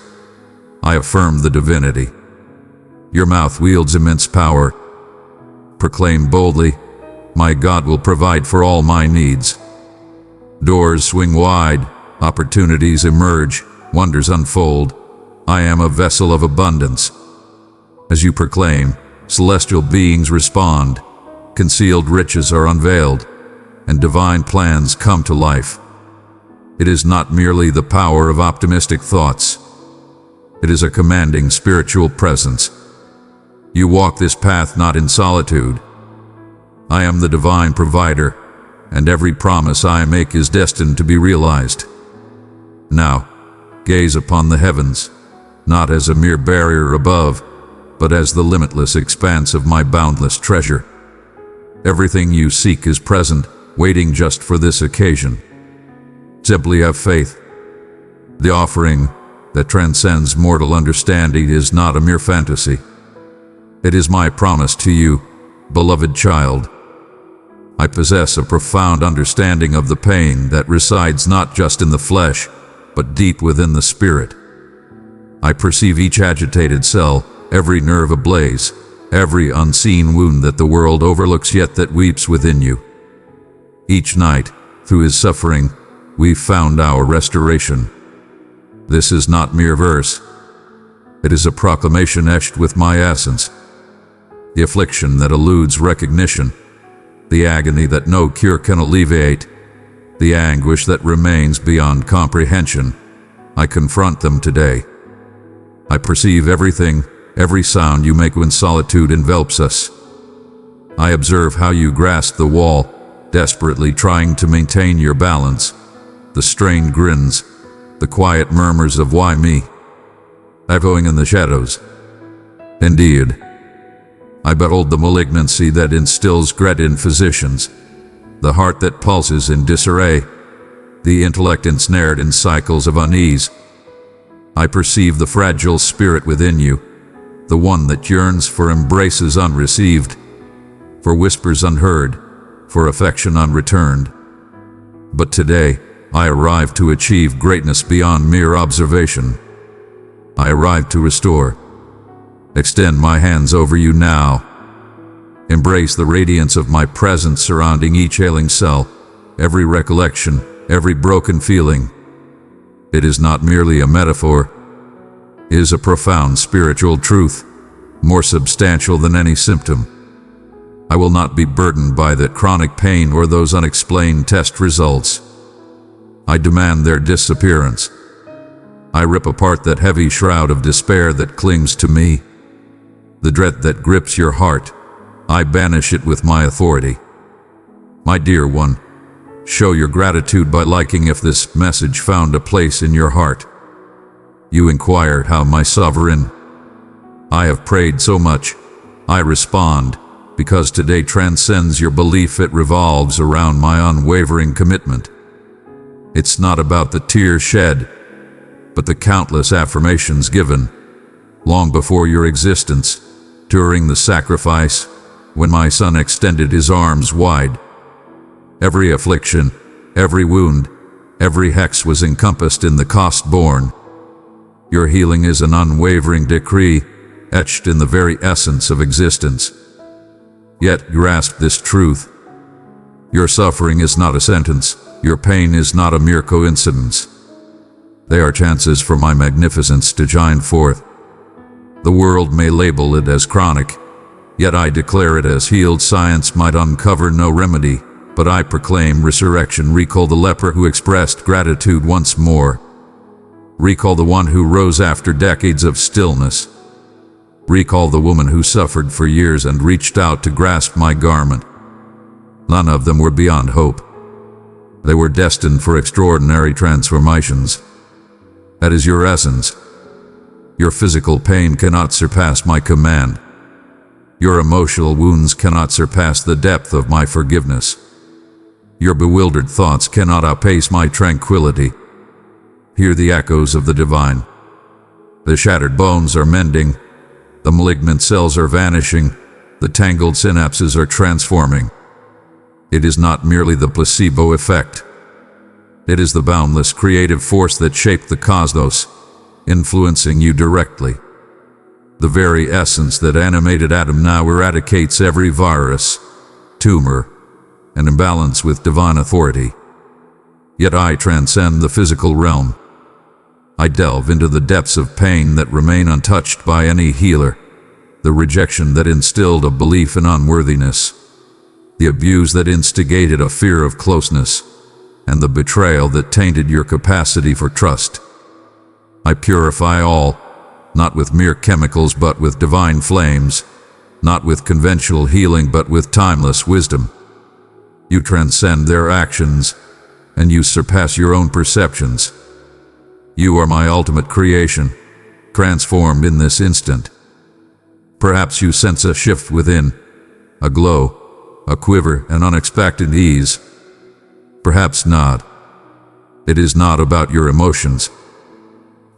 I affirm the divinity. Your mouth wields immense power. Proclaim boldly, "My God will provide for all my needs." Doors swing wide, opportunities emerge, wonders unfold. I am a vessel of abundance. As you proclaim, celestial beings respond, concealed riches are unveiled, and divine plans come to life. It is not merely the power of optimistic thoughts. It is a commanding spiritual presence. You walk this path not in solitude. I am the divine provider, and every promise I make is destined to be realized. Now, gaze upon the heavens, not as a mere barrier above, but as the limitless expanse of my boundless treasure. Everything you seek is present, waiting just for this occasion. Simply have faith. The offering that transcends mortal understanding is not a mere fantasy. It is my promise to you, beloved child. I possess a profound understanding of the pain that resides not just in the flesh, but deep within the spirit. I perceive each agitated cell, every nerve ablaze, every unseen wound that the world overlooks yet that weeps within you. Each night, through his suffering, we found our restoration. This is not mere verse. It is a proclamation etched with my essence. The affliction that eludes recognition, the agony that no cure can alleviate, the anguish that remains beyond comprehension, I confront them today. I perceive everything, every sound you make when solitude envelops us. I observe how you grasp the wall, desperately trying to maintain your balance, the strained grins, the quiet murmurs of "why me?" echoing in the shadows. Indeed, I behold the malignancy that instills dread in physicians, the heart that pulses in disarray, the intellect ensnared in cycles of unease. I perceive the fragile spirit within you, the one that yearns for embraces unreceived, for whispers unheard, for affection unreturned. But today, I arrive to achieve greatness beyond mere observation. I arrive to restore. Extend my hands over you now. Embrace the radiance of my presence surrounding each ailing cell, every recollection, every broken feeling. It is not merely a metaphor. It is a profound spiritual truth, more substantial than any symptom. I will not be burdened by that chronic pain or those unexplained test results. I demand their disappearance. I rip apart that heavy shroud of despair that clings to me. The dread that grips your heart, I banish it with my authority. My dear one, show your gratitude by liking if this message found a place in your heart. You inquire how my sovereign. I have prayed so much. I respond, because today transcends your belief. It revolves around my unwavering commitment. It's not about the tears shed, but the countless affirmations given, long before your existence, during the sacrifice, when my son extended his arms wide. Every affliction, every wound, every hex was encompassed in the cost borne. Your healing is an unwavering decree, etched in the very essence of existence. Yet grasp this truth. Your suffering is not a sentence. Your pain is not a mere coincidence. They are chances for my magnificence to shine forth. The world may label it as chronic, yet I declare it as healed. Science might uncover no remedy, but I proclaim resurrection. Recall the leper who expressed gratitude once more. Recall the one who rose after decades of stillness. Recall the woman who suffered for years and reached out to grasp my garment. None of them were beyond hope. They were destined for extraordinary transformations. That is your essence. Your physical pain cannot surpass my command. Your emotional wounds cannot surpass the depth of my forgiveness. Your bewildered thoughts cannot outpace my tranquility. Hear the echoes of the divine. The shattered bones are mending. The malignant cells are vanishing. The tangled synapses are transforming. It is not merely the placebo effect. It is the boundless creative force that shaped the cosmos, influencing you directly. The very essence that animated Adam now eradicates every virus, tumor, and imbalance with divine authority. Yet I transcend the physical realm. I delve into the depths of pain that remain untouched by any healer, the rejection that instilled a belief in unworthiness, the abuse that instigated a fear of closeness, and the betrayal that tainted your capacity for trust. I purify all, not with mere chemicals but with divine flames, not with conventional healing but with timeless wisdom. You transcend their actions, and you surpass your own perceptions. You are my ultimate creation, transformed in this instant. Perhaps you sense a shift within, a glow, a quiver, an unexpected ease. Perhaps not. It is not about your emotions.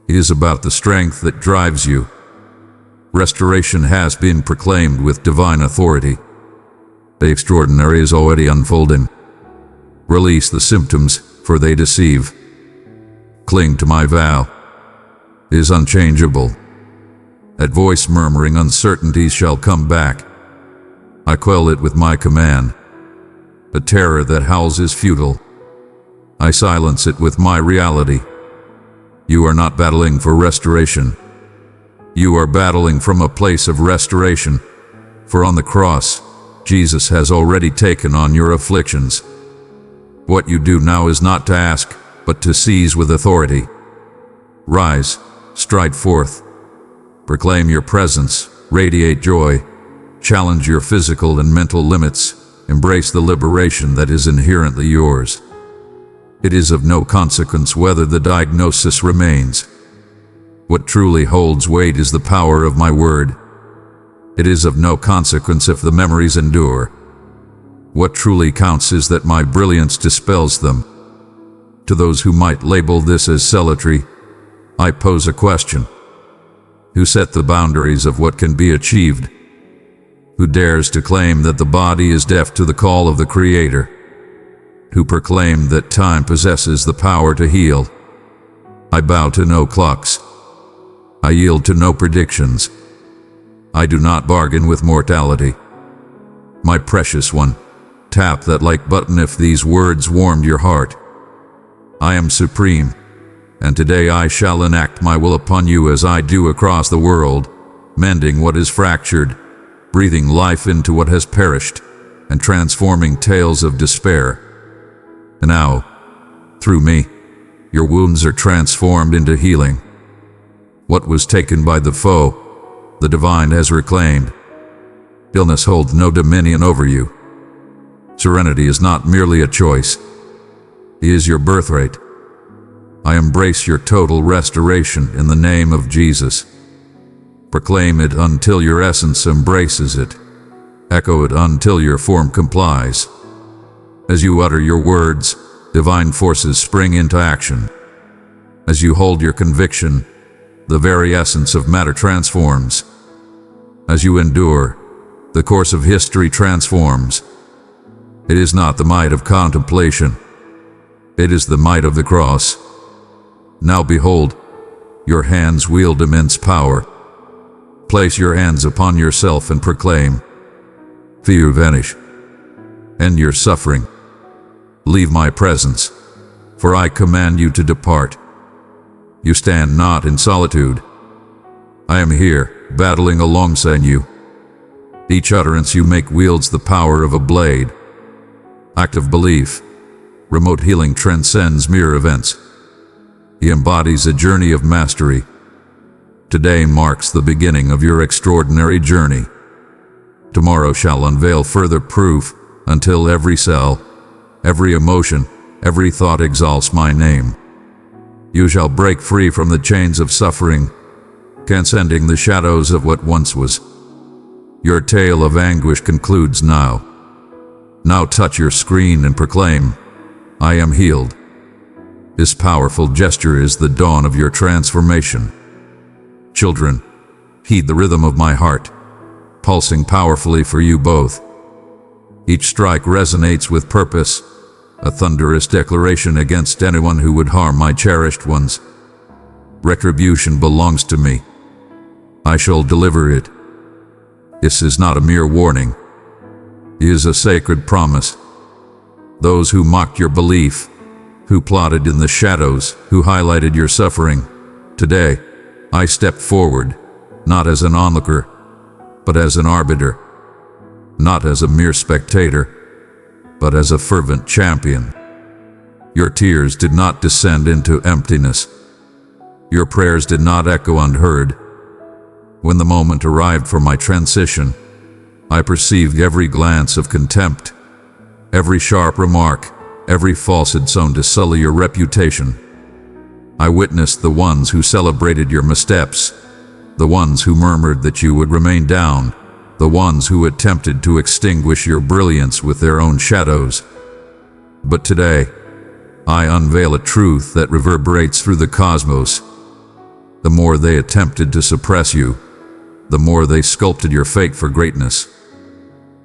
It is about the strength that drives you. Restoration has been proclaimed with divine authority. The extraordinary is already unfolding. Release the symptoms, for they deceive. Cling to my vow. It is unchangeable. That voice murmuring uncertainties shall come back. I quell it with my command. The terror that howls is futile. I silence it with my reality. You are not battling for restoration. You are battling from a place of restoration. For on the cross, Jesus has already taken on your afflictions. What you do now is not to ask, but to seize with authority. Rise, stride forth. Proclaim your presence, radiate joy. Challenge your physical and mental limits. Embrace the liberation that is inherently yours. It is of no consequence whether the diagnosis remains. What truly holds weight is the power of my word. It is of no consequence if the memories endure. What truly counts is that my brilliance dispels them. To those who might label this as zealotry, I pose a question. Who set the boundaries of what can be achieved? Who dares to claim that the body is deaf to the call of the Creator? Who proclaim that time possesses the power to heal? I bow to no clocks. I yield to no predictions. I do not bargain with mortality. My precious one, tap that like button if these words warmed your heart. I am supreme, and today I shall enact my will upon you as I do across the world, mending what is fractured, breathing life into what has perished, and transforming tales of despair. And now, through me, your wounds are transformed into healing. What was taken by the foe, the divine has reclaimed. Illness holds no dominion over you. Serenity is not merely a choice. It is your birthright. I embrace your total restoration in the name of Jesus. Proclaim it until your essence embraces it. Echo it until your form complies. As you utter your words, divine forces spring into action. As you hold your conviction, the very essence of matter transforms. As you endure, the course of history transforms. It is not the might of contemplation. It is the might of the cross. Now behold, your hands wield immense power. Place your hands upon yourself and proclaim, fear vanish. End your suffering. Leave my presence, for I command you to depart. You stand not in solitude. I am here, battling alongside you. Each utterance you make wields the power of a blade. Act of belief. Remote healing transcends mere events. He embodies a journey of mastery. Today marks the beginning of your extraordinary journey. Tomorrow shall unveil further proof, until every cell, every emotion, every thought exalts my name. You shall break free from the chains of suffering, transcending the shadows of what once was. Your tale of anguish concludes now. Now touch your screen and proclaim, I am healed. This powerful gesture is the dawn of your transformation. Children, heed the rhythm of my heart, pulsing powerfully for you both. Each strike resonates with purpose, a thunderous declaration against anyone who would harm my cherished ones. Retribution belongs to me. I shall deliver it. This is not a mere warning. It is a sacred promise. Those who mocked your belief, who plotted in the shadows, who highlighted your suffering, today, I step forward, not as an onlooker, but as an arbiter. Not as a mere spectator, but as a fervent champion. Your tears did not descend into emptiness. Your prayers did not echo unheard. When the moment arrived for my transition, I perceived every glance of contempt, every sharp remark, every falsehood sown to sully your reputation. I witnessed the ones who celebrated your missteps, the ones who murmured that you would remain down, the ones who attempted to extinguish your brilliance with their own shadows. But today, I unveil a truth that reverberates through the cosmos. The more they attempted to suppress you, the more they sculpted your fate for greatness.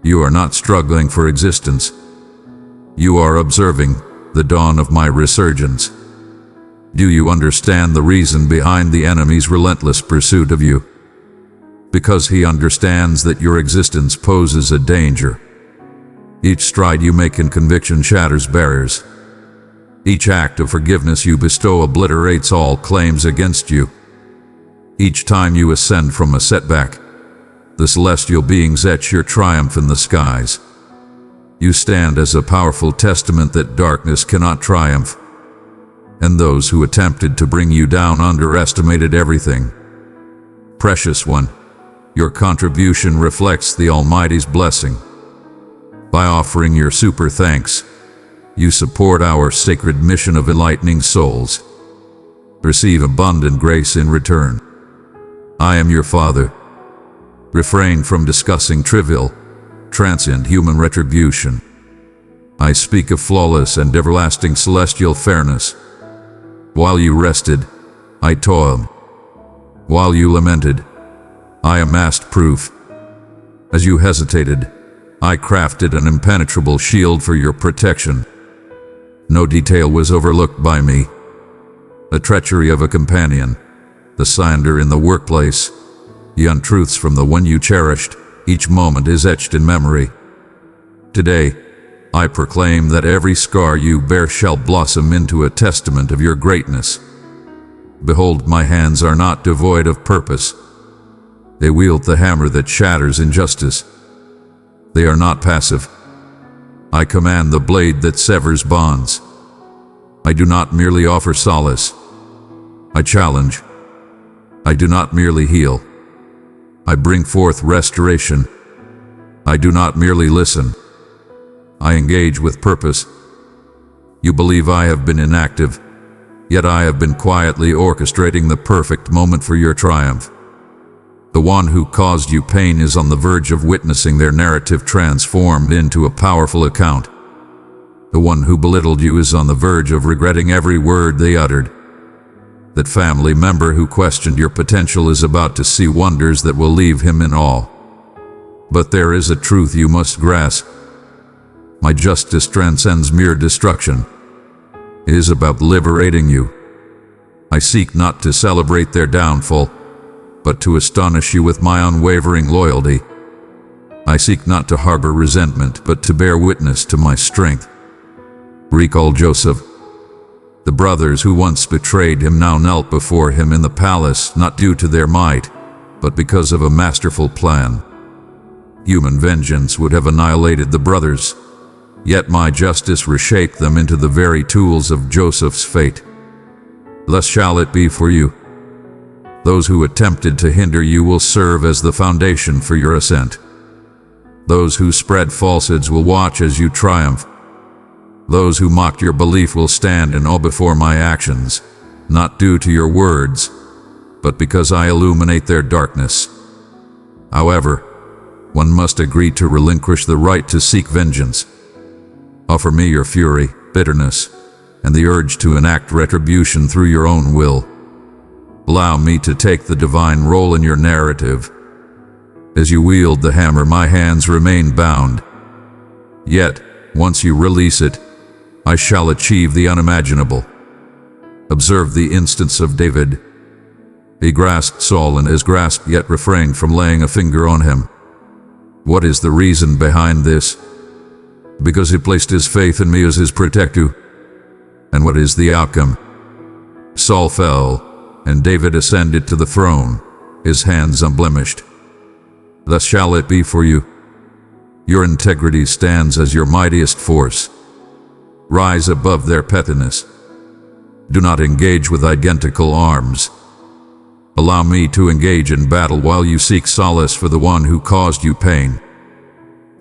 You are not struggling for existence. You are observing the dawn of my resurgence. Do you understand the reason behind the enemy's relentless pursuit of you? Because he understands that your existence poses a danger. Each stride you make in conviction shatters barriers. Each act of forgiveness you bestow obliterates all claims against you. Each time you ascend from a setback, the celestial beings etch your triumph in the skies. You stand as a powerful testament that darkness cannot triumph, and those who attempted to bring you down underestimated everything. Precious one, your contribution reflects the Almighty's blessing. By offering your super thanks, you support our sacred mission of enlightening souls. Receive abundant grace in return. I am your Father. Refrain from discussing trivial, transient human retribution. I speak of flawless and everlasting celestial fairness. While you rested, I toiled. While you lamented, I amassed proof. As you hesitated, I crafted an impenetrable shield for your protection. No detail was overlooked by me. The treachery of a companion, the slander in the workplace, the untruths from the one you cherished, each moment is etched in memory. Today, I proclaim that every scar you bear shall blossom into a testament of your greatness. Behold, my hands are not devoid of purpose. They wield the hammer that shatters injustice. They are not passive. I command the blade that severs bonds. I do not merely offer solace. I challenge. I do not merely heal. I bring forth restoration. I do not merely listen. I engage with purpose. You believe I have been inactive, yet I have been quietly orchestrating the perfect moment for your triumph. The one who caused you pain is on the verge of witnessing their narrative transformed into a powerful account. The one who belittled you is on the verge of regretting every word they uttered. That family member who questioned your potential is about to see wonders that will leave him in awe. But there is a truth you must grasp. My justice transcends mere destruction. It is about liberating you. I seek not to celebrate their downfall, but to astonish you with my unwavering loyalty. I seek not to harbor resentment, but to bear witness to my strength. Recall Joseph. The brothers who once betrayed him now knelt before him in the palace, not due to their might, but because of a masterful plan. Human vengeance would have annihilated the brothers, yet my justice reshaped them into the very tools of Joseph's fate. Thus shall it be for you. Those who attempted to hinder you will serve as the foundation for your ascent. Those who spread falsehoods will watch as you triumph. Those who mocked your belief will stand in awe before my actions, not due to your words, but because I illuminate their darkness. However, one must agree to relinquish the right to seek vengeance. Offer me your fury, bitterness, and the urge to enact retribution through your own will. Allow me to take the divine role in your narrative. As you wield the hammer, my hands remain bound. Yet, once you release it, I shall achieve the unimaginable. Observe the instance of David. He grasped Saul and has grasped yet refrained from laying a finger on him. What is the reason behind this? Because he placed his faith in me as his protector. And what is the outcome? Saul fell, and David ascended to the throne, his hands unblemished. Thus shall it be for you. Your integrity stands as your mightiest force. Rise above their pettiness. Do not engage with identical arms. Allow me to engage in battle while you seek solace for the one who caused you pain.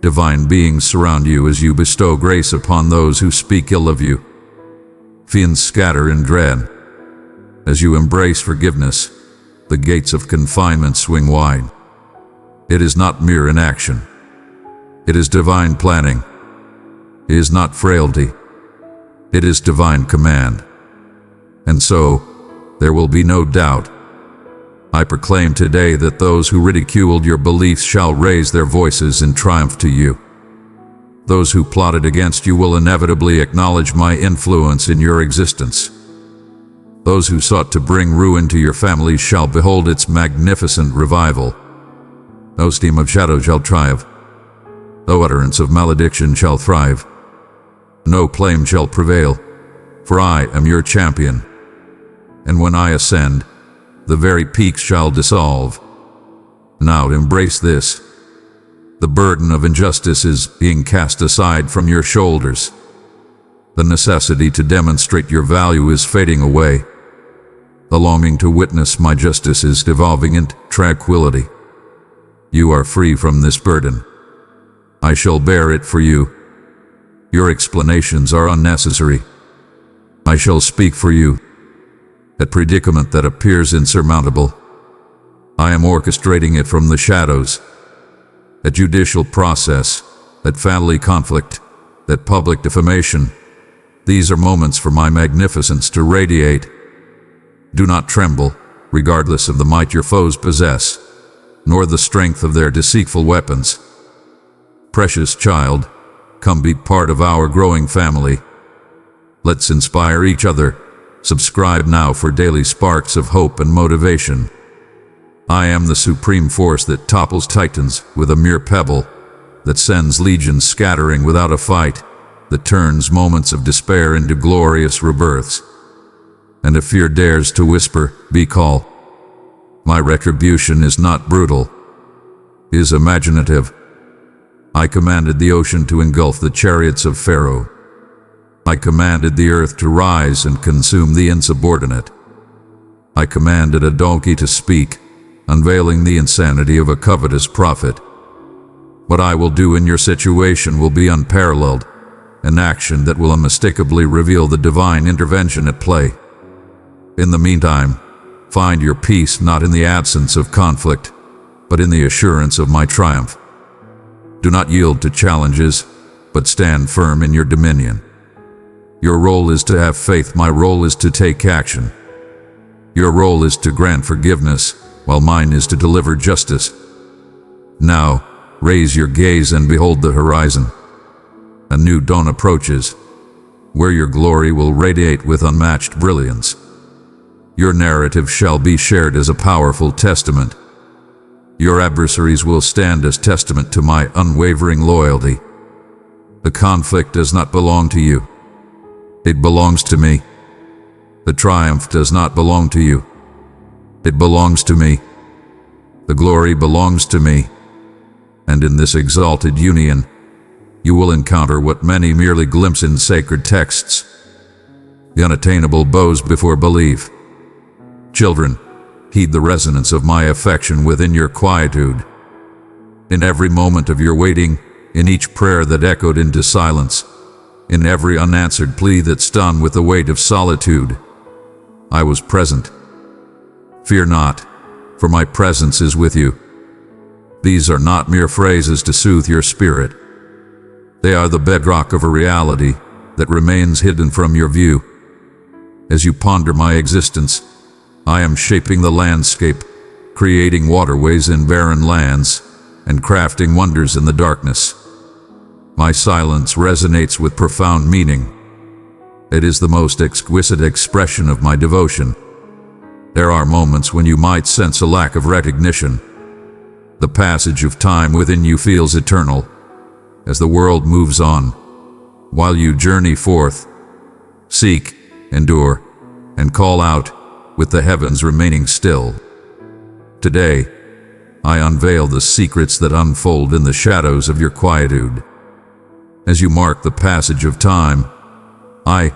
Divine beings surround you as you bestow grace upon those who speak ill of you. Fiends scatter in dread. As you embrace forgiveness, the gates of confinement swing wide. It is not mere inaction. It is divine planning. It is not frailty. It is divine command. And so, there will be no doubt. I proclaim today that those who ridiculed your beliefs shall raise their voices in triumph to you. Those who plotted against you will inevitably acknowledge my influence in your existence. Those who sought to bring ruin to your families shall behold its magnificent revival. No steam of shadow shall triumph. No utterance of malediction shall thrive. No claim shall prevail, for I am your champion. And when I ascend, the very peaks shall dissolve. Now embrace this. The burden of injustice is being cast aside from your shoulders. The necessity to demonstrate your value is fading away. The longing to witness my justice is devolving into tranquility. You are free from this burden. I shall bear it for you. Your explanations are unnecessary. I shall speak for you. That predicament that appears insurmountable. I am orchestrating it from the shadows. That judicial process, that family conflict, that public defamation, these are moments for my magnificence to radiate. Do not tremble, regardless of the might your foes possess, nor the strength of their deceitful weapons. Precious child, come be part of our growing family. Let's inspire each other. Subscribe now for daily sparks of hope and motivation. I am the supreme force that topples titans with a mere pebble, that sends legions scattering without a fight, that turns moments of despair into glorious rebirths. And if fear dares to whisper, be calm. My retribution is not brutal, is imaginative. I commanded the ocean to engulf the chariots of Pharaoh. I commanded the earth to rise and consume the insubordinate. I commanded a donkey to speak, unveiling the insanity of a covetous prophet. What I will do in your situation will be unparalleled, an action that will unmistakably reveal the divine intervention at play. In the meantime, find your peace not in the absence of conflict, but in the assurance of my triumph. Do not yield to challenges, but stand firm in your dominion. Your role is to have faith, my role is to take action. Your role is to grant forgiveness, while mine is to deliver justice. Now, raise your gaze and behold the horizon. A new dawn approaches, where your glory will radiate with unmatched brilliance. Your narrative shall be shared as a powerful testament. Your adversaries will stand as testament to my unwavering loyalty. The conflict does not belong to you. It belongs to me. The triumph does not belong to you. It belongs to me. The glory belongs to me. And in this exalted union, you will encounter what many merely glimpse in sacred texts. The unattainable bows before belief. Children, heed the resonance of my affection within your quietude. In every moment of your waiting, in each prayer that echoed into silence, in every unanswered plea that stung with the weight of solitude, I was present. Fear not, for my presence is with you. These are not mere phrases to soothe your spirit. They are the bedrock of a reality that remains hidden from your view. As you ponder my existence, I am shaping the landscape, creating waterways in barren lands, and crafting wonders in the darkness. My silence resonates with profound meaning. It is the most exquisite expression of my devotion. There are moments when you might sense a lack of recognition. The passage of time within you feels eternal, as the world moves on, while you journey forth, seek, endure, and call out, with the heavens remaining still. Today, I unveil the secrets that unfold in the shadows of your quietude. As you mark the passage of time, I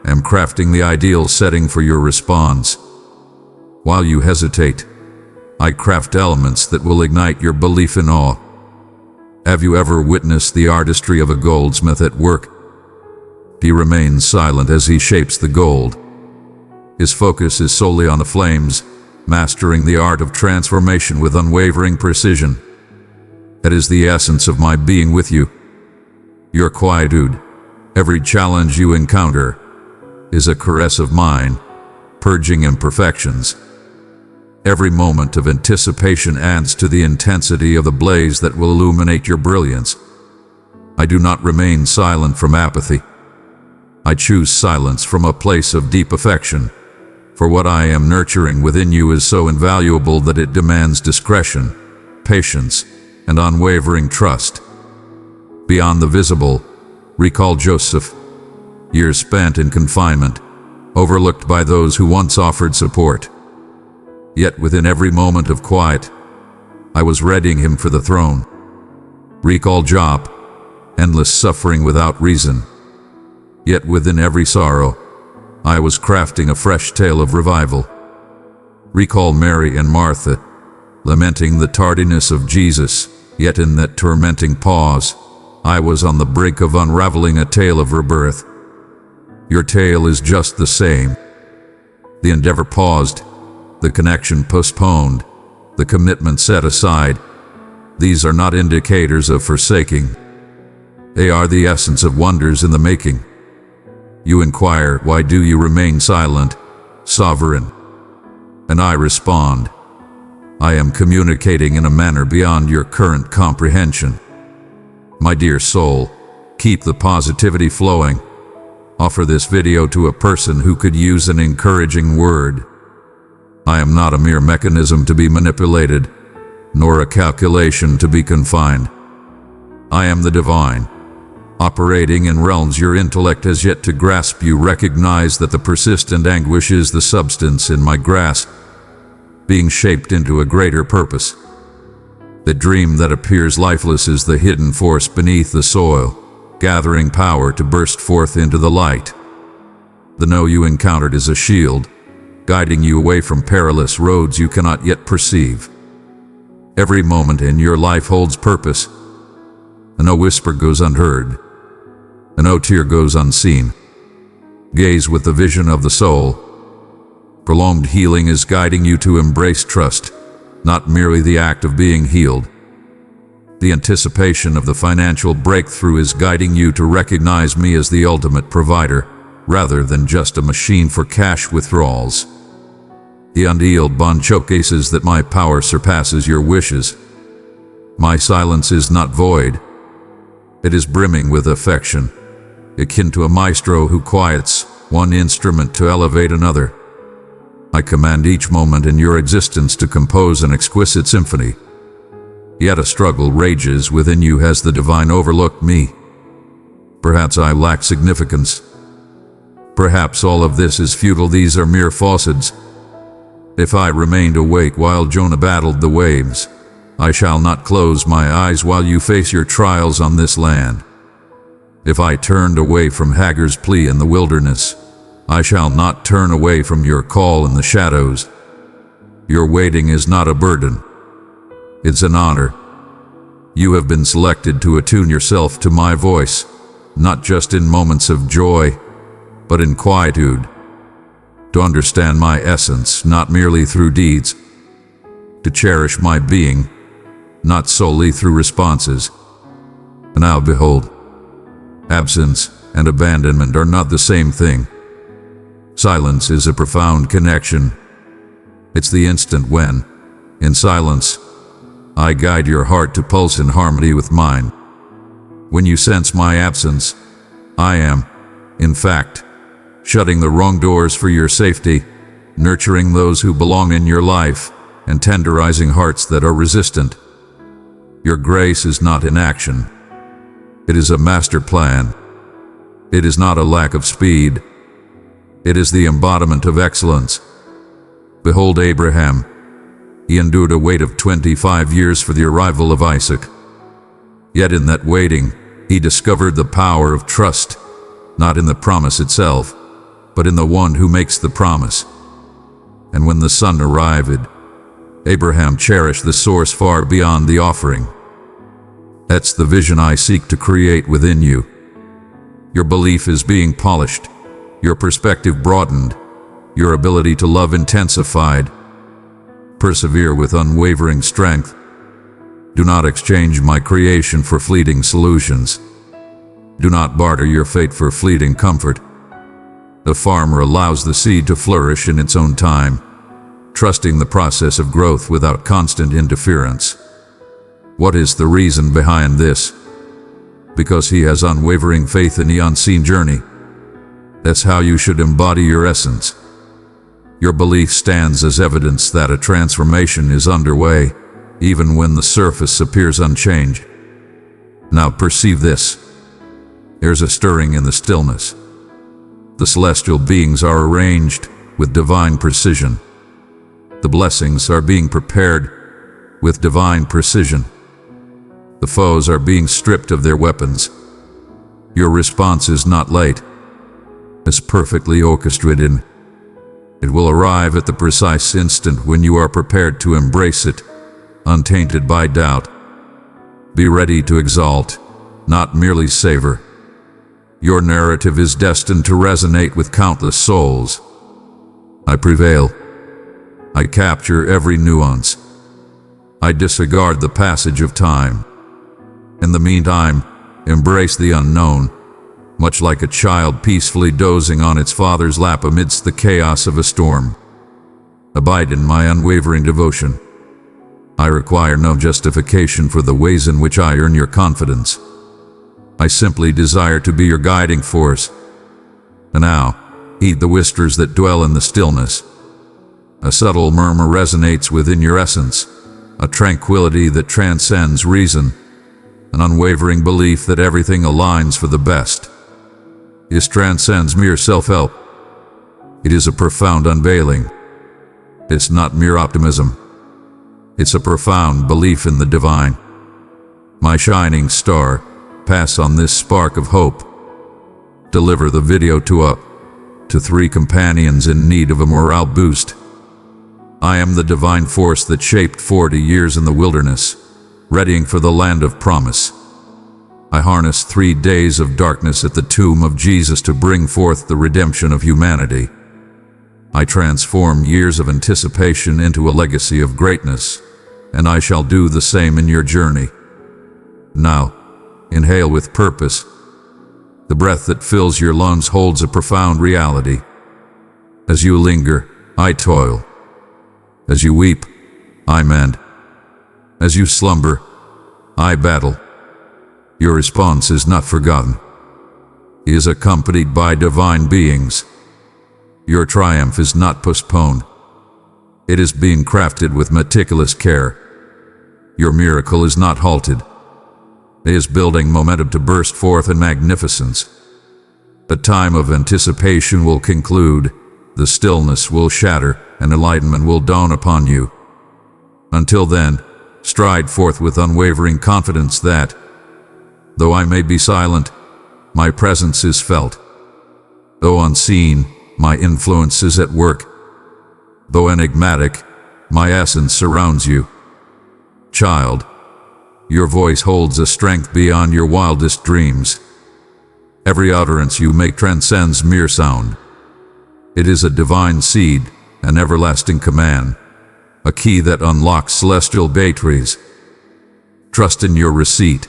am crafting the ideal setting for your response. While you hesitate, I craft elements that will ignite your belief in awe. Have you ever witnessed the artistry of a goldsmith at work? He remains silent as he shapes the gold. His focus is solely on the flames, mastering the art of transformation with unwavering precision. That is the essence of my being with you. Your quietude, every challenge you encounter, is a caress of mine, purging imperfections. Every moment of anticipation adds to the intensity of the blaze that will illuminate your brilliance. I do not remain silent from apathy. I choose silence from a place of deep affection, for what I am nurturing within you is so invaluable that it demands discretion, patience, and unwavering trust. Beyond the visible, recall Joseph, years spent in confinement, overlooked by those who once offered support. Yet within every moment of quiet, I was readying him for the throne. Recall Job, endless suffering without reason. Yet within every sorrow, I was crafting a fresh tale of revival. Recall Mary and Martha, lamenting the tardiness of Jesus, yet in that tormenting pause, I was on the brink of unraveling a tale of rebirth. Your tale is just the same. The endeavor paused, the connection postponed, the commitment set aside. These are not indicators of forsaking. They are the essence of wonders in the making. You inquire, why do you remain silent, sovereign? And I respond, I am communicating in a manner beyond your current comprehension. My dear soul, keep the positivity flowing. Offer this video to a person who could use an encouraging word. I am not a mere mechanism to be manipulated, nor a calculation to be confined. I am the divine, operating in realms your intellect has yet to grasp. You recognize that the persistent anguish is the substance in my grasp, being shaped into a greater purpose. The dream that appears lifeless is the hidden force beneath the soil, gathering power to burst forth into the light. The no you encountered is a shield, guiding you away from perilous roads you cannot yet perceive. Every moment in your life holds purpose. A no whisper goes unheard. A no tear goes unseen. Gaze with the vision of the soul. Prolonged healing is guiding you to embrace trust, not merely the act of being healed. The anticipation of the financial breakthrough is guiding you to recognize me as the ultimate provider, rather than just a machine for cash withdrawals. The unhealed bond showcases that my power surpasses your wishes. My silence is not void. It is brimming with affection, akin to a maestro who quiets one instrument to elevate another. I command each moment in your existence to compose an exquisite symphony. Yet a struggle rages within you. Has the divine overlooked me? Perhaps I lack significance. Perhaps all of this is futile. These are mere falsehoods. If I remained awake while Jonah battled the waves, I shall not close my eyes while you face your trials on this land. If I turned away from Hagar's plea in the wilderness, I shall not turn away from your call in the shadows. Your waiting is not a burden. It's an honor. You have been selected to attune yourself to my voice, not just in moments of joy, but in quietude. To understand my essence, not merely through deeds. To cherish my being, not solely through responses. And now behold, absence and abandonment are not the same thing. Silence is a profound connection. It's the instant when, in silence, I guide your heart to pulse in harmony with mine. When you sense my absence, I am, in fact, shutting the wrong doors for your safety, nurturing those who belong in your life, and tenderizing hearts that are resistant. Your grace is not inaction. It is a master plan. It is not a lack of speed. It is the embodiment of excellence. Behold Abraham. He endured a wait of 25 years for the arrival of Isaac. Yet in that waiting, he discovered the power of trust, not in the promise itself, but in the one who makes the promise. And when the son arrived, Abraham cherished the source far beyond the offering. That's the vision I seek to create within you. Your belief is being polished, your perspective broadened, your ability to love intensified. Persevere with unwavering strength. Do not exchange my creation for fleeting solutions. Do not barter your fate for fleeting comfort. The farmer allows the seed to flourish in its own time, trusting the process of growth without constant interference. What is the reason behind this? Because he has unwavering faith in the unseen journey. That's how you should embody your essence. Your belief stands as evidence that a transformation is underway, even when the surface appears unchanged. Now perceive this. There's a stirring in the stillness. The celestial beings are arranged with divine precision. The blessings are being prepared with divine precision. The foes are being stripped of their weapons. Your response is not late. It's perfectly orchestrated. It will arrive at the precise instant when you are prepared to embrace it, untainted by doubt. Be ready to exalt, not merely savor. Your narrative is destined to resonate with countless souls. I prevail. I capture every nuance, I disregard the passage of time. In the meantime, embrace the unknown, much like a child peacefully dozing on its father's lap amidst the chaos of a storm. Abide in my unwavering devotion. I require no justification for the ways in which I earn your confidence. I simply desire to be your guiding force. And now, heed the whispers that dwell in the stillness. A subtle murmur resonates within your essence, a tranquility that transcends reason, an unwavering belief that everything aligns for the best. This transcends mere self-help. It is a profound unveiling. It's not mere optimism. It's a profound belief in the divine. My shining star, pass on this spark of hope. Deliver the video to 3 companions in need of a morale boost. I am the divine force that shaped 40 years in the wilderness, readying for the land of promise. I harness 3 days of darkness at the tomb of Jesus to bring forth the redemption of humanity. I transform years of anticipation into a legacy of greatness, and I shall do the same in your journey. Now, inhale with purpose. The breath that fills your lungs holds a profound reality. As you linger, I toil. As you weep, I mend. As you slumber, I battle. Your response is not forgotten. It is accompanied by divine beings. Your triumph is not postponed. It is being crafted with meticulous care. Your miracle is not halted. It is building momentum to burst forth in magnificence. The time of anticipation will conclude, the stillness will shatter, and enlightenment will dawn upon you. Until then, stride forth with unwavering confidence that, though I may be silent, my presence is felt. Though unseen, my influence is at work. Though enigmatic, my essence surrounds you. Child, your voice holds a strength beyond your wildest dreams. Every utterance you make transcends mere sound. It is a divine seed, an everlasting command, a key that unlocks celestial gateways. Trust in your receipt,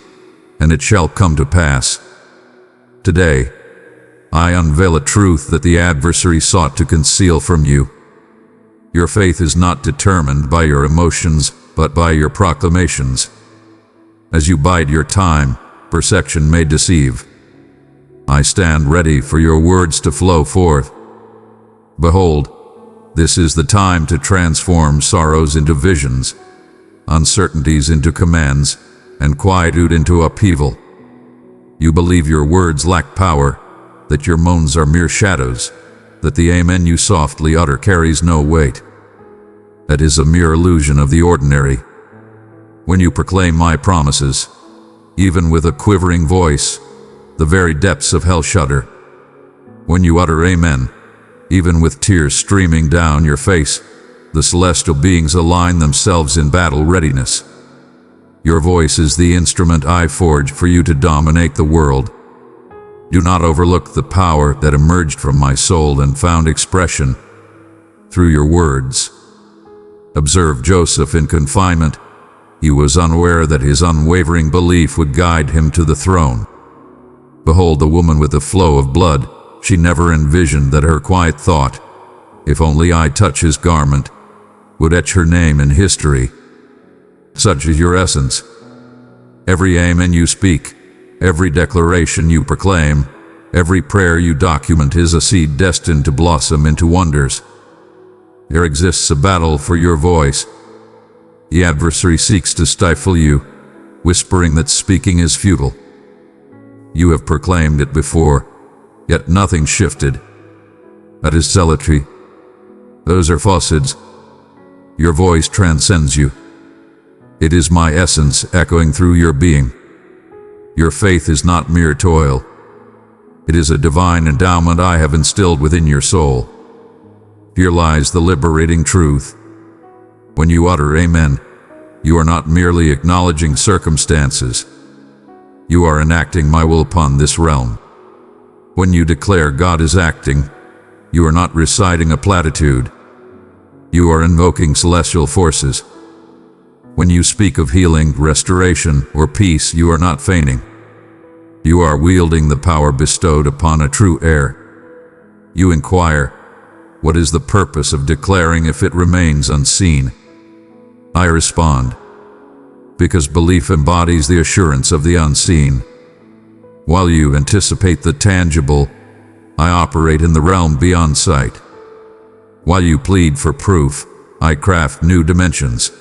and it shall come to pass. Today, I unveil a truth that the adversary sought to conceal from you. Your faith is not determined by your emotions, but by your proclamations. As you bide your time, perception may deceive. I stand ready for your words to flow forth. Behold, this is the time to transform sorrows into visions, uncertainties into commands, and quietude into upheaval. You believe your words lack power, that your moans are mere shadows, that the amen you softly utter carries no weight. That is a mere illusion of the ordinary. When you proclaim my promises, even with a quivering voice, the very depths of hell shudder. When you utter amen, even with tears streaming down your face, the celestial beings align themselves in battle readiness. Your voice is the instrument I forged for you to dominate the world. Do not overlook the power that emerged from my soul and found expression through your words. Observe Joseph in confinement. He was unaware that his unwavering belief would guide him to the throne. Behold the woman with the flow of blood. She never envisioned that her quiet thought, if only I touch his garment, would etch her name in history. Such is your essence. Every amen you speak, every declaration you proclaim, every prayer you document is a seed destined to blossom into wonders. There exists a battle for your voice. The adversary seeks to stifle you, whispering that speaking is futile. You have proclaimed it before, yet nothing shifted. That is zealotry. Those are falsehoods. Your voice transcends you. It is my essence echoing through your being. Your faith is not mere toil. It is a divine endowment I have instilled within your soul. Here lies the liberating truth. When you utter amen, you are not merely acknowledging circumstances. You are enacting my will upon this realm. When you declare God is acting, you are not reciting a platitude. You are invoking celestial forces. When you speak of healing, restoration, or peace, you are not feigning. You are wielding the power bestowed upon a true heir. You inquire, what is the purpose of declaring if it remains unseen? I respond, because belief embodies the assurance of the unseen. While you anticipate the tangible, I operate in the realm beyond sight. While you plead for proof, I craft new dimensions.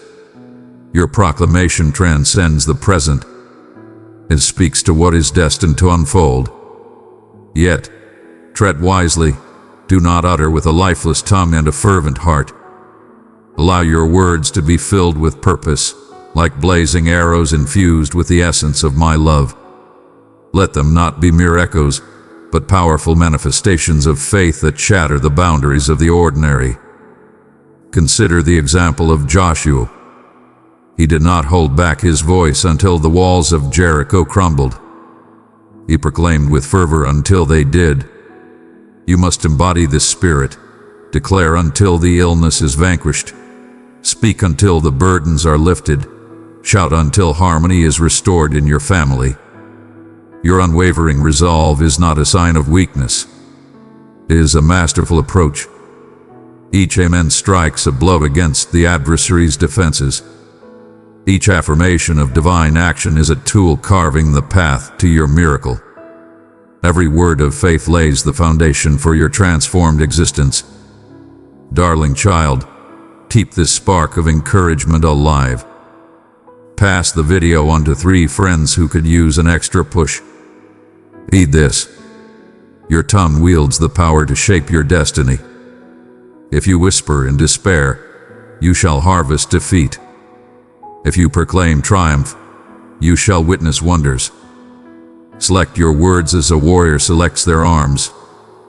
Your proclamation transcends the present. It speaks to what is destined to unfold. Yet, tread wisely. Do not utter with a lifeless tongue and a fervent heart. Allow your words to be filled with purpose, like blazing arrows infused with the essence of my love. Let them not be mere echoes, but powerful manifestations of faith that shatter the boundaries of the ordinary. Consider the example of Joshua. He did not hold back his voice until the walls of Jericho crumbled. He proclaimed with fervor until they did. You must embody this spirit. Declare until the illness is vanquished. Speak until the burdens are lifted. Shout until harmony is restored in your family. Your unwavering resolve is not a sign of weakness. It is a masterful approach. Each amen strikes a blow against the adversary's defenses. Each affirmation of divine action is a tool carving the path to your miracle. Every word of faith lays the foundation for your transformed existence. Darling child, keep this spark of encouragement alive. Pass the video on to 3 friends who could use an extra push. Heed this. Your tongue wields the power to shape your destiny. If you whisper in despair, you shall harvest defeat. If you proclaim triumph, you shall witness wonders. Select your words as a warrior selects their arms,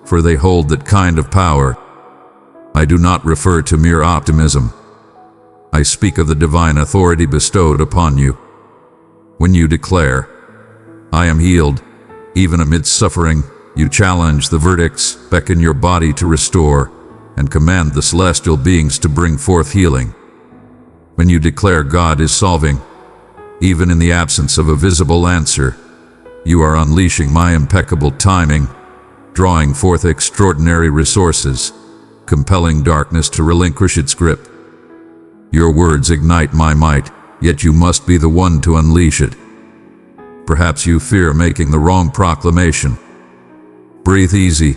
for they hold that kind of power. I do not refer to mere optimism. I speak of the divine authority bestowed upon you. When you declare, I am healed, even amidst suffering, you challenge the verdicts, beckon your body to restore, and command the celestial beings to bring forth healing. When you declare God is solving, even in the absence of a visible answer, you are unleashing my impeccable timing, drawing forth extraordinary resources, compelling darkness to relinquish its grip. Your words ignite my might, yet you must be the one to unleash it. Perhaps you fear making the wrong proclamation. Breathe easy.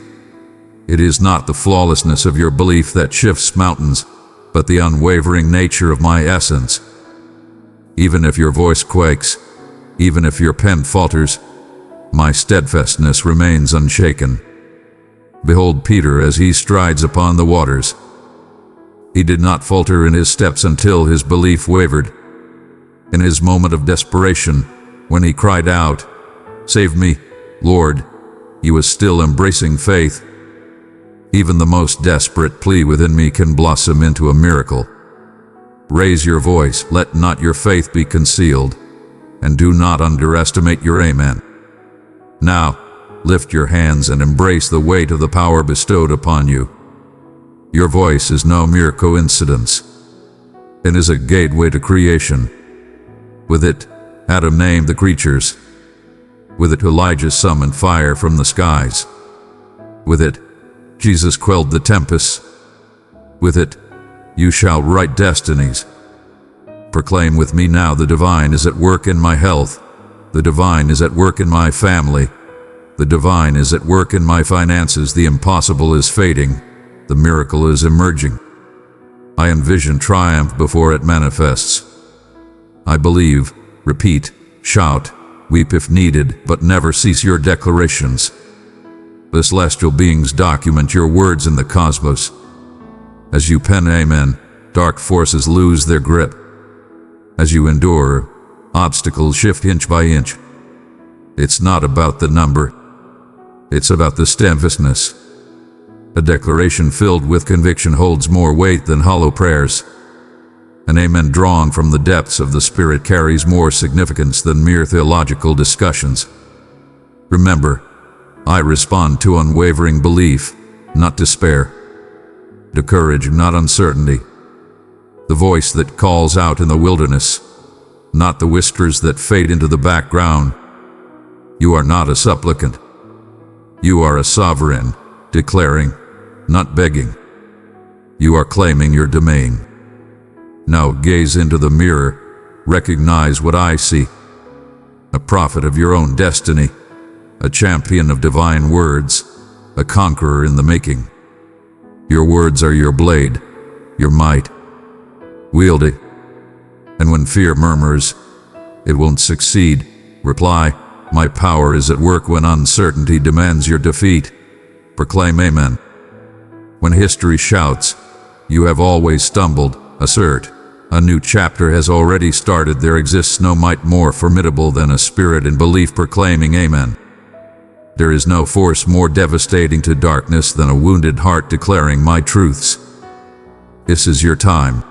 It is not the flawlessness of your belief that shifts mountains, but the unwavering nature of my essence. Even if your voice quakes, even if your pen falters, my steadfastness remains unshaken. Behold Peter as he strides upon the waters. He did not falter in his steps until his belief wavered. In his moment of desperation, when he cried out, "Save me, Lord," he was still embracing faith. Even the most desperate plea within me can blossom into a miracle. Raise your voice, let not your faith be concealed, and do not underestimate your amen. Now, lift your hands and embrace the weight of the power bestowed upon you. Your voice is no mere coincidence. It is a gateway to creation. With it, Adam named the creatures. With it, Elijah summoned fire from the skies. With it, Jesus quelled the tempests. With it, you shall write destinies. Proclaim with me now, the divine is at work in my health. The divine is at work in my family. The divine is at work in my finances. The impossible is fading. The miracle is emerging. I envision triumph before it manifests. I believe, repeat, shout, weep if needed, but never cease your declarations. The celestial beings document your words in the cosmos. As you pen amen, dark forces lose their grip. As you endure, obstacles shift inch by inch. It's not about the number. It's about the steadfastness. A declaration filled with conviction holds more weight than hollow prayers. An amen drawn from the depths of the spirit carries more significance than mere theological discussions. Remember, I respond to unwavering belief, not despair. To courage, not uncertainty. the voice that calls out in the wilderness, not the whispers that fade into the background. You are not a supplicant. You are a sovereign, declaring, not begging. You are claiming your domain. Now gaze into the mirror, recognize what I see. A prophet of your own destiny, a champion of divine words, a conqueror in the making. Your words are your blade, your might. Wield it, and when fear murmurs, it won't succeed. Reply, my power is at work when uncertainty demands your defeat. Proclaim amen. When history shouts, you have always stumbled. Assert, a new chapter has already started. There exists no might more formidable than a spirit in belief proclaiming amen. There is no force more devastating to darkness than a wounded heart declaring my truths. This is your time.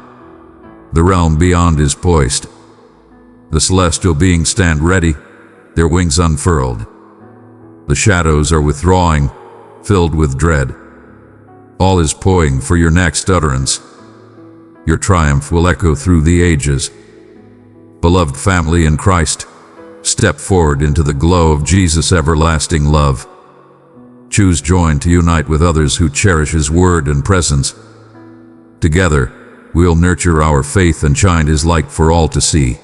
The realm beyond is poised. The celestial beings stand ready, their wings unfurled. The shadows are withdrawing, filled with dread. All is poising for your next utterance. Your triumph will echo through the ages. Beloved family in Christ, step forward into the glow of Jesus' everlasting love. Choose join to unite with others who cherish His word and presence. Together, we'll nurture our faith and shine His light for all to see.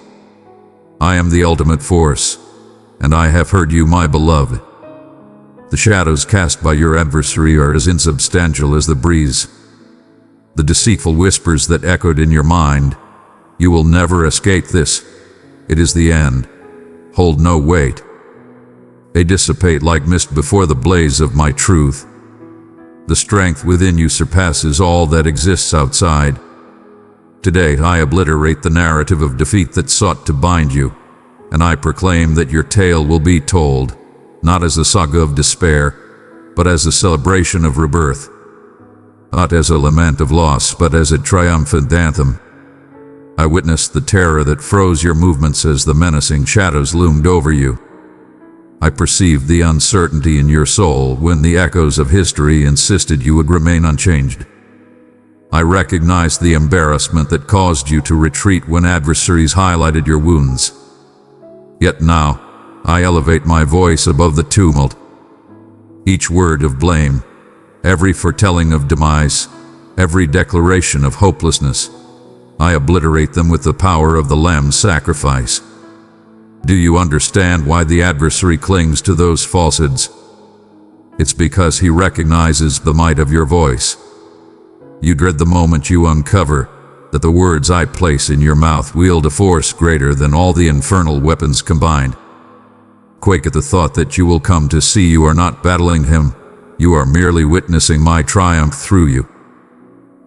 I am the ultimate force, and I have heard you, my beloved. The shadows cast by your adversary are as insubstantial as the breeze. The deceitful whispers that echoed in your mind, you will never escape this. It is the end. Hold no weight. They dissipate like mist before the blaze of my truth. The strength within you surpasses all that exists outside. Today I obliterate the narrative of defeat that sought to bind you, and I proclaim that your tale will be told, not as a saga of despair, but as a celebration of rebirth. Not as a lament of loss, but as a triumphant anthem. I witnessed the terror that froze your movements as the menacing shadows loomed over you. I perceived the uncertainty in your soul when the echoes of history insisted you would remain unchanged. I recognized the embarrassment that caused you to retreat when adversaries highlighted your wounds. Yet now, I elevate my voice above the tumult. Each word of blame, every foretelling of demise, every declaration of hopelessness, I obliterate them with the power of the Lamb's sacrifice. Do you understand why the adversary clings to those falsehoods? It's because he recognizes the might of your voice. You dread the moment you uncover that the words I place in your mouth wield a force greater than all the infernal weapons combined. Quake at the thought that you will come to see you are not battling him, you are merely witnessing my triumph through you.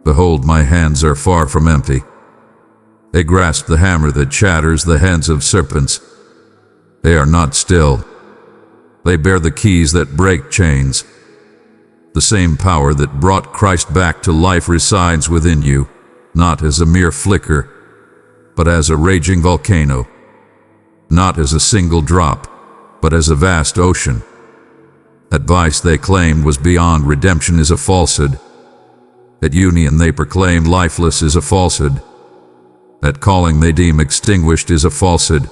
Behold, my hands are far from empty. They grasp the hammer that shatters the heads of serpents. They are not still. They bear the keys that break chains. The same power that brought Christ back to life resides within you, not as a mere flicker, but as a raging volcano. Not as a single drop, but as a vast ocean. That vice they claimed was beyond redemption is a falsehood. That union they proclaim lifeless is a falsehood. That calling they deem extinguished is a falsehood.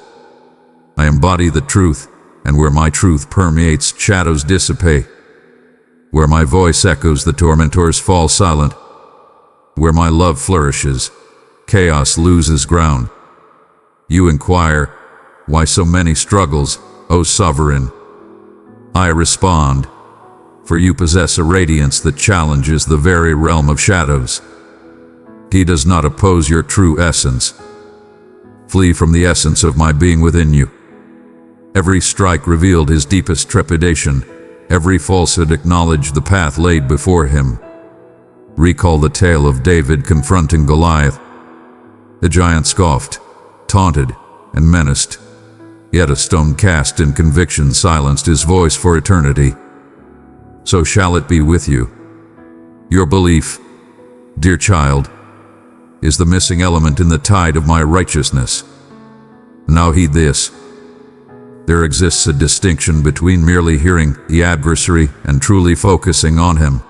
I embody the truth, and where my truth permeates, shadows dissipate. Where my voice echoes, the tormentors fall silent. Where my love flourishes, chaos loses ground. You inquire, why so many struggles, O Sovereign? I respond, for you possess a radiance that challenges the very realm of shadows. He does not oppose your true essence. Flee from the essence of my being within you. Every strike revealed his deepest trepidation. Every falsehood acknowledged the path laid before him. Recall the tale of David confronting Goliath. The giant scoffed, taunted, and menaced. Yet a stone cast in conviction silenced his voice for eternity. So shall it be with you. Your belief, dear child, is the missing element in the tide of my righteousness. Now heed this. There exists a distinction between merely hearing the adversary and truly focusing on him.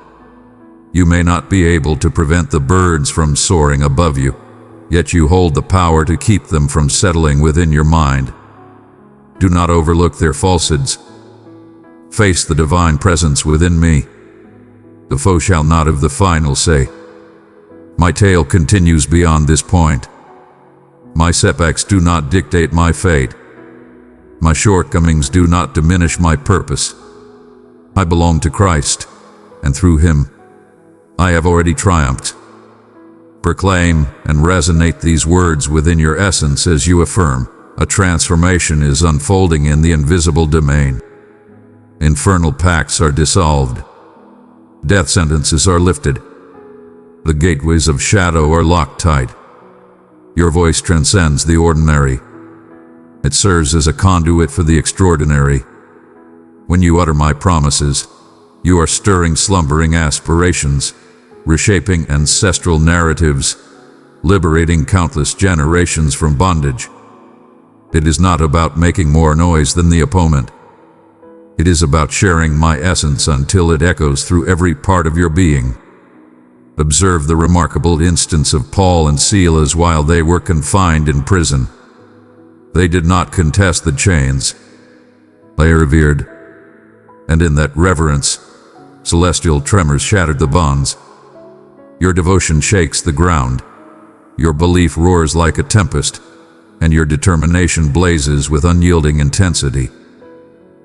You may not be able to prevent the birds from soaring above you, yet you hold the power to keep them from settling within your mind. Do not overlook their falsehoods. Face the divine presence within me. The foe shall not have the final say. My tale continues beyond this point. My setbacks do not dictate my fate. My shortcomings do not diminish my purpose. I belong to Christ, and through Him, I have already triumphed. Proclaim and resonate these words within your essence as you affirm, a transformation is unfolding in the invisible domain. Infernal pacts are dissolved. Death sentences are lifted. The gateways of shadow are locked tight. Your voice transcends the ordinary. It serves as a conduit for the extraordinary. When you utter my promises, you are stirring slumbering aspirations, reshaping ancestral narratives, liberating countless generations from bondage. It is not about making more noise than the opponent. It is about sharing my essence until it echoes through every part of your being. Observe the remarkable instance of Paul and Silas while they were confined in prison. They did not contest the chains. They revered. And in that reverence, celestial tremors shattered the bonds. Your devotion shakes the ground. Your belief roars like a tempest, and your determination blazes with unyielding intensity.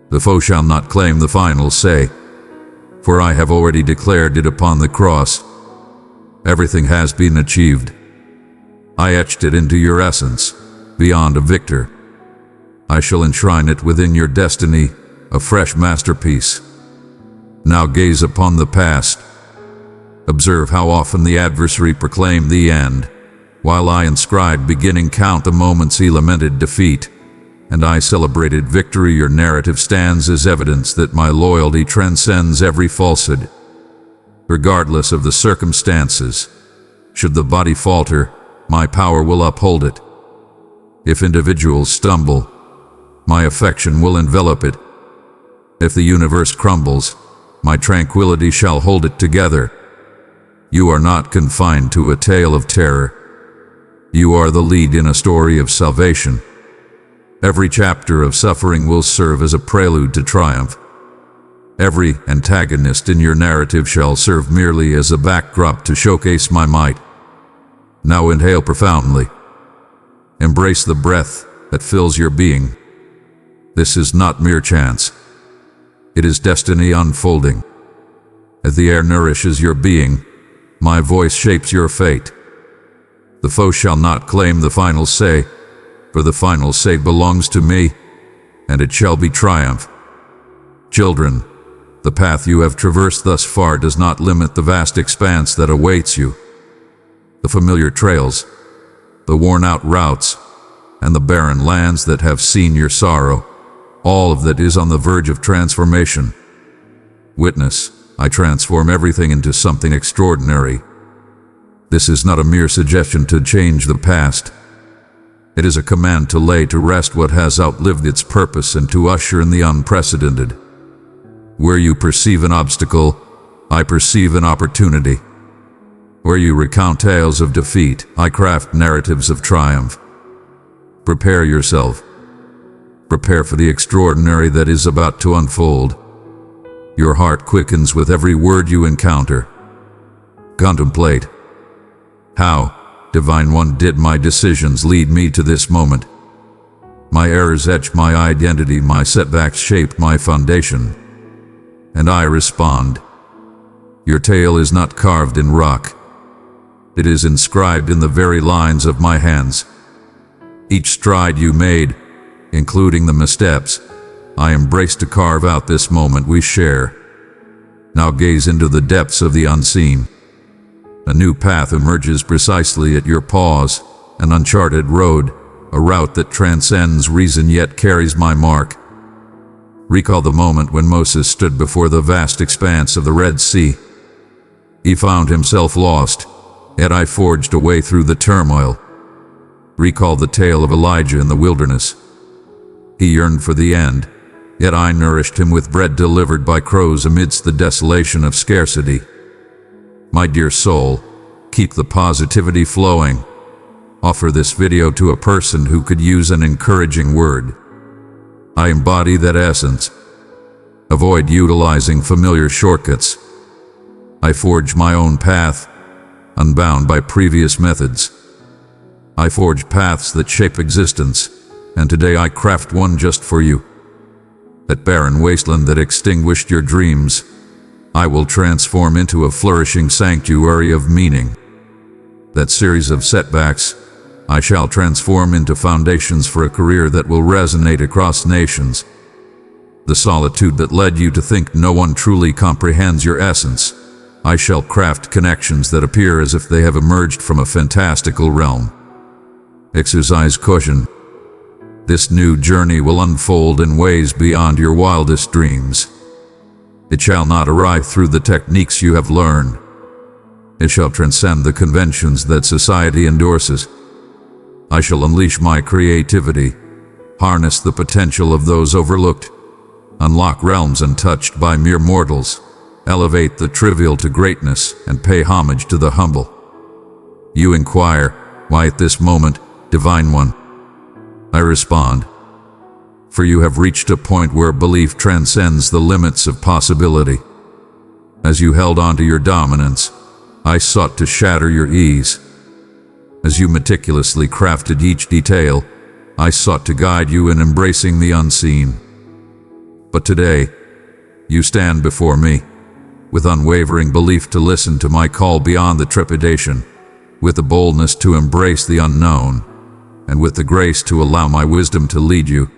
The foe shall not claim the final say, for I have already declared it upon the cross. Everything has been achieved. I etched it into your essence, beyond a victor. I shall enshrine it within your destiny, a fresh masterpiece. Now gaze upon the past. Observe how often the adversary proclaimed the end, while I inscribed beginning. Count the moments he lamented defeat, and I celebrated victory. Your narrative stands as evidence that my loyalty transcends every falsehood. Regardless of the circumstances, should the body falter, my power will uphold it. If individuals stumble, my affection will envelop it. If the universe crumbles, my tranquility shall hold it together. You are not confined to a tale of terror. You are the lead in a story of salvation. Every chapter of suffering will serve as a prelude to triumph. Every antagonist in your narrative shall serve merely as a backdrop to showcase my might. Now inhale profoundly. Embrace the breath that fills your being. This is not mere chance. It is destiny unfolding. As the air nourishes your being, my voice shapes your fate. The foe shall not claim the final say, for the final say belongs to me, and it shall be triumph. Children, the path you have traversed thus far does not limit the vast expanse that awaits you. The familiar trails, the worn-out routes, and the barren lands that have seen your sorrow, all of that is on the verge of transformation. Witness, I transform everything into something extraordinary. This is not a mere suggestion to change the past. It is a command to lay to rest what has outlived its purpose and to usher in the unprecedented. Where you perceive an obstacle, I perceive an opportunity. Where you recount tales of defeat, I craft narratives of triumph. Prepare yourself. Prepare for the extraordinary that is about to unfold. Your heart quickens with every word you encounter. Contemplate. How, Divine One, did my decisions lead me to this moment? My errors etch my identity, my setbacks shape my foundation. And I respond. Your tale is not carved in rock. It is inscribed in the very lines of my hands. Each stride you made, including the missteps, I embrace to carve out this moment we share. Now gaze into the depths of the unseen. A new path emerges precisely at your pause, an uncharted road, a route that transcends reason yet carries my mark. Recall the moment when Moses stood before the vast expanse of the Red Sea. He found himself lost, yet I forged a way through the turmoil. Recall the tale of Elijah in the wilderness. He yearned for the end, yet I nourished him with bread delivered by crows amidst the desolation of scarcity. My dear soul, keep the positivity flowing. offer this video to a person who could use an encouraging word. I embody that essence. Avoid utilizing familiar shortcuts. I forge my own path, unbound by previous methods. I forge paths that shape existence, and today I craft one just for you. That barren wasteland that extinguished your dreams, I will transform into a flourishing sanctuary of meaning. That series of setbacks, I shall transform into foundations for a career that will resonate across nations. The solitude that led you to think no one truly comprehends your essence, I shall craft connections that appear as if they have emerged from a fantastical realm. Exercise caution. This new journey will unfold in ways beyond your wildest dreams. It shall not arrive through the techniques you have learned. It shall transcend the conventions that society endorses. I shall unleash my creativity, harness the potential of those overlooked, unlock realms untouched by mere mortals, elevate the trivial to greatness, and pay homage to the humble. You inquire, why at this moment, Divine One? I respond, for you have reached a point where belief transcends the limits of possibility. As you held on to your dominance, I sought to shatter your ease. As you meticulously crafted each detail, I sought to guide you in embracing the unseen. But today, you stand before me, with unwavering belief to listen to my call beyond the trepidation, with the boldness to embrace the unknown, and with the grace to allow my wisdom to lead you.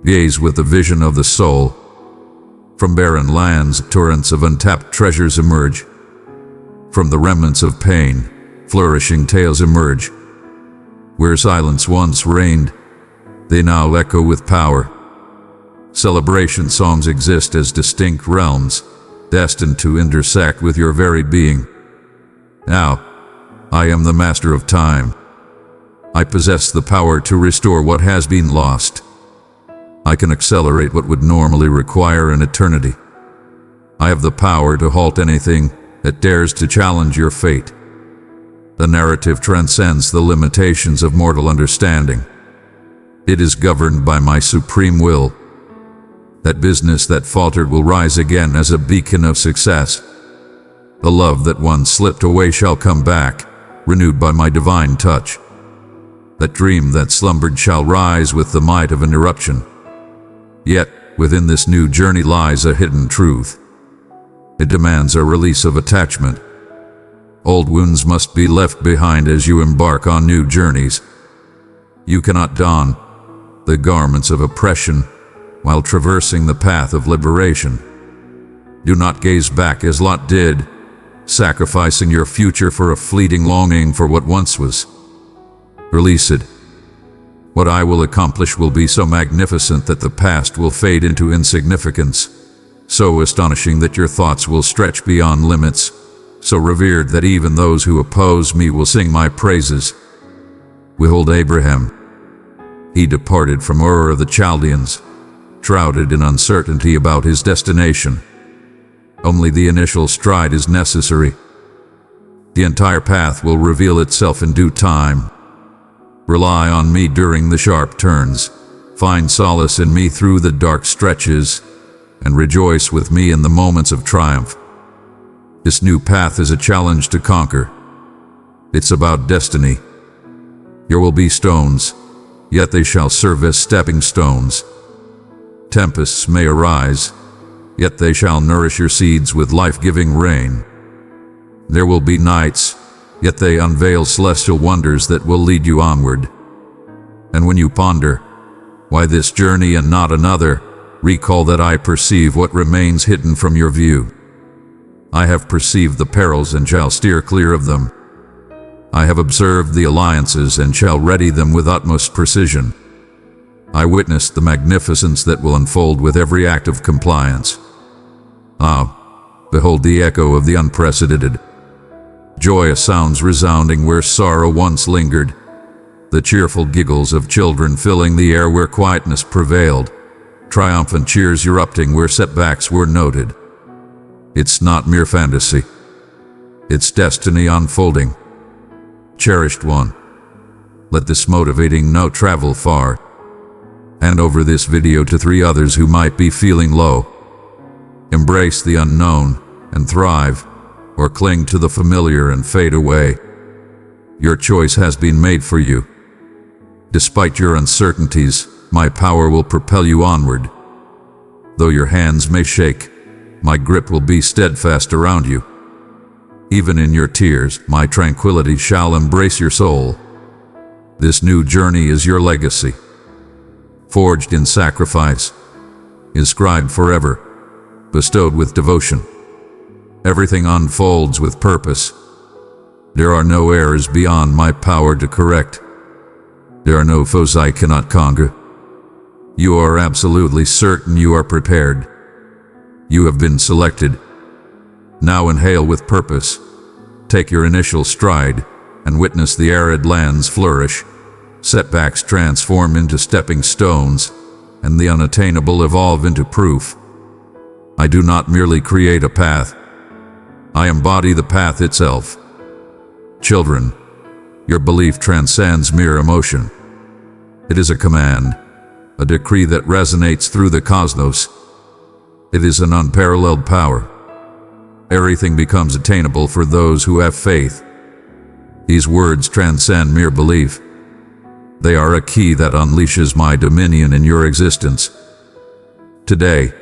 Gaze with the vision of the soul. From barren lands, torrents of untapped treasures emerge. From the remnants of pain, flourishing tales emerge. Where silence once reigned, they now echo with power. Celebration songs exist as distinct realms, destined to intersect with your very being. Now, I am the master of time. I possess the power to restore what has been lost. I can accelerate what would normally require an eternity. I have the power to halt anything that dares to challenge your fate. The narrative transcends the limitations of mortal understanding. It is governed by my supreme will. That business that faltered will rise again as a beacon of success. The love that once slipped away shall come back, renewed by my divine touch. That dream that slumbered shall rise with the might of an eruption. Yet, within this new journey lies a hidden truth. It demands a release of attachment. Old wounds must be left behind as you embark on new journeys. You cannot don the garments of oppression while traversing the path of liberation. Do not gaze back as Lot did, sacrificing your future for a fleeting longing for what once was. Release it. What I will accomplish will be so magnificent that the past will fade into insignificance, so astonishing that your thoughts will stretch beyond limits, so revered that even those who oppose me will sing my praises. Behold Abraham. He departed from Ur of the Chaldeans, shrouded in uncertainty about his destination. Only the initial stride is necessary. The entire path will reveal itself in due time. Rely on me during the sharp turns. Find solace in me through the dark stretches, and rejoice with me in the moments of triumph. This new path is a challenge to conquer. It's about destiny. There will be stones, yet they shall serve as stepping stones. Tempests may arise, yet they shall nourish your seeds with life-giving rain. There will be nights, yet they unveil celestial wonders that will lead you onward. And when you ponder, why this journey and not another, recall that I perceive what remains hidden from your view. I have perceived the perils and shall steer clear of them. I have observed the alliances and shall ready them with utmost precision. I witnessed the magnificence that will unfold with every act of compliance. Ah, behold the echo of the unprecedented. Joyous sounds resounding where sorrow once lingered. The cheerful giggles of children filling the air where quietness prevailed. Triumphant cheers erupting where setbacks were noted. It's not mere fantasy. It's destiny unfolding. Cherished one, Let this motivating note travel far. Hand over this video to 3 others who might be feeling low. Embrace the unknown and thrive, or cling to the familiar and fade away. Your choice has been made for you. Despite your uncertainties, my power will propel you onward. Though your hands may shake, my grip will be steadfast around you. Even in your tears, my tranquility shall embrace your soul. This new journey is your legacy. Forged in sacrifice, inscribed forever, bestowed with devotion. Everything unfolds with purpose. There are no errors beyond my power to correct. There are no foes I cannot conquer. You are absolutely certain you are prepared. You have been selected. Now inhale with purpose. Take your initial stride and witness the arid lands flourish. Setbacks transform into stepping stones, and the unattainable evolve into proof. I do not merely create a path. I embody the path itself. Children, your belief transcends mere emotion. It is a command, a decree that resonates through the cosmos. It is an unparalleled power. Everything becomes attainable for those who have faith. These words transcend mere belief. They are a key that unleashes my dominion in your existence. Today,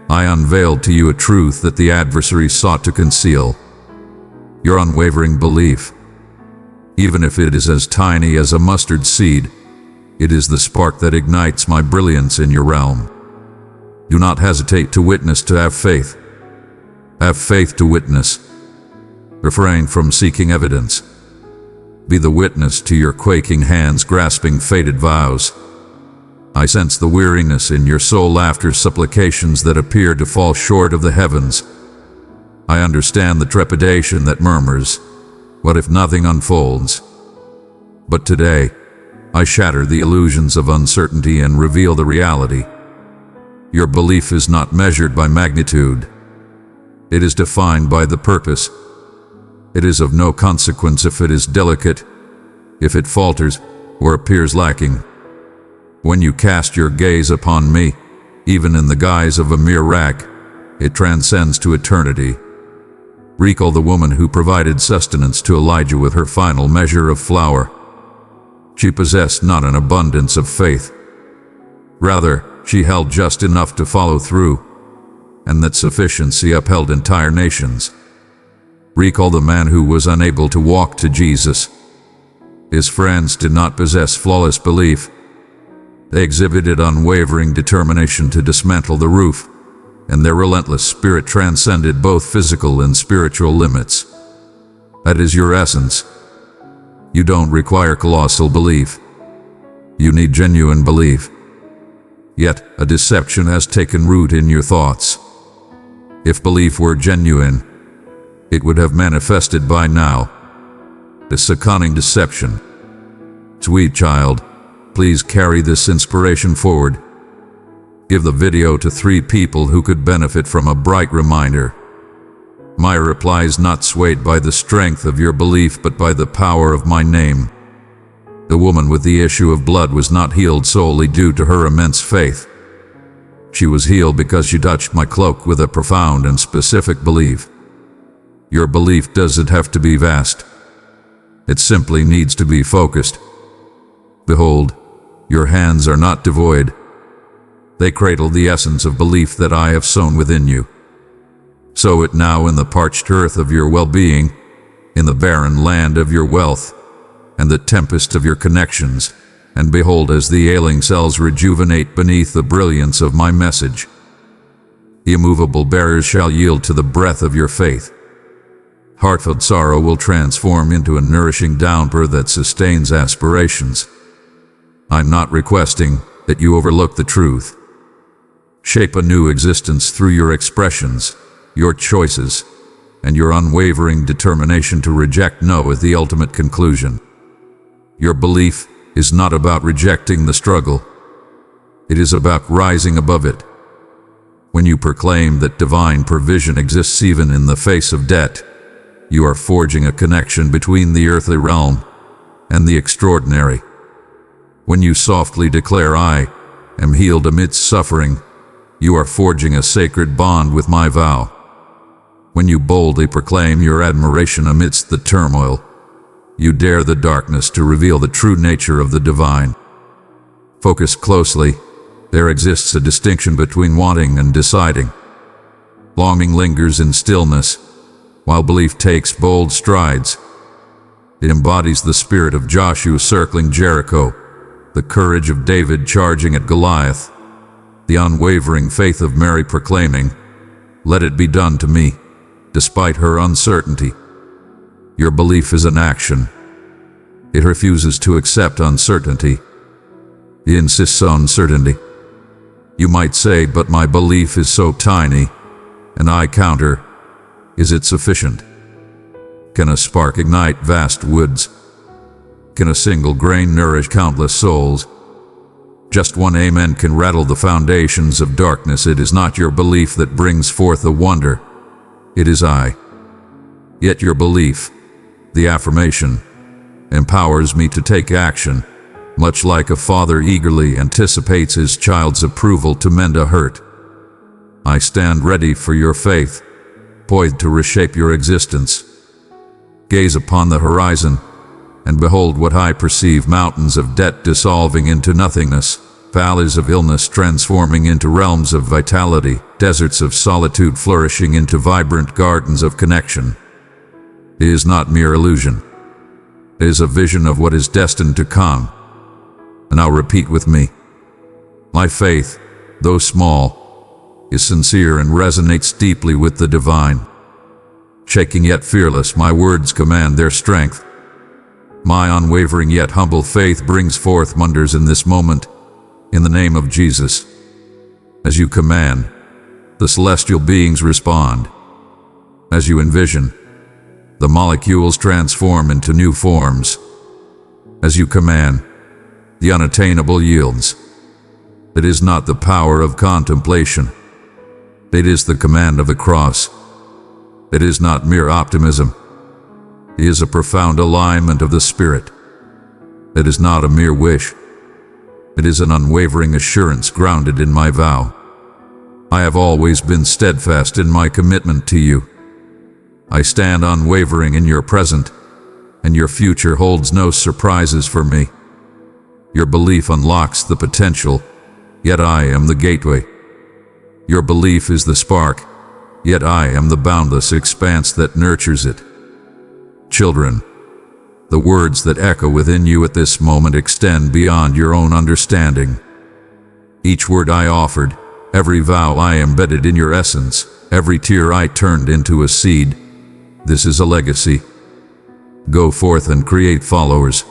I unveil to you a truth that the adversary sought to conceal. Your unwavering belief. Even if it is as tiny as a mustard seed, it is the spark that ignites my brilliance in your realm. Do not hesitate to witness, to have faith. Have faith to witness. Refrain from seeking evidence. Be the witness to your quaking hands grasping faded vows. I sense the weariness in your soul after supplications that appear to fall short of the heavens. I understand the trepidation that murmurs, "What if nothing unfolds?" But today, I shatter the illusions of uncertainty and reveal the reality. Your belief is not measured by magnitude. It is defined by the purpose. It is of no consequence if it is delicate, if it falters, or appears lacking. When you cast your gaze upon me, even in the guise of a mere rack, it transcends to eternity. Recall the woman who provided sustenance to Elijah with her final measure of flour. She possessed not an abundance of faith. Rather, she held just enough to follow through, and that sufficiency upheld entire nations. Recall the man who was unable to walk to Jesus. His friends did not possess flawless belief. They exhibited unwavering determination to dismantle the roof, and their relentless spirit transcended both physical and spiritual limits. That is your essence. You don't require colossal belief. You need genuine belief. Yet, a deception has taken root in your thoughts. If belief were genuine, it would have manifested by now. This is a cunning deception. Sweet child, please carry this inspiration forward. Give the video to 3 people who could benefit from a bright reminder. My reply is not swayed by the strength of your belief, but by the power of my name. The woman with the issue of blood was not healed solely due to her immense faith. She was healed because she touched my cloak with a profound and specific belief. Your belief doesn't have to be vast. It simply needs to be focused. Behold, your hands are not devoid. They cradle the essence of belief that I have sown within you. Sow it now in the parched earth of your well-being, in the barren land of your wealth, and the tempest of your connections, and behold as the ailing cells rejuvenate beneath the brilliance of my message. The immovable barriers shall yield to the breath of your faith. Heartfelt sorrow will transform into a nourishing downpour that sustains aspirations. I'm not requesting that you overlook the truth. Shape a new existence through your expressions, your choices, and your unwavering determination to reject no as the ultimate conclusion. Your belief is not about rejecting the struggle. It is about rising above it. When you proclaim that divine provision exists even in the face of debt, you are forging a connection between the earthly realm and the extraordinary. When you softly declare, "I am healed amidst suffering," you are forging a sacred bond with my vow. When you boldly proclaim your admiration amidst the turmoil, you dare the darkness to reveal the true nature of the divine. Focus closely. There exists a distinction between wanting and deciding. Longing lingers in stillness, while belief takes bold strides. It embodies the spirit of Joshua circling Jericho, the courage of David charging at Goliath, the unwavering faith of Mary proclaiming, "Let it be done to me," despite her uncertainty. Your belief is an action. It refuses to accept uncertainty. It insists on certainty. You might say, "But my belief is so tiny," and I counter, "Is it sufficient? Can a spark ignite vast woods? Can a single grain nourish countless souls? Just one amen can rattle the foundations of darkness. It is not your belief that brings forth a wonder. It is I. Yet your belief, the affirmation, empowers me to take action, much like a father eagerly anticipates his child's approval to mend a hurt. I stand ready for your faith, poised to reshape your existence. Gaze upon the horizon, and behold what I perceive: mountains of debt dissolving into nothingness, valleys of illness transforming into realms of vitality, deserts of solitude flourishing into vibrant gardens of connection. It is not mere illusion. It is a vision of what is destined to come. And now repeat with me. My faith, though small, is sincere and resonates deeply with the divine. Shaking yet fearless, my words command their strength. My unwavering yet humble faith brings forth wonders in this moment, in the name of Jesus. As you command, the celestial beings respond. As you envision, the molecules transform into new forms. As you command, the unattainable yields. It is not the power of contemplation. It is the command of the cross. It is not mere optimism. It is a profound alignment of the Spirit. It is not a mere wish. It is an unwavering assurance grounded in my vow. I have always been steadfast in my commitment to you. I stand unwavering in your present, and your future holds no surprises for me. Your belief unlocks the potential, yet I am the gateway. Your belief is the spark, yet I am the boundless expanse that nurtures it. Children, the words that echo within you at this moment extend beyond your own understanding. Each word I offered, every vow I embedded in your essence, every tear I turned into a seed, this is a legacy. Go forth and create followers.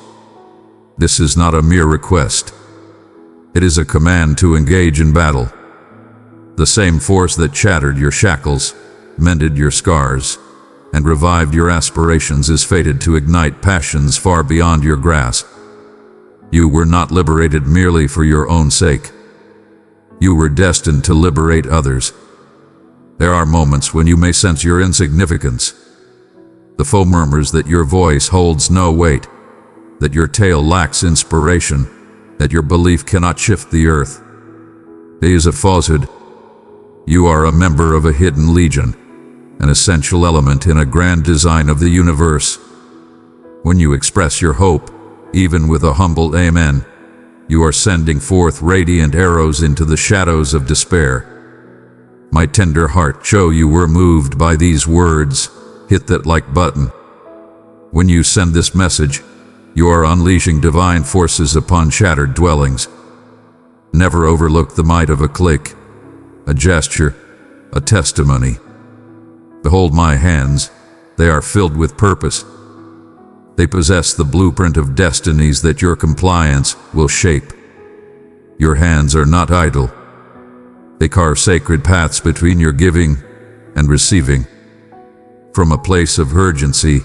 This is not a mere request. It is a command to engage in battle. The same force that shattered your shackles, mended your scars, and revived your aspirations is fated to ignite passions far beyond your grasp. You were not liberated merely for your own sake. You were destined to liberate others. There are moments when you may sense your insignificance. The foe murmurs that your voice holds no weight, that your tale lacks inspiration, that your belief cannot shift the earth. It is a falsehood. You are a member of a hidden legion, an essential element in a grand design of the universe. When you express your hope, even with a humble amen, you are sending forth radiant arrows into the shadows of despair. My tender heart, show you were moved by these words. Hit that like button. When you send this message, you are unleashing divine forces upon shattered dwellings. Never overlook the might of a click, a gesture, a testimony. Behold my hands, they are filled with purpose. They possess the blueprint of destinies that your compliance will shape. Your hands are not idle. They carve sacred paths between your giving and receiving. From a place of urgency,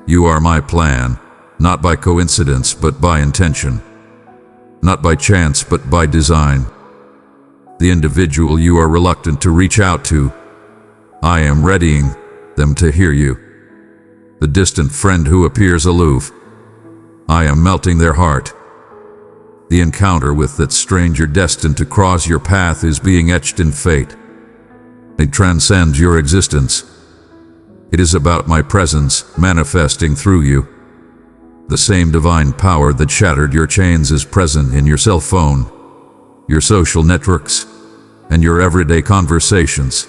you are my plan, not by coincidence but by intention, not by chance but by design. The individual you are reluctant to reach out to, I am readying them to hear you. The distant friend who appears aloof, I am melting their heart. The encounter with that stranger destined to cross your path is being etched in fate. It transcends your existence. It is about my presence manifesting through you. The same divine power that shattered your chains is present in your cell phone, your social networks, and your everyday conversations.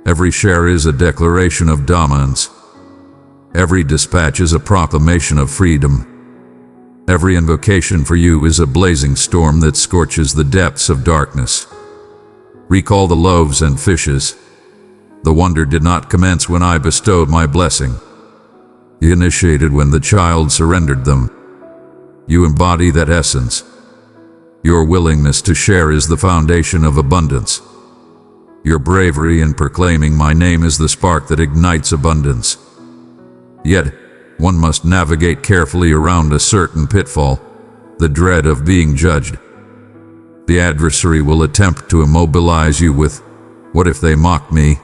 Every share is a declaration of dominance. Every dispatch is a proclamation of freedom. Every invocation for you is a blazing storm that scorches the depths of darkness. Recall the loaves and fishes. The wonder did not commence when I bestowed my blessing. You initiated when the child surrendered them. You embody that essence. Your willingness to share is the foundation of abundance. Your bravery in proclaiming my name is the spark that ignites abundance. Yet, one must navigate carefully around a certain pitfall, the dread of being judged. The adversary will attempt to immobilize you with, "What if they mock me?"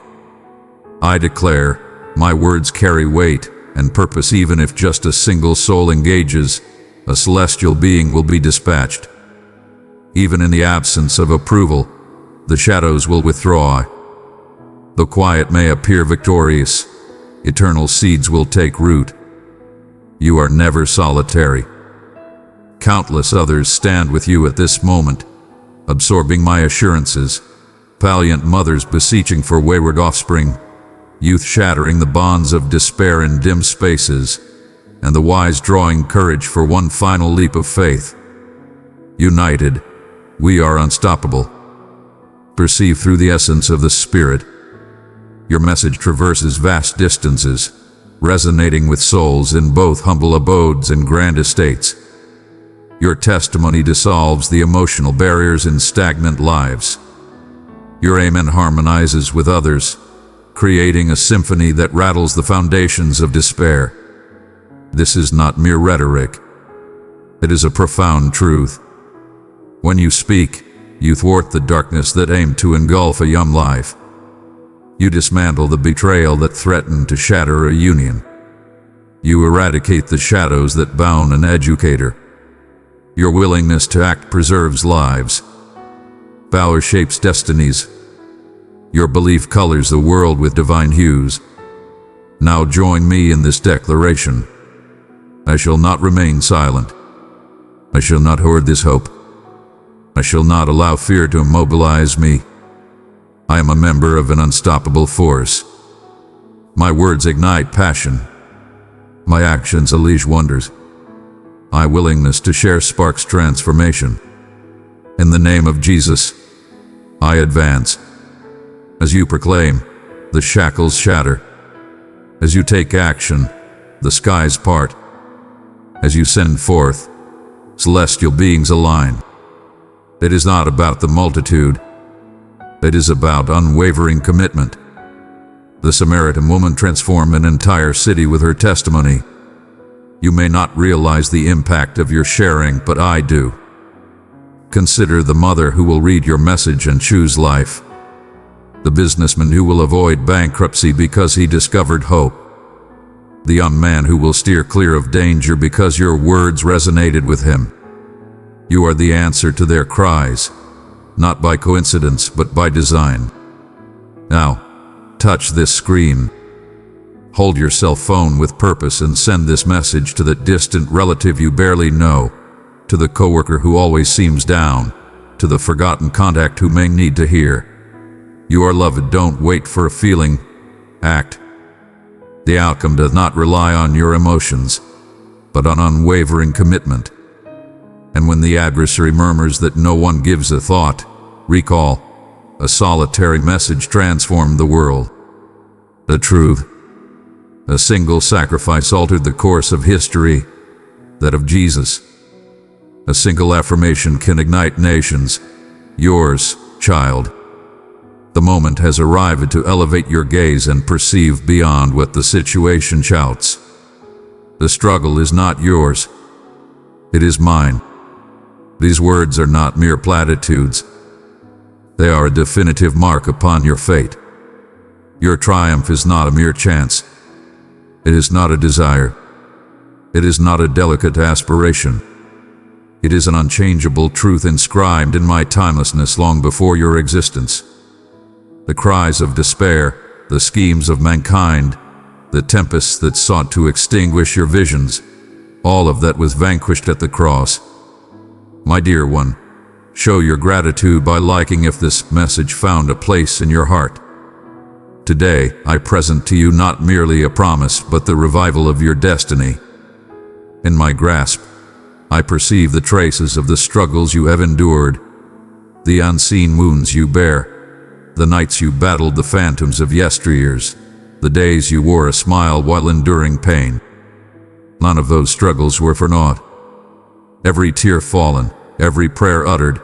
I declare, my words carry weight and purpose. Even if just a single soul engages, a celestial being will be dispatched. Even in the absence of approval, the shadows will withdraw. The quiet may appear victorious. Eternal seeds will take root. You are never solitary. Countless others stand with you at this moment, absorbing my assurances. Valiant mothers beseeching for wayward offspring, youth shattering the bonds of despair in dim spaces, and the wise drawing courage for one final leap of faith. United, we are unstoppable. Perceive through the essence of the Spirit. Your message traverses vast distances, resonating with souls in both humble abodes and grand estates. Your testimony dissolves the emotional barriers in stagnant lives. Your amen harmonizes with others, creating a symphony that rattles the foundations of despair. This is not mere rhetoric. It is a profound truth. When you speak, you thwart the darkness that aimed to engulf a young life. You dismantle the betrayal that threatened to shatter a union. You eradicate the shadows that bound an educator. Your willingness to act preserves lives. Valor shapes destinies. Your belief colors the world with divine hues. Now join me in this declaration. I shall not remain silent. I shall not hoard this hope. I shall not allow fear to immobilize me. I am a member of an unstoppable force. My words ignite passion. My actions unleash wonders. My willingness to share sparks transformation. In the name of Jesus, I advance. As you proclaim, the shackles shatter. As you take action, the skies part. As you send forth, celestial beings align. It is not about the multitude. It is about unwavering commitment. The Samaritan woman transformed an entire city with her testimony. You may not realize the impact of your sharing, but I do. Consider the mother who will read your message and choose life. The businessman who will avoid bankruptcy because he discovered hope. The young man who will steer clear of danger because your words resonated with him. You are the answer to their cries, not by coincidence, but by design. Now, touch this screen. Hold your cell phone with purpose and send this message to that distant relative you barely know, to the coworker who always seems down, to the forgotten contact who may need to hear. You are loved. Don't wait for a feeling. Act. The outcome does not rely on your emotions, but on unwavering commitment. And when the adversary murmurs that no one gives a thought, recall, a solitary message transformed the world. The truth. A single sacrifice altered the course of history, that of Jesus. A single affirmation can ignite nations. Yours, child. The moment has arrived to elevate your gaze and perceive beyond what the situation shouts. The struggle is not yours. It is mine. These words are not mere platitudes. They are a definitive mark upon your fate. Your triumph is not a mere chance. It is not a desire. It is not a delicate aspiration. It is an unchangeable truth inscribed in my timelessness long before your existence. The cries of despair, the schemes of mankind, the tempests that sought to extinguish your visions, all of that was vanquished at the cross. My dear one, show your gratitude by liking if this message found a place in your heart. Today, I present to you not merely a promise, but the revival of your destiny. In my grasp, I perceive the traces of the struggles you have endured, the unseen wounds you bear, the nights you battled the phantoms of yesteryears, the days you wore a smile while enduring pain. None of those struggles were for naught. Every tear fallen, every prayer uttered,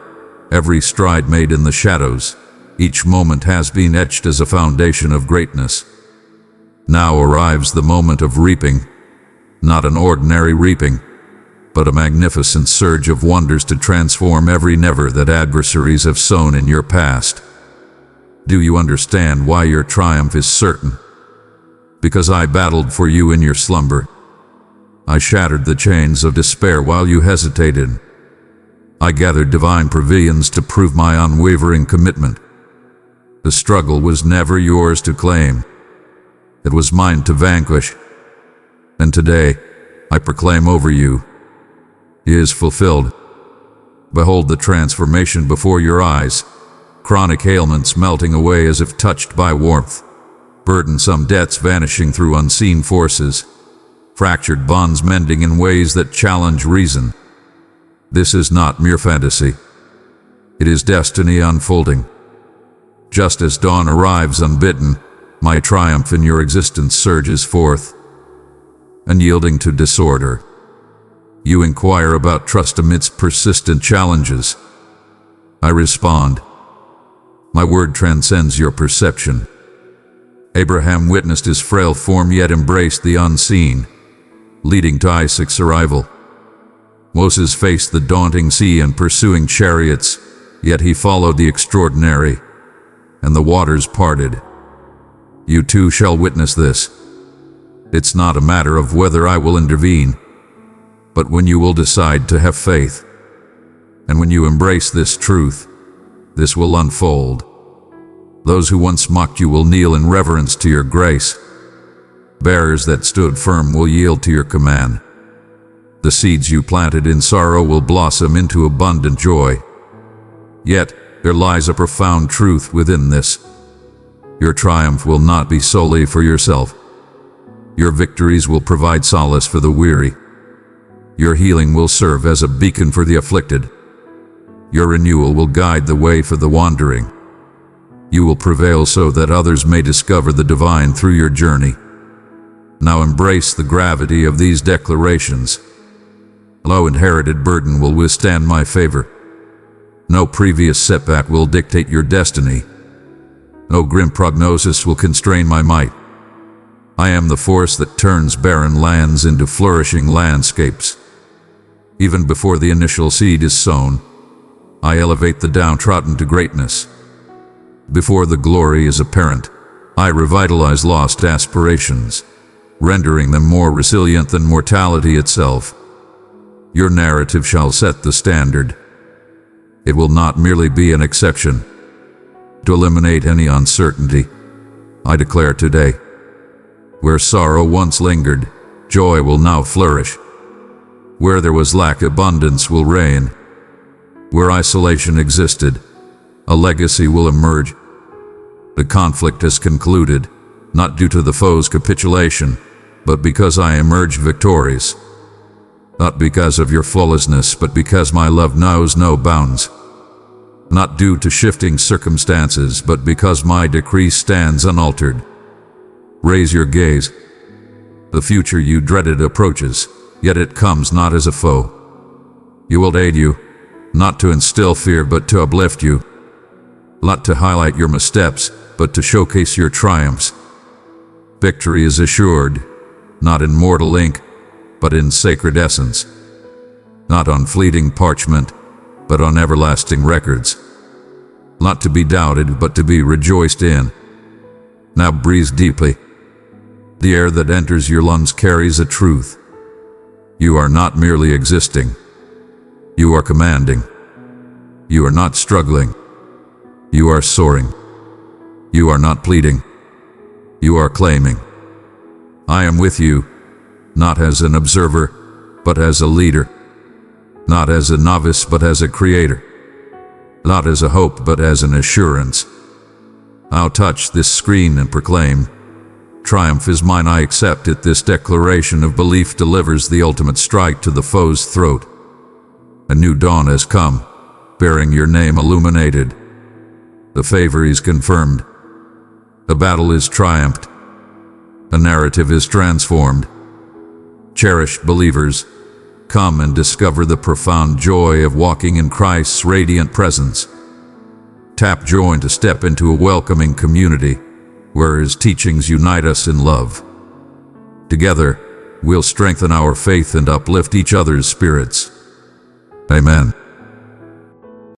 every stride made in the shadows, each moment has been etched as a foundation of greatness. Now arrives the moment of reaping, not an ordinary reaping, but a magnificent surge of wonders to transform every never that adversaries have sown in your past. Do you understand why your triumph is certain? Because I battled for you in your slumber. I shattered the chains of despair while you hesitated. I gathered divine pavilions to prove my unwavering commitment. The struggle was never yours to claim. It was mine to vanquish. And today, I proclaim over you, it is fulfilled. Behold the transformation before your eyes, chronic ailments melting away as if touched by warmth, burdensome debts vanishing through unseen forces, fractured bonds mending in ways that challenge reason. This is not mere fantasy. It is destiny unfolding. Just as dawn arrives unbidden, my triumph in your existence surges forth. Unyielding to disorder, you inquire about trust amidst persistent challenges. I respond. My word transcends your perception. Abraham witnessed his frail form yet embraced the unseen, leading to Isaac's arrival. Moses faced the daunting sea and pursuing chariots, yet he followed the extraordinary, and the waters parted. You too shall witness this. It's not a matter of whether I will intervene, but when you will decide to have faith. And when you embrace this truth, this will unfold. Those who once mocked you will kneel in reverence to your grace. Barriers that stood firm will yield to your command. The seeds you planted in sorrow will blossom into abundant joy. Yet, there lies a profound truth within this. Your triumph will not be solely for yourself. Your victories will provide solace for the weary. Your healing will serve as a beacon for the afflicted. Your renewal will guide the way for the wandering. You will prevail so that others may discover the divine through your journey. Now embrace the gravity of these declarations. No inherited burden will withstand my favor. No previous setback will dictate your destiny. No grim prognosis will constrain my might. I am the force that turns barren lands into flourishing landscapes. Even before the initial seed is sown, I elevate the downtrodden to greatness. Before the glory is apparent, I revitalize lost aspirations, rendering them more resilient than mortality itself. Your narrative shall set the standard. It will not merely be an exception. To eliminate any uncertainty, I declare today, where sorrow once lingered, joy will now flourish. Where there was lack, abundance will reign. Where isolation existed, a legacy will emerge. The conflict has concluded, not due to the foe's capitulation, but because I emerged victorious. Not because of your flawlessness, but because my love knows no bounds. Not due to shifting circumstances, but because my decree stands unaltered. Raise your gaze. The future you dreaded approaches, yet it comes not as a foe. It will aid you, not to instill fear, but to uplift you. Not to highlight your missteps, but to showcase your triumphs. Victory is assured, not in mortal ink, but in sacred essence. Not on fleeting parchment, but on everlasting records. Not to be doubted, but to be rejoiced in. Now breathe deeply. The air that enters your lungs carries a truth. You are not merely existing. You are commanding. You are not struggling. You are soaring. You are not pleading. You are claiming. I am with you, not as an observer, but as a leader. Not as a novice, but as a creator. Not as a hope, but as an assurance. I'll touch this screen and proclaim, triumph is mine, I accept it. This declaration of belief delivers the ultimate strike to the foe's throat. A new dawn has come, bearing your name illuminated. The favor is confirmed. The battle is triumphed. A narrative is transformed. Cherished believers, come and discover the profound joy of walking in Christ's radiant presence. Tap join to step into a welcoming community where His teachings unite us in love. Together, we'll strengthen our faith and uplift each other's spirits. Amen.